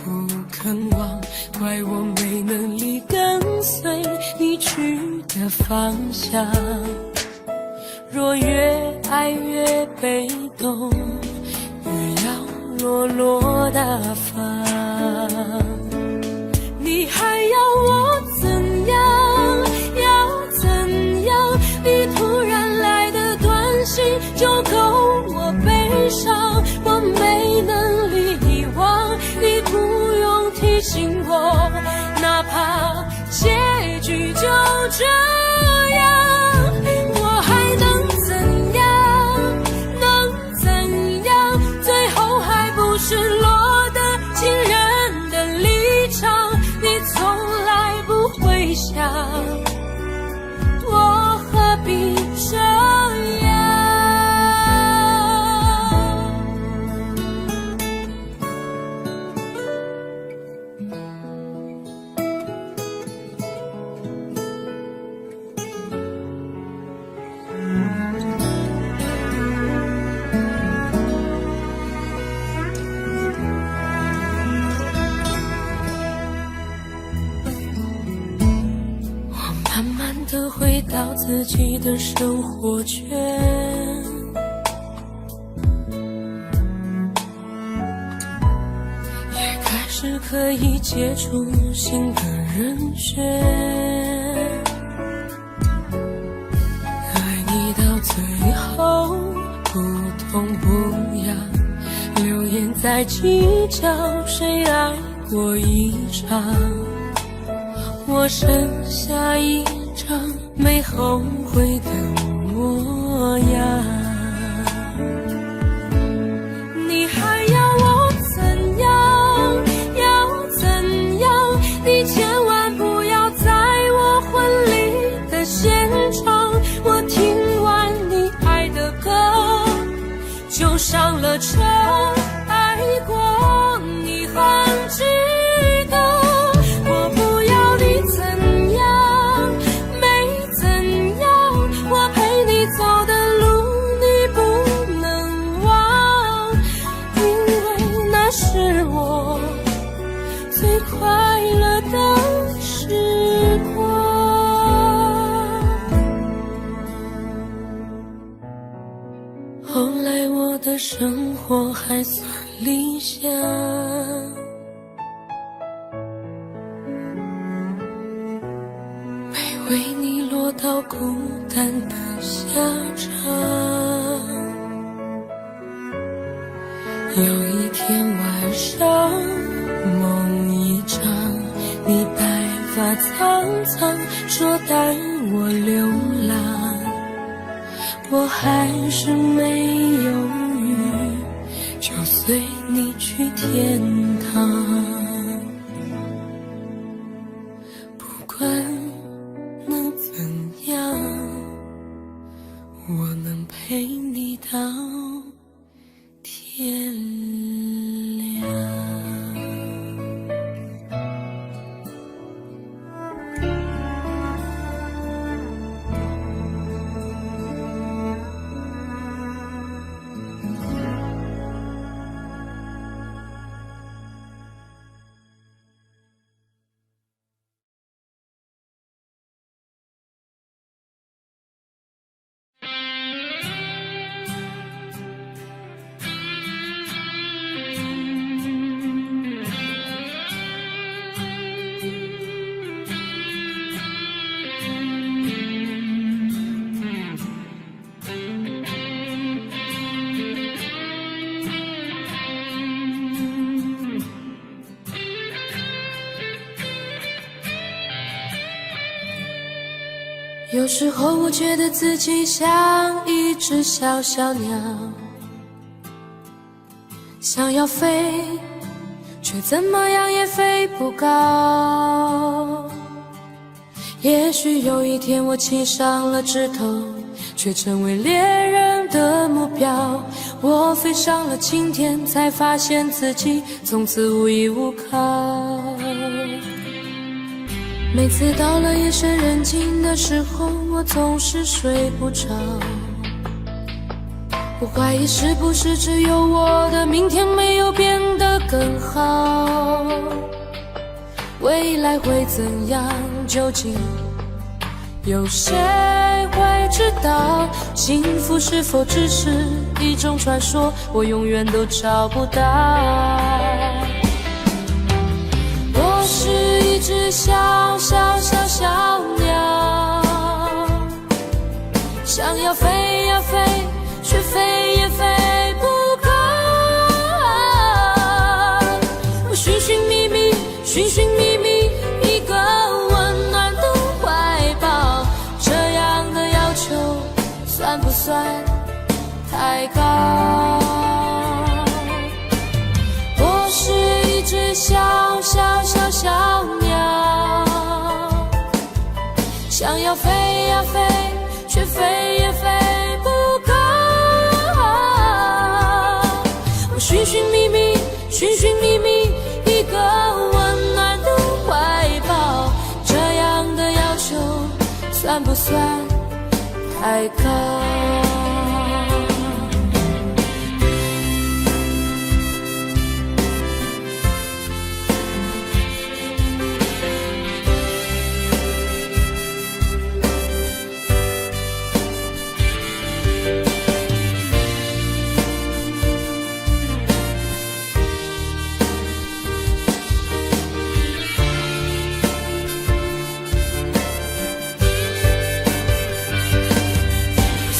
不肯忘，怪我没能力跟随你去的方向。若越爱越被动，越要落落大方，你还要我怎样？要怎样？你突然来的短信就够我悲伤，我没能力遗忘，你不用提醒我，哪怕结局就这样，我还能怎样？能怎样？最后还不是落得情人的立场，你从来不会想，我何必这样？慢慢地回到自己的生活圈，也开始可以接触新的人选。爱你到最后不痛不痒，流言在计较谁爱过一场，我剩下一张没后悔的模样。你还要我怎样？要怎样？你千万不要在我婚礼的现场，我听完你爱的歌就上了车，爱过你很值得。快乐的时光，后来我的生活还算理想，没为你落到孤单的下场。有一天晚上梦一场，你白发苍苍，说带我流浪，我还是没犹豫，就随你去天堂。不管能怎样，我能陪你到天亮。有时候我觉得自己像一只小小鸟，想要飞，却怎么样也飞不高。也许有一天我栖上了枝头，却成为猎人的目标。我飞上了青天，才发现自己从此无依无靠。每次到了夜深人静的时候，我总是睡不着。我怀疑是不是只有我的明天没有变得更好，未来会怎样，究竟有谁会知道？幸福是否只是一种传说，我永远都找不到。我是一只小小小小鸟，想要飞呀飞，却飞也飞不高。我寻寻觅觅，寻寻觅觅一个温暖的怀抱，这样的要求算不算太高？我是一只小小小小鸟，想要飞呀飞，却飞也飞不高。我寻寻觅觅，寻寻觅觅一个温暖的怀抱，这样的要求算不算太高？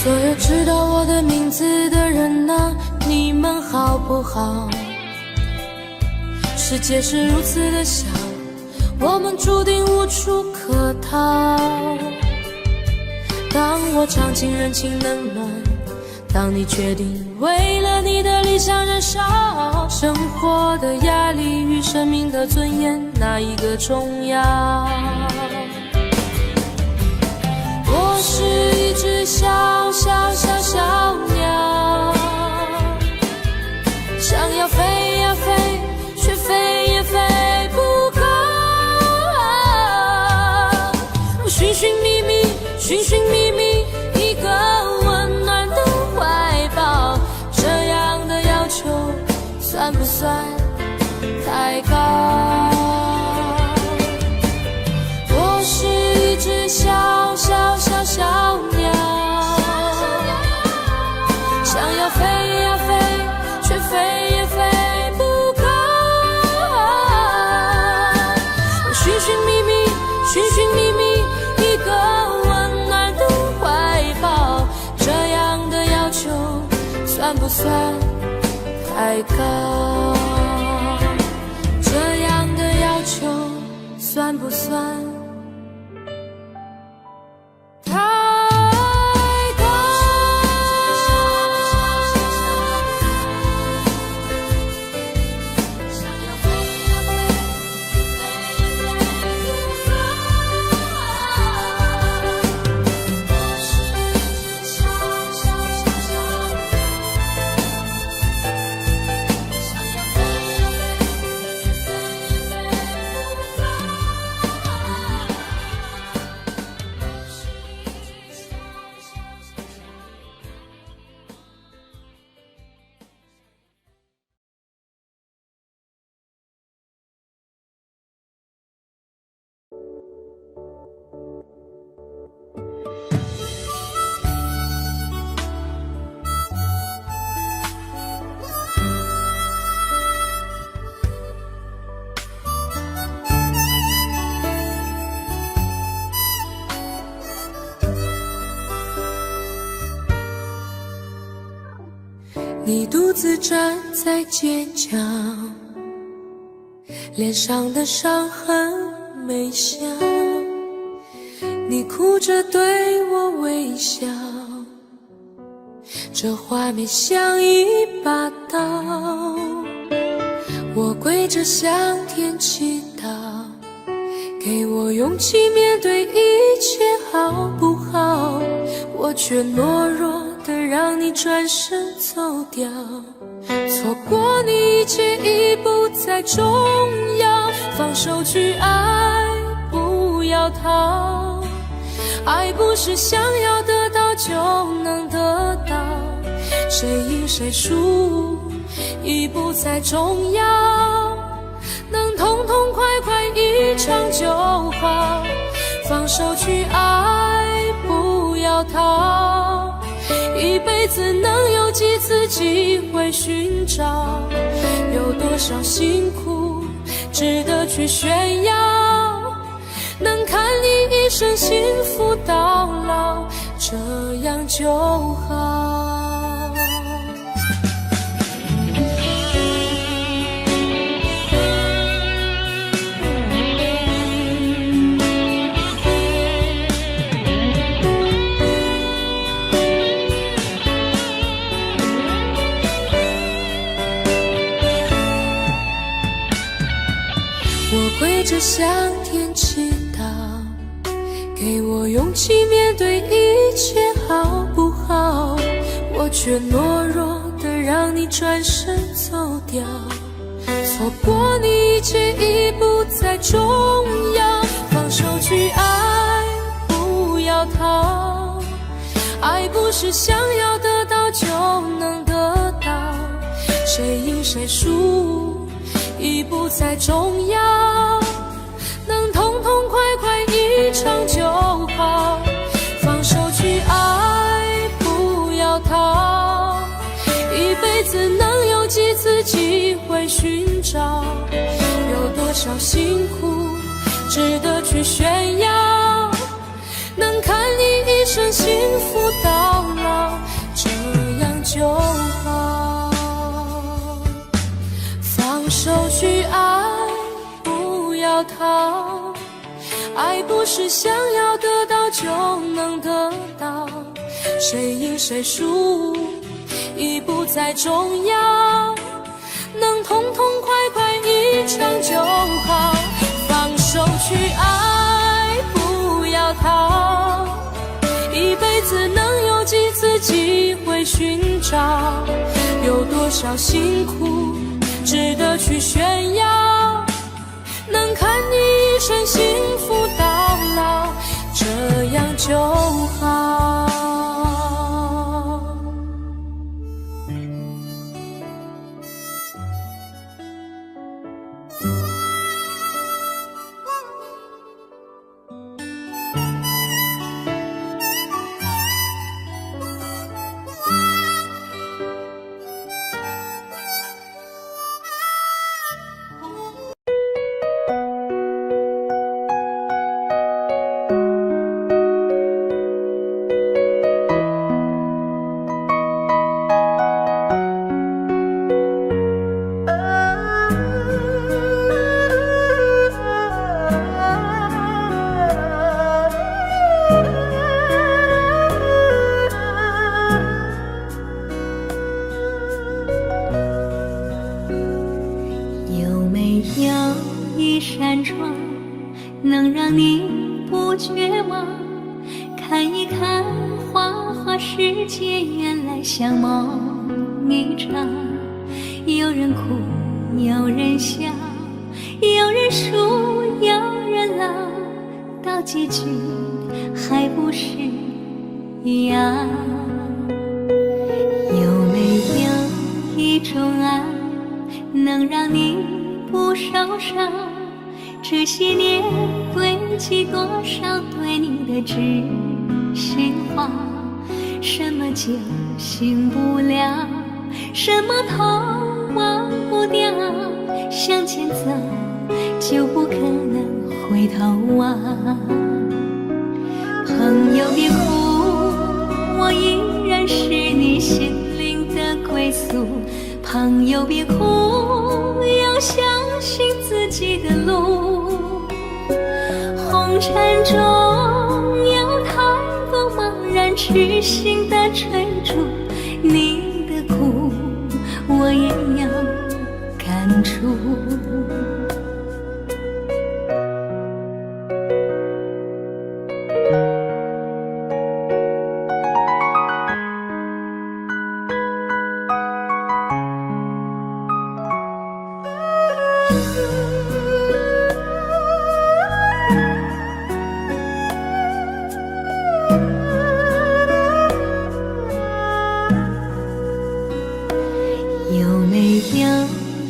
所有知道我的名字的人啊，你们好不好？世界是如此的小，我们注定无处可逃。当我尝尽人情冷暖，当你决定为了你的理想燃烧，生活的压力与生命的尊严，哪一个重要？我是一只小小小小鸟，想要飞呀飞，却飞也飞不高。我寻寻觅觅，寻寻觅觅一个温暖的怀抱，这样的要求算不算太高？我是一只小小小小鸟，想要飞呀飞，却飞也飞不高。我寻寻觅觅，寻寻觅觅一个温暖的怀抱，这样的要求算不算太高？这样的要求算不算太高？想要飞呀飞，飞也飞不高。我是一只小小小小鸟，想要飞呀飞，却飞也飞不高。你独自站在街角，脸上的伤痕没消，你哭着对我微笑，这画面像一把刀。我跪着向天祈祷，给我勇气面对一切好不好？我却懦弱的让你转身走掉，错过你一切已不再重要，放手去爱，不要逃。爱不是想要得到就能得到，谁赢谁输已不再重要，能痛痛快快一场就好，放手去爱，不要逃。一辈子能有几次机会寻找，有多少辛苦值得去炫耀，能看你一生幸福到老，这样就好。我跪着向天祈祷，给我勇气面对一切好不好，我却懦弱的让你转身走掉，错过你一切已不再重要，放手去爱，不要逃。爱不是想要得到就能得到，谁赢谁输已不再重要，能痛痛快快一场就好，放手去爱，不要逃。一辈子能有几次机会寻找，有多少辛苦值得去炫耀，能看你一生幸福到老，这样就好。放手去爱，不要逃。爱不是想要得到就能得到，谁赢谁输已不再重要，能痛痛快快一场就好。放手去爱，不要逃。一辈子能有几次机会寻找，有多少辛苦值得去炫耀，能看你一生幸福到老，这样就好。能让你不绝望，看一看花花世界，原来像梦一场。有人哭，有人笑，有人输，有人老，到结局还不是一样。有没有一种爱，能让你不受伤？这些年堆积多少对你的知心话，什么酒醒不了，什么痛忘不掉，向前走就不可能回头望。朋友别哭，我依然是你心灵的归宿。朋友别哭，要相信自己的路。红尘中有太多茫然痴心的追逐，你的苦我也有感触。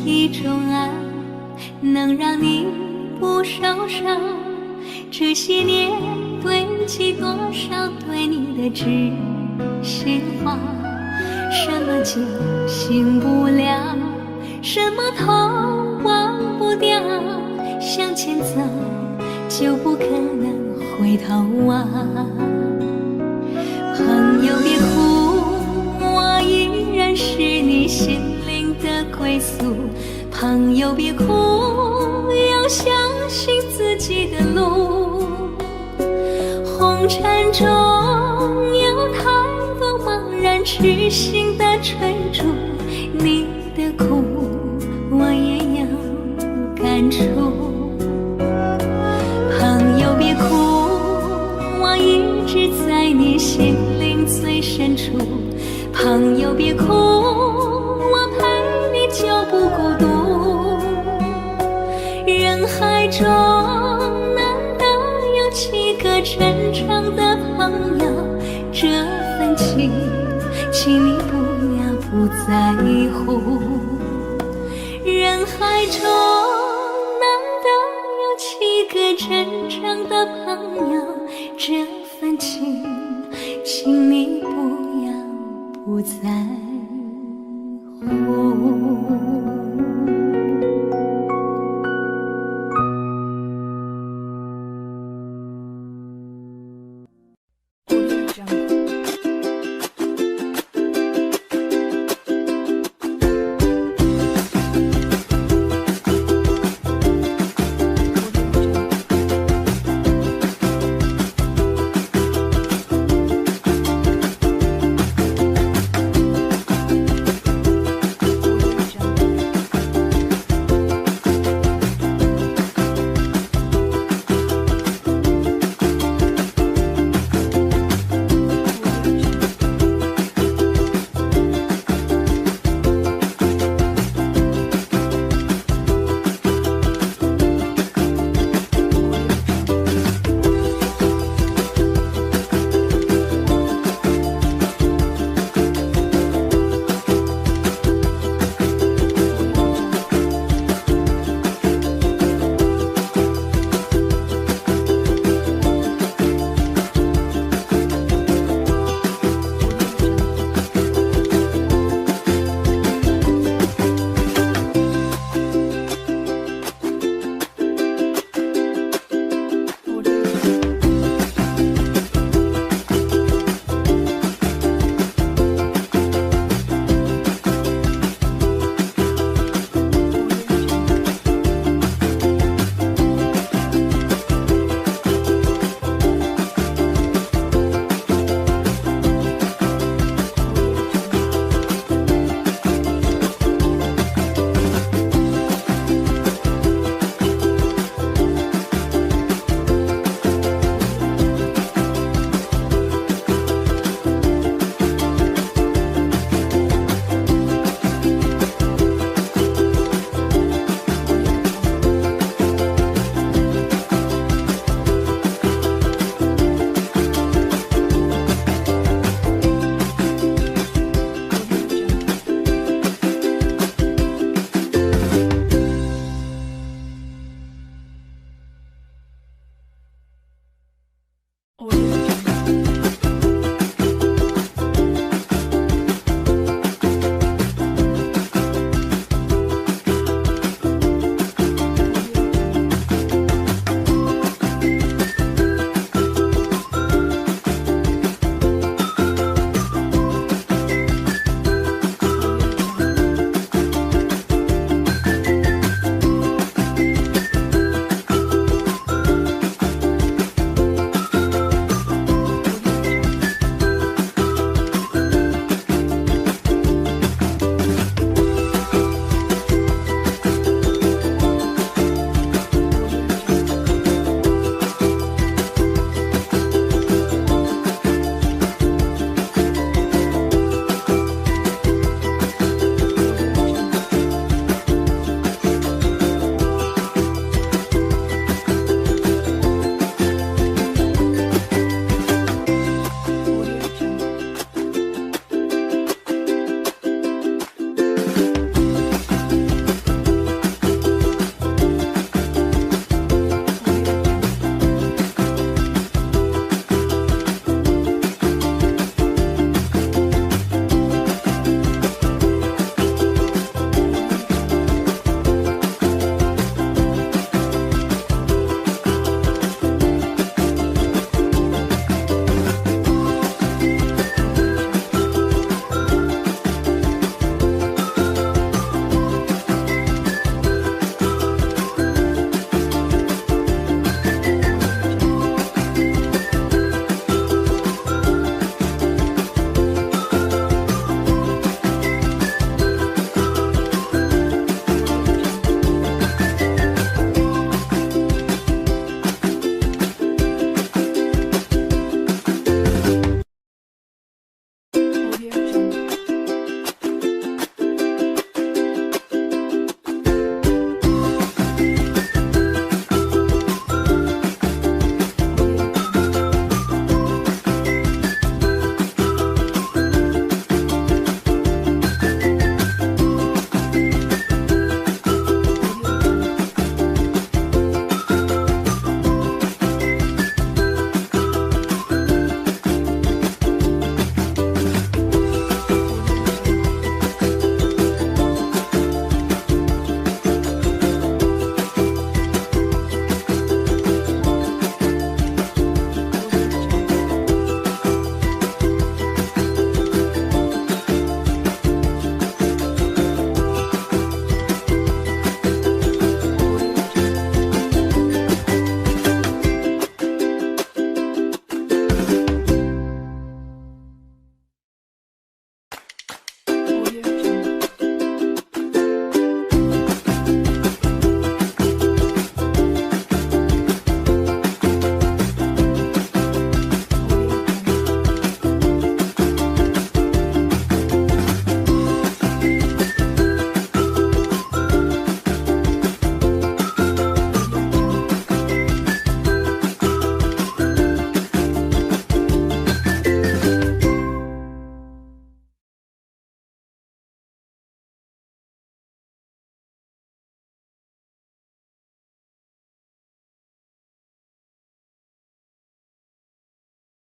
一种爱，能让你不受伤。这些年堆积多少对你的知心话，什么酒醒不了，什么痛忘不掉，向前走就不可能回头啊。朋友别哭，我依然是你心灵的归宿。朋友别哭，要相信自己的路。红尘中有太多茫然痴心的追逐，你的苦我也有感触。朋友别哭，我一直在你心灵最深处。朋友别哭，我陪你就不孤独。人海中难得有几个真诚的朋友，这份情请你不要不在乎。人海中难得有几个真诚的朋友，这份情请你不要不在乎。